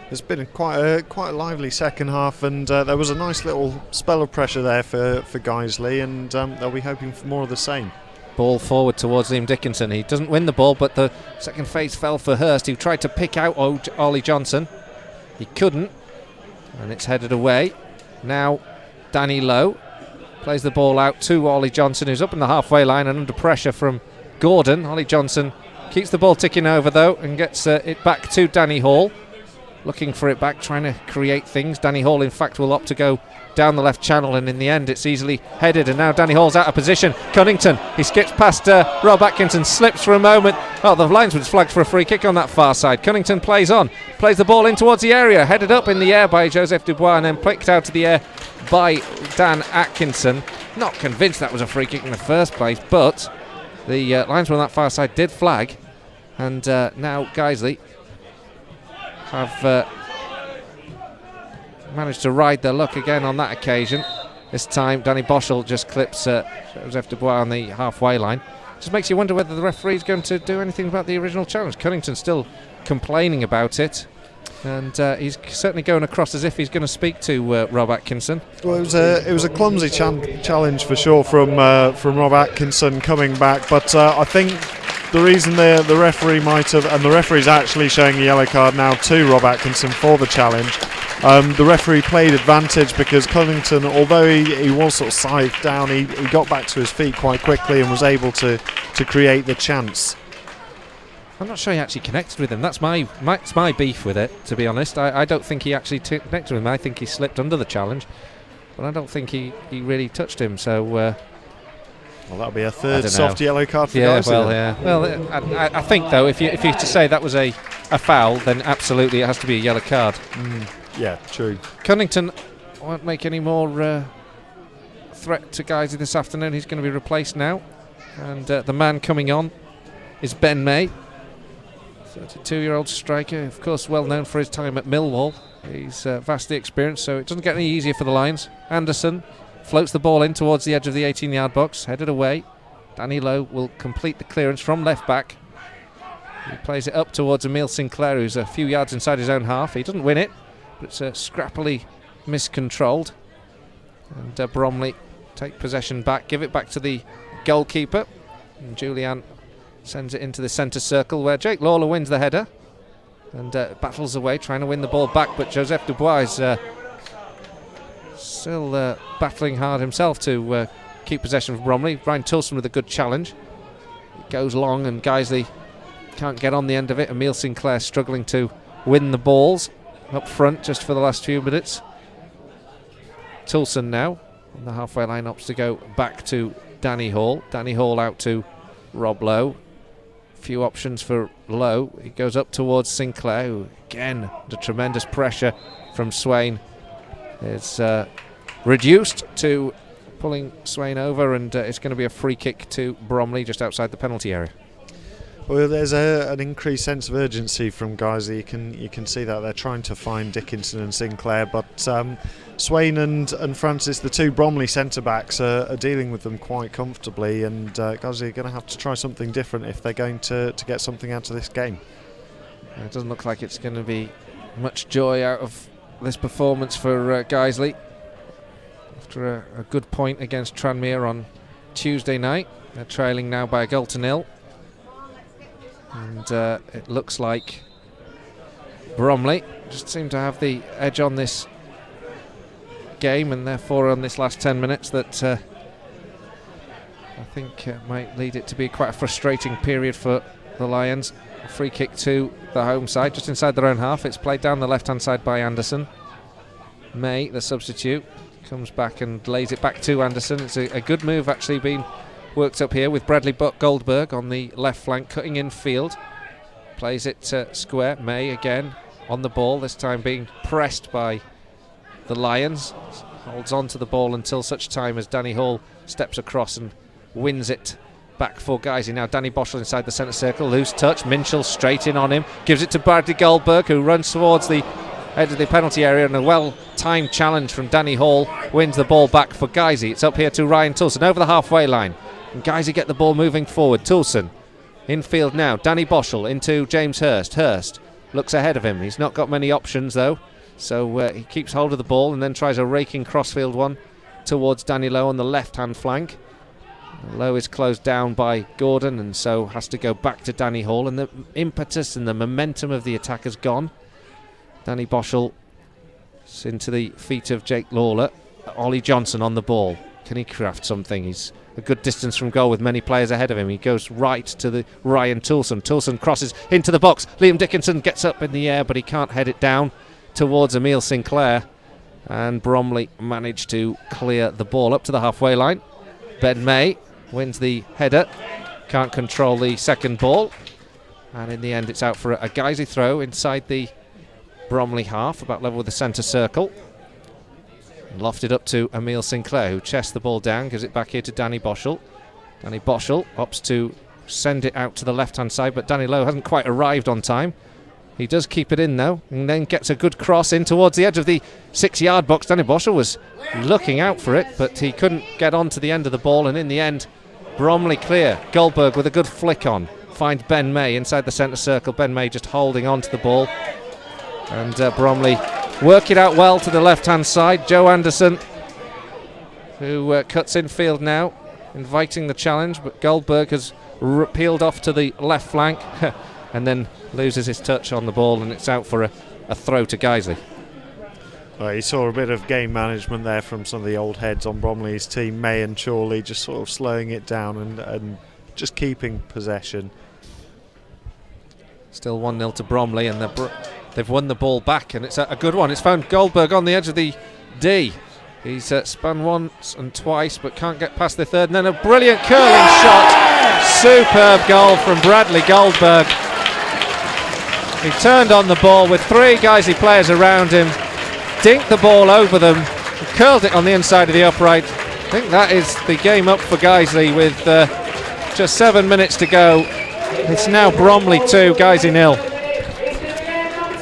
It's been quite a lively second half, and there was a nice little spell of pressure there for Guiseley, and they'll be hoping for more of the same. Ball forward towards Liam Dickinson. He doesn't win the ball, but the second phase fell for Hurst, who tried to pick out Ollie Johnson. He couldn't, and it's headed away. Now Danny Lowe plays the ball out to Ollie Johnson, who's up in the halfway line and under pressure from Gordon. Ollie Johnson keeps the ball ticking over though and gets it back to Danny Hall. Looking for it back, trying to create things. Danny Hall, in fact, will opt to go down the left channel, and in the end it's easily headed, and now Danny Hall's out of position. Cunnington, he skips past Rob Atkinson, slips for a moment. Oh, the linesman's flagged for a free kick on that far side. Cunnington plays the ball in towards the area, headed up in the air by Joseph Dubois and then picked out to the air by Dan Atkinson. Not convinced that was a free kick in the first place, but the linesman on that far side did flag, and now Guiseley have managed to ride their luck again on that occasion. This time Danny Boschel just clips Joseph Dubois on the halfway line. Just makes you wonder whether the referee's going to do anything about the original challenge. Cunnington's still complaining about it, and he's certainly going across as if he's going to speak to Rob Atkinson. Well, it was a clumsy challenge for sure from Rob Atkinson coming back, but I think the reason the referee might have, and the referee's actually showing a yellow card now to Rob Atkinson for the challenge. The referee played advantage because Cunnington, although he was sort of scythed down, he got back to his feet quite quickly and was able to create the chance. I'm not sure he actually connected with him. That's my beef with it, to be honest. I don't think he actually connected with him. I think he slipped under the challenge, but I don't think he really touched him. So well, that'll be a third soft yellow card for Guiseley. Well, I think though, if you're to say that was a foul, then absolutely it has to be a yellow card. Yeah, true. Cunnington won't make any more threat to Guiseley this afternoon. He's going to be replaced now, and the man coming on is Ben May, 32-year-old striker, of course well known for his time at Millwall. He's vastly experienced, so it doesn't get any easier for the Lions. Anderson floats the ball in towards the edge of the 18-yard box, headed away. Danny Lowe will complete the clearance from left back. He plays it up towards Emile Sinclair, who's a few yards inside his own half. He doesn't win it, but it's scrappily miscontrolled. And Bromley take possession back, give it back to the goalkeeper. And Julian sends it into the centre circle where Jake Lawler wins the header and battles away, trying to win the ball back, but Joseph Dubois is still battling hard himself to keep possession of Bromley. Ryan Tilson with a good challenge. It goes long and Guiseley can't get on the end of it. Emile Sinclair struggling to win the balls up front just for the last few minutes. Tilson now on the halfway line opts to go back to Danny Hall. Danny Hall out to Rob Lowe. Few options for Lowe. He goes up towards Sinclair, who again under tremendous pressure from Swain is reduced to pulling Swain over, and it's going to be a free kick to Bromley just outside the penalty area. Well, there's an increased sense of urgency from Guiseley. You can see that they're trying to find Dickinson and Sinclair, but Swain and Francis, the two Bromley centre-backs, are dealing with them quite comfortably, and Guiseley are going to have to try something different if they're going to get something out of this game. It doesn't look like it's going to be much joy out of this performance for Guiseley. After a good point against Tranmere on Tuesday night, they're trailing now by a 1-0. And it looks like Bromley just seem to have the edge on this game, and therefore on this last 10 minutes that think might lead it to be quite a frustrating period for the Lions. A free kick to the home side, just inside their own half. It's played down the left-hand side by Anderson. May, the substitute, comes back and lays it back to Anderson. It's a good move actually being worked up here with Bradley Goldberg on the left flank, cutting in field. Plays it square. May again on the ball, this time being pressed by the Lions. Holds on to the ball until such time as Danny Hall steps across and wins it back for Guiseley. Now Danny Boschel inside the centre circle, loose touch, Minchell straight in on him, gives it to Bradley Goldberg, who runs towards the edge of the penalty area, and a well-timed challenge from Danny Hall wins the ball back for Guiseley. It's up here to Ryan Toulson over the halfway line, and Guiseley get the ball moving forward. Toulson infield now, Danny Boschel into James Hurst. Hurst looks ahead of him, he's not got many options though, so he keeps hold of the ball and then tries a raking crossfield one towards Danny Lowe on the left-hand flank. Lowe is closed down by Gordon and so has to go back to Danny Hall, and the impetus and the momentum of the attack has gone. Danny Boschel into the feet of Jake Lawler. Ollie Johnson on the ball. Can he craft something? He's a good distance from goal with many players ahead of him. He goes right to the Ryan Toulson. Toulson crosses into the box. Liam Dickinson gets up in the air, but he can't head it down towards Emile Sinclair. And Bromley managed to clear the ball up to the halfway line. Ben May wins the header. Can't control the second ball. And in the end, it's out for a Guiseley throw inside the Bromley half, about level with the centre circle. Lofted up to Emile Sinclair, who chests the ball down, gives it back here to Danny Boschel. Danny Boschel opts to send it out to the left-hand side, but Danny Lowe hasn't quite arrived on time. He does keep it in though, and then gets a good cross in towards the edge of the 6-yard box. Danny Boschel was looking out for it, but he couldn't get on to the end of the ball, and in the end, Bromley clear. Goldberg with a good flick on. Finds Ben May inside the centre circle. Ben May just holding on to the ball. And Bromley work it out well to the left-hand side. Joe Anderson, who cuts in field now, inviting the challenge, but Goldberg has peeled off to the left flank and then loses his touch on the ball, and it's out for a throw to Guiseley. Well, you saw a bit of game management there from some of the old heads on Bromley's team, May and Chorley, just sort of slowing it down and just keeping possession. Still 1-0 to Bromley, and they've won the ball back, and it's a good one. It's found Goldberg on the edge of the D. He's spun once and twice, but can't get past the third. And then a brilliant curling shot. Superb goal from Bradley Goldberg. He turned on the ball with 3 Guiseley players around him, dinked the ball over them, and curled it on the inside of the upright. I think that is the game up for Guiseley with just 7 minutes to go. It's now Bromley 2, Guiseley 0.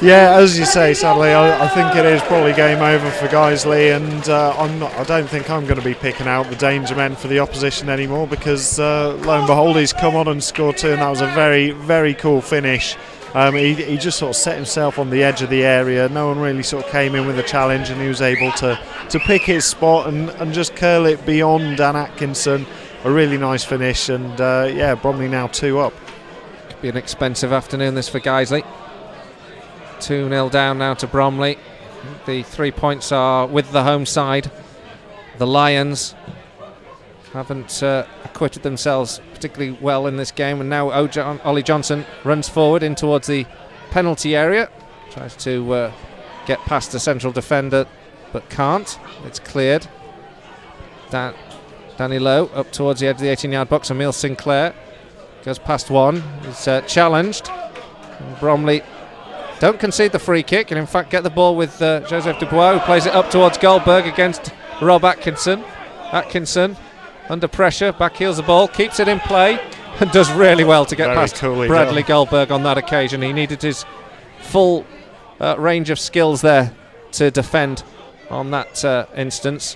Yeah, as you say, sadly, I think it is probably game over for Guiseley, and I don't think I'm going to be picking out the danger men for the opposition anymore, because lo and behold, he's come on and scored 2, and that was a very, very cool finish. He just sort of set himself on the edge of the area. No one really sort of came in with a challenge, and he was able to pick his spot and just curl it beyond Dan Atkinson. A really nice finish, and yeah, Bromley now 2 up. Could be an expensive afternoon this for Guiseley. 2-0 down now to Bromley. The 3 points are with the home side. The Lions haven't acquitted themselves particularly well in this game, and now Ollie Johnson runs forward in towards the penalty area, tries to get past the central defender but can't. It's cleared. Danny Lowe up towards the edge of the 18-yard box. Emile Sinclair goes past one. He's challenged, and Bromley don't concede the free kick, and in fact get the ball with Joseph Dubois, who plays it up towards Goldberg against Rob Atkinson. Atkinson under pressure, backheels the ball, keeps it in play, and does really well to get Very past Bradley Goldberg on that occasion. He needed his full range of skills there to defend on that instance.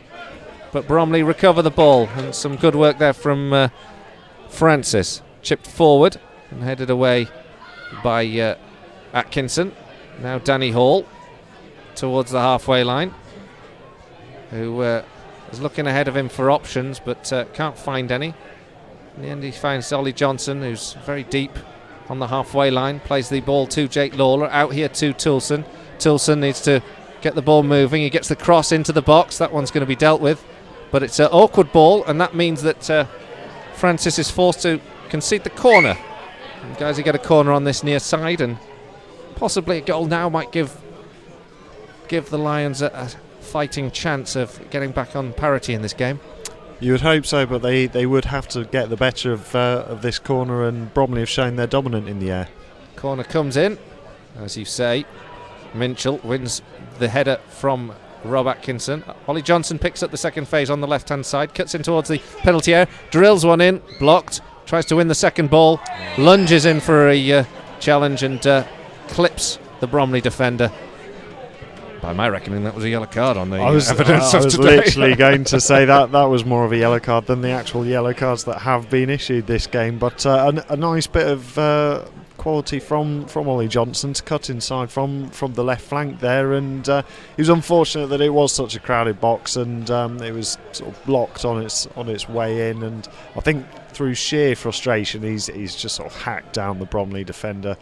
But Bromley recover the ball, and some good work there from Francis. Chipped forward and headed away by Atkinson. Now Danny Hall towards the halfway line, who is looking ahead of him for options, but can't find any. In the end, he finds Ollie Johnson, who's very deep on the halfway line, plays the ball to Jake Lawler, out here to Toulson. Toulson needs to get the ball moving. He gets the cross into the box. That one's going to be dealt with, but it's an awkward ball, and that means that Francis is forced to concede the corner. And guys, you get a corner on this near side, and possibly a goal now might give the Lions a fighting chance of getting back on parity in this game. You would hope so, but they would have to get the better of this corner, and Bromley have shown they're dominant in the air. Corner comes in, as you say. Minchell wins the header from Rob Atkinson. Ollie Johnson picks up the second phase on the left-hand side, cuts in towards the penalty area, drills one in, blocked, tries to win the second ball, lunges in for a challenge and clips the Bromley defender. By my reckoning, that was a yellow card on the evidence of today. I was literally going to say that was more of a yellow card than the actual yellow cards that have been issued this game. But a nice bit of quality from Ollie Johnson to cut inside from the left flank there, and it was unfortunate that it was such a crowded box, and it was sort of blocked on its way in. And I think through sheer frustration, he's just sort of hacked down the Bromley defender.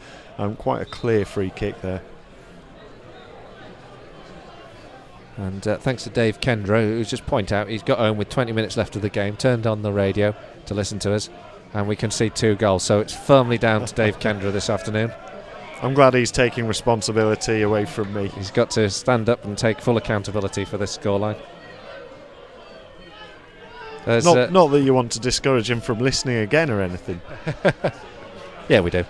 Quite a clear free kick there. And thanks to Dave Kendra, who's just point out he's got home with 20 minutes left of the game, turned on the radio to listen to us, and we concede 2 goals. So it's firmly down to Dave Kendra this afternoon. I'm glad he's taking responsibility away from me. He's got to stand up and take full accountability for this scoreline. Not that you want to discourage him from listening again or anything. Yeah, we do.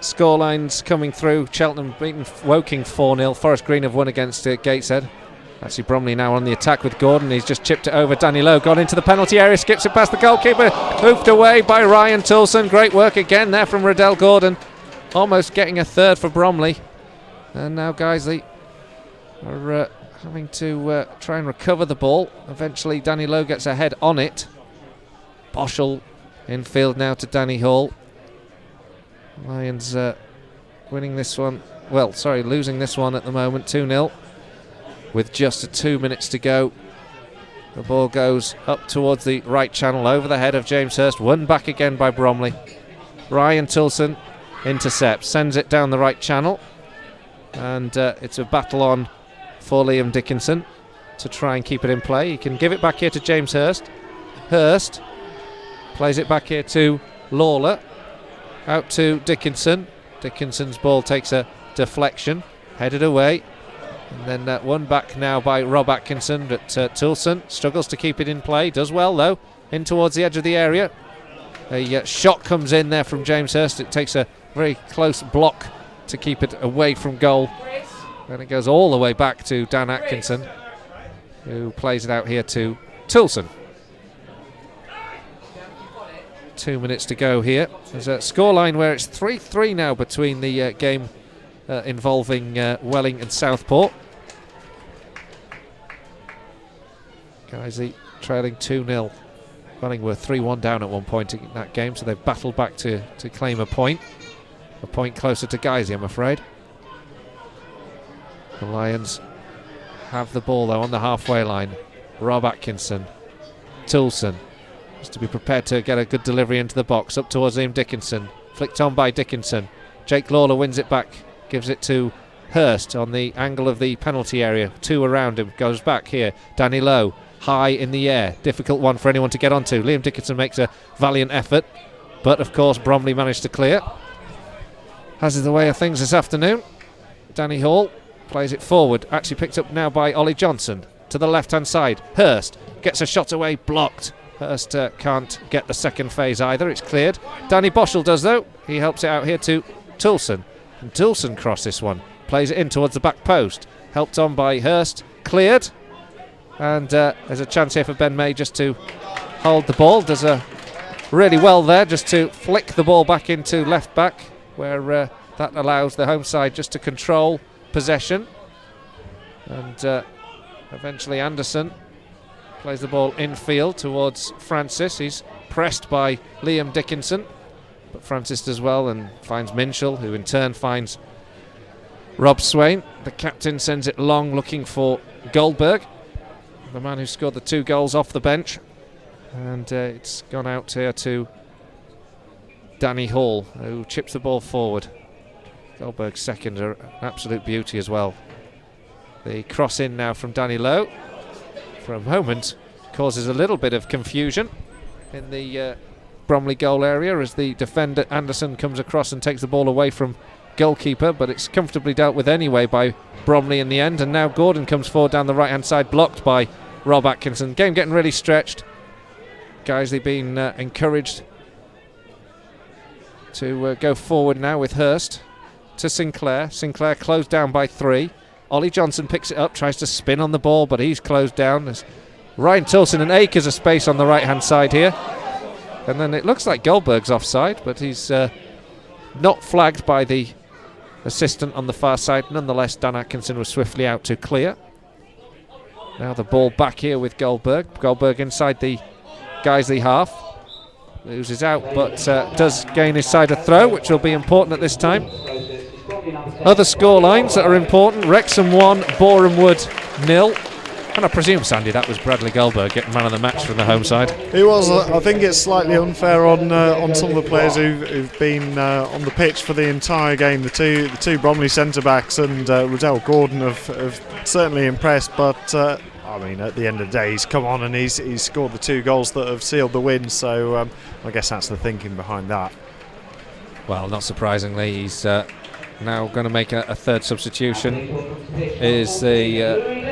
Scorelines coming through. Cheltenham beaten Woking 4-0. Forest Green have won against Gateshead. Actually, Bromley now on the attack with Gordon. He's just chipped it over. Danny Lowe gone into the penalty area, skips it past the goalkeeper, hoofed away by Ryan Toulson. Great work again there from Riddell Gordon. Almost getting a third for Bromley. And now Guiseley are having to try and recover the ball. Eventually, Danny Lowe gets a head on it. Boschel infield now to Danny Hall. Lions losing this one at the moment, 2-0. With just 2 minutes to go. The ball goes up towards the right channel, over the head of James Hirst, won back again by Bromley. Ryan Toulson intercepts, sends it down the right channel, and it's a battle on for Liam Dickinson to try and keep it in play. He can give it back here to James Hirst. Hirst plays it back here to Lawler. Out to Dickinson. Dickinson's ball takes a deflection, headed away, and then won back now by Rob Atkinson. But Toulson struggles to keep it in play, does well though, in towards the edge of the area. A shot comes in there from James Hirst. It takes a very close block to keep it away from goal, and it goes all the way back to Dan Atkinson, who plays it out here to Toulson. 2 minutes to go here. There's a scoreline where it's 3-3 now between the game involving Welling and Southport. Guiseley trailing 2-0. Welling were 3-1 down at one point in that game, so they've battled back to claim a point. A point closer to Guiseley, I'm afraid. The Lions have the ball though on the halfway line. Rob Atkinson, Toulson, has to be prepared to get a good delivery into the box, up towards Liam Dickinson, flicked on by Dickinson. Jake Lawler wins it back, gives it to Hirst on the angle of the penalty area. 2 around him, goes back here. Danny Lowe, high in the air, difficult one for anyone to get onto. Liam Dickinson makes a valiant effort, but of course Bromley managed to clear. As is the way of things this afternoon. Danny Hall plays it forward, actually picked up now by Ollie Johnson to the left hand side. Hirst gets a shot away, blocked. Hirst can't get the second phase either, it's cleared. Danny Boschel does though, he helps it out here to Toulson. And Toulson crossed this one, plays it in towards the back post, helped on by Hirst, cleared. And there's a chance here for Ben May just to hold the ball, does really well there, just to flick the ball back into left back, where that allows the home side just to control possession. And eventually Anderson plays the ball infield towards Francis. He's pressed by Liam Dickinson, but Francis does well and finds Minchell, who in turn finds Rob Swain. The captain sends it long, looking for Goldberg, the man who scored the 2 goals off the bench. And it's gone out here to Danny Hall, who chips the ball forward. Goldberg's second, an absolute beauty as well. The cross in now from Danny Lowe. For a moment, causes a little bit of confusion in the Bromley goal area as the defender Anderson comes across and takes the ball away from goalkeeper, but it's comfortably dealt with anyway by Bromley in the end. And now Gordon comes forward down the right hand side, blocked by Rob Atkinson. Game getting really stretched. Guiseley being encouraged to go forward now with Hurst to Sinclair. Sinclair closed down by 3. Ollie Johnson picks it up, tries to spin on the ball, but he's closed down. There's Ryan Tilson and acres of space on the right hand side here. And then it looks like Goldberg's offside, but he's not flagged by the assistant on the far side. Nonetheless, Dan Atkinson was swiftly out to clear. Now the ball back here with Goldberg. Goldberg inside the Guiseley half. Loses out, but does gain his side a throw, which will be important at this time. Other score lines that are important: Wrexham 1, Borehamwood 0. And I presume, Sandy, that was Bradley Goldberg getting man of the match from the home side. It was. I think it's slightly unfair on some of the players who've been on the pitch for the entire game. The two Bromley centre backs and Riddell Gordon have certainly impressed, but I mean, at the end of the day, he's come on and he's scored the 2 goals that have sealed the win. So I guess that's the thinking behind that. Well, not surprisingly, he's now going to make a third substitution. Is the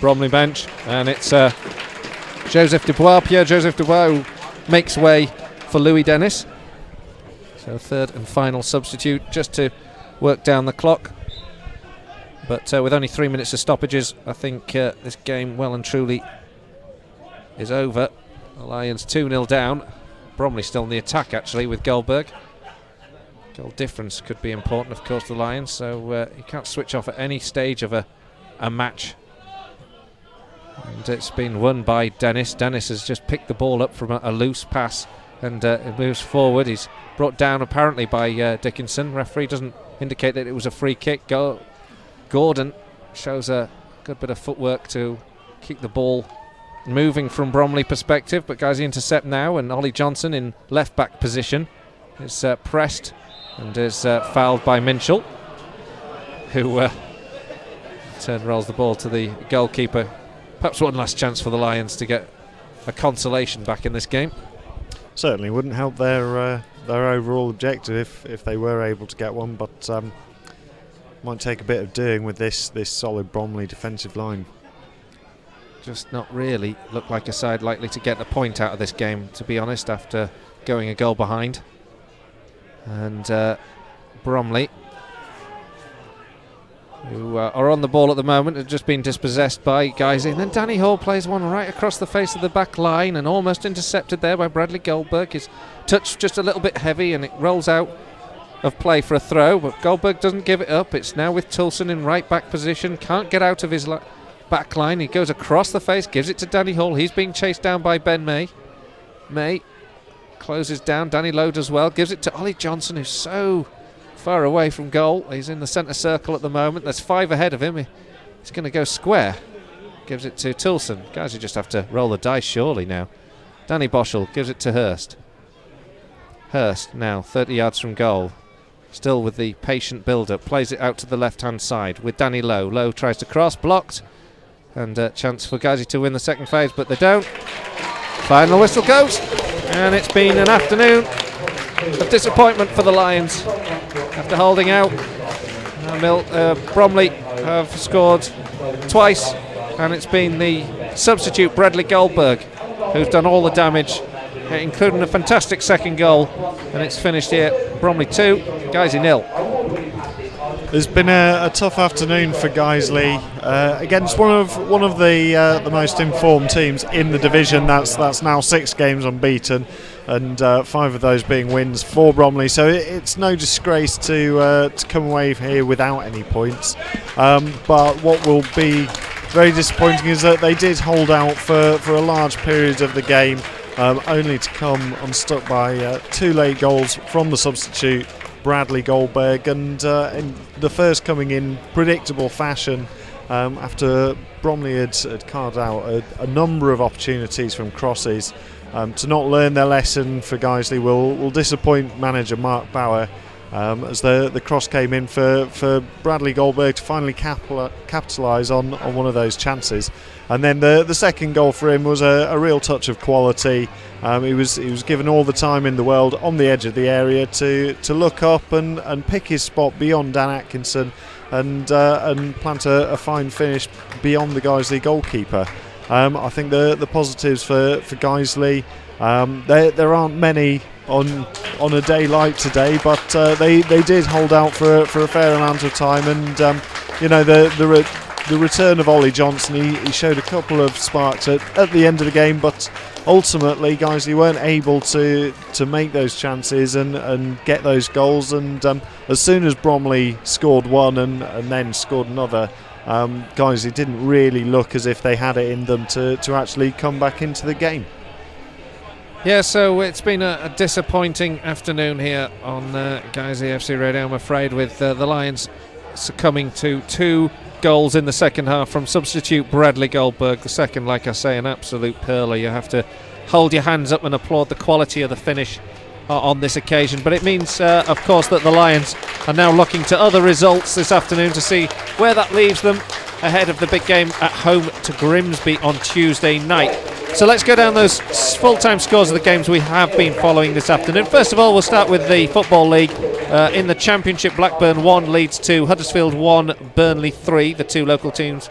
Bromley bench, and it's Joseph Dubois, Pierre-Joseph Dubois, who makes way for Louis Dennis. So third and final substitute, just to work down the clock. But with only 3 minutes of stoppages, I think this game well and truly is over. The Lions 2-0 down. Bromley still in the attack, actually, with Goldberg. Goal difference could be important, of course, the Lions, so you can't switch off at any stage of a match. And it's been won by Dennis. Dennis has just picked the ball up from a loose pass, and it moves forward. He's brought down apparently by Dickinson. Referee doesn't indicate that it was a free kick. Gordon shows a good bit of footwork to keep the ball moving from Bromley perspective, but Guiseley intercept now, and Ollie Johnson in left back position is pressed and is fouled by Minchell, who rolls the ball to the goalkeeper. Perhaps one last chance for the Lions to get a consolation back in this game. Certainly wouldn't help their overall objective if they were able to get one, but might take a bit of doing with this solid Bromley defensive line. Just not really look like a side likely to get a point out of this game, to be honest, after going a goal behind. And Bromley, who are on the ball at the moment, have just been dispossessed by Guiseley. And then Danny Hall plays one right across the face of the back line and almost intercepted there by Bradley Goldberg. His touch just a little bit heavy and it rolls out of play for a throw, but Goldberg doesn't give it up. It's now with Tulson in right back position, can't get out of his back line. He goes across the face, gives it to Danny Hall. He's being chased down by Ben May. May closes down, Danny Lowe does well, gives it to Ollie Johnson, who's so far away from goal. He's in the centre circle at the moment. There's 5 ahead of him. He's going to go square. Gives it to Tilson. Guys, you just have to roll the dice surely now. Danny Boschel gives it to Hurst. Hurst now 30 yards from goal. Still with the patient build-up. Plays it out to the left-hand side with Danny Lowe. Lowe tries to cross, blocked. And a chance for Guiseley to win the second phase, but they don't. Final whistle goes. And it's been an afternoon of disappointment for the Lions. After holding out, Bromley have scored twice, and it's been the substitute Bradley Goldberg who's done all the damage, including a fantastic second goal, and it's finished here. Bromley 2, Guiseley 0. There's been a tough afternoon for Guiseley against one of the most informed teams in the division. That's now 6 games unbeaten, and 5 of those being wins for Bromley. So it's no disgrace to come away here without any points. But what will be very disappointing is that they did hold out for a large period of the game, only to come unstuck by 2 late goals from the substitute Bradley Goldberg, and the first coming in predictable fashion after Bromley had carved out a number of opportunities from crosses. To not learn their lesson for Guiseley will disappoint manager Mark Bauer, as the cross came in for Bradley Goldberg to finally capitalise on one of those chances. And then the second goal for him was a real touch of quality. He was given all the time in the world on the edge of the area to look up and pick his spot beyond Dan Atkinson and plant a fine finish beyond the Guiseley goalkeeper. I think the positives for Guiseley, there aren't many on a day like today, but they did hold out for a fair amount of time, and the return of Ollie Johnson, he showed a couple of sparks at the end of the game, but ultimately Guiseley weren't able to make those chances and get those goals, and as soon as Bromley scored one and then scored another, Guiseley didn't really look as if they had it in them to actually come back into the game. Yeah, so it's been a disappointing afternoon here on Guiseley AFC Radio, I'm afraid, with the Lions succumbing to 2 goals in the second half from substitute Bradley Goldberg. The second, like I say, an absolute pearler. You have to hold your hands up and applaud the quality of the finish on this occasion. But it means, of course, that the Lions are now looking to other results this afternoon to see where that leaves them ahead of the big game at home to Grimsby on Tuesday night. So let's go down those full-time scores of the games we have been following this afternoon. First of all, we'll start with the Football League. In the Championship, Blackburn 1, Leeds 2, Huddersfield 1, Burnley 3, the 2 local teams.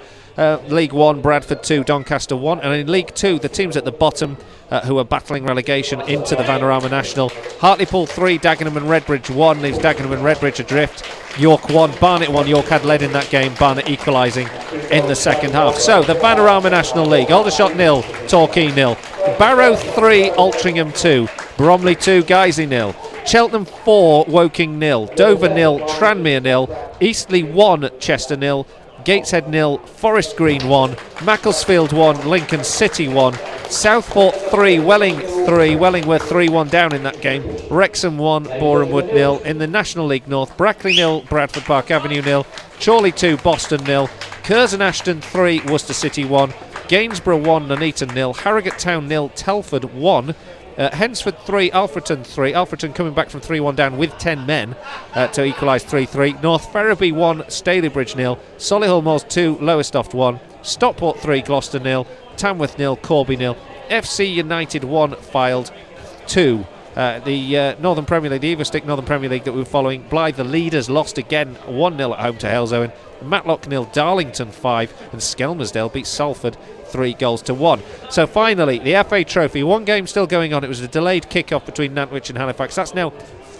League 1, Bradford 2, Doncaster 1. And in League 2, the teams at the bottom who are battling relegation into the Vanarama National. Hartlepool 3, Dagenham and Redbridge 1, leaves Dagenham and Redbridge adrift. York 1, Barnet 1. York had led in that game, Barnet equalising in the second half. So the Vanarama National League, Aldershot 0, Torquay 0, Barrow 3, Altrincham 2, Bromley 2, Guiseley 0, Cheltenham 4, Woking 0, Dover 0, Tranmere 0, Eastleigh 1, Chester 0, Gateshead 0, Forest Green 1, Macclesfield 1, Lincoln City 1, Southport 3, Welling 3, Welling were 3-1 down in that game, Wrexham 1, Borehamwood 0. In the National League North, Brackley 0, Bradford Park Avenue 0, Chorley 2, Boston 0, Curzon Ashton 3, Worcester City 1, Gainsborough 1, Nuneaton 0, Harrogate Town 0, Telford 1, Hensford 3, Alfreton 3. Alfreton coming back from 3-1 down with 10 men to equalise 3-3. North Ferriby 1, Stalybridge 0. Solihull Moors 2, Lowestoft 1. Stockport 3, Gloucester 0. Tamworth 0, Corby 0. FC United 1, Fylde 2. The Northern Premier League, the Everstick Northern Premier League that we were following, Blythe, the leaders, lost again 1-0 at home to Halesowen. Matlock 0, Darlington 5, and Skelmersdale beat Salford 3-1. So finally, the FA Trophy, one game still going on. It was a delayed kick-off between Nantwich and Halifax. That's now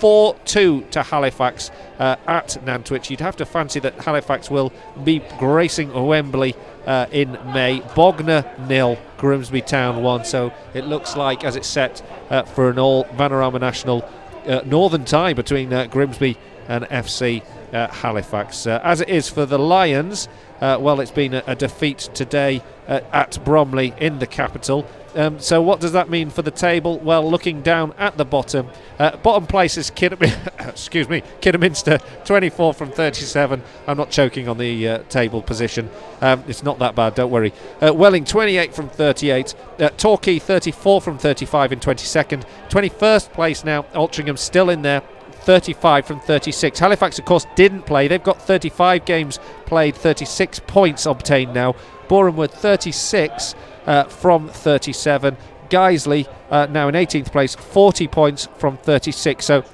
4-2 to Halifax at Nantwich. You'd have to fancy that Halifax will be gracing Wembley in May. Bognor 0, Grimsby Town 1. So it looks like, as it's set for an all Vanarama National northern tie between Grimsby and FC Halifax. As it is for the Lions, well, it's been a defeat today at Bromley in the capital. So what does that mean for the table? Well, looking down at the bottom place is Kidderminster, 24 from 37. I'm not choking on the table position. It's not that bad, don't worry. Welling, 28 from 38. Torquay, 34 from 35 in 22nd. 21st place now, Altrincham still in there, 35 from 36. Halifax, of course, didn't play. They've got 35 games played, 36 points obtained now. Borehamwood, 36 from 37. Guiseley now in 18th place, 40 points from 36. So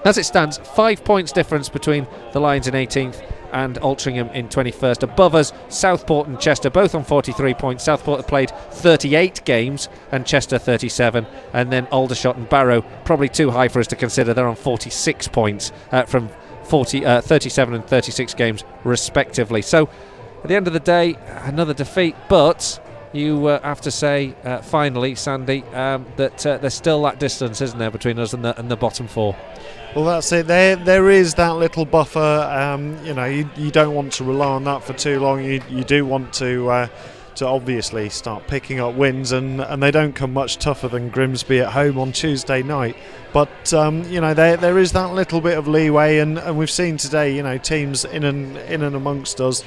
as it stands, 5 points difference between the Lions in 18th and Altrincham in 21st. Above us, Southport and Chester, both on 43 points. Southport have played 38 games and Chester 37. And then Aldershot and Barrow, probably too high for us to consider. They're on 46 points from 37 and 36 games respectively. So at the end of the day, another defeat, but you have to say, finally, Sandy, that there's still that distance, isn't there, between us and the bottom four? Well, that's it. There is that little buffer. You don't want to rely on that for too long. You do want to obviously start picking up wins, and they don't come much tougher than Grimsby at home on Tuesday night. But there is that little bit of leeway, and we've seen today, teams in and amongst us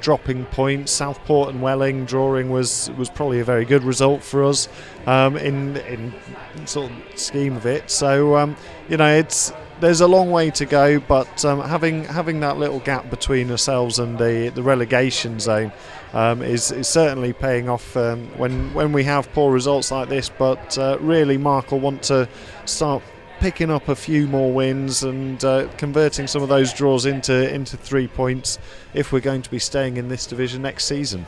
dropping points. Southport and Welling drawing was probably a very good result for us in sort of scheme of it. So there's a long way to go, but having that little gap between ourselves and the relegation zone is certainly paying off when we have poor results like this. But really, Mark will want to start picking up a few more wins and converting some of those draws into 3 points if we're going to be staying in this division next season.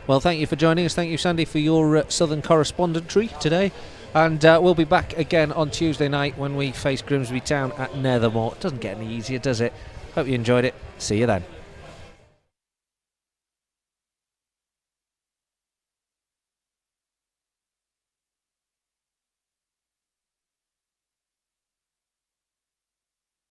Well, thank you for joining us. Thank you, Sandy, for your Southern correspondentry today. And we'll be back again on Tuesday night when we face Grimsby Town at Nethermore. It doesn't get any easier, does it? Hope you enjoyed it. See you then.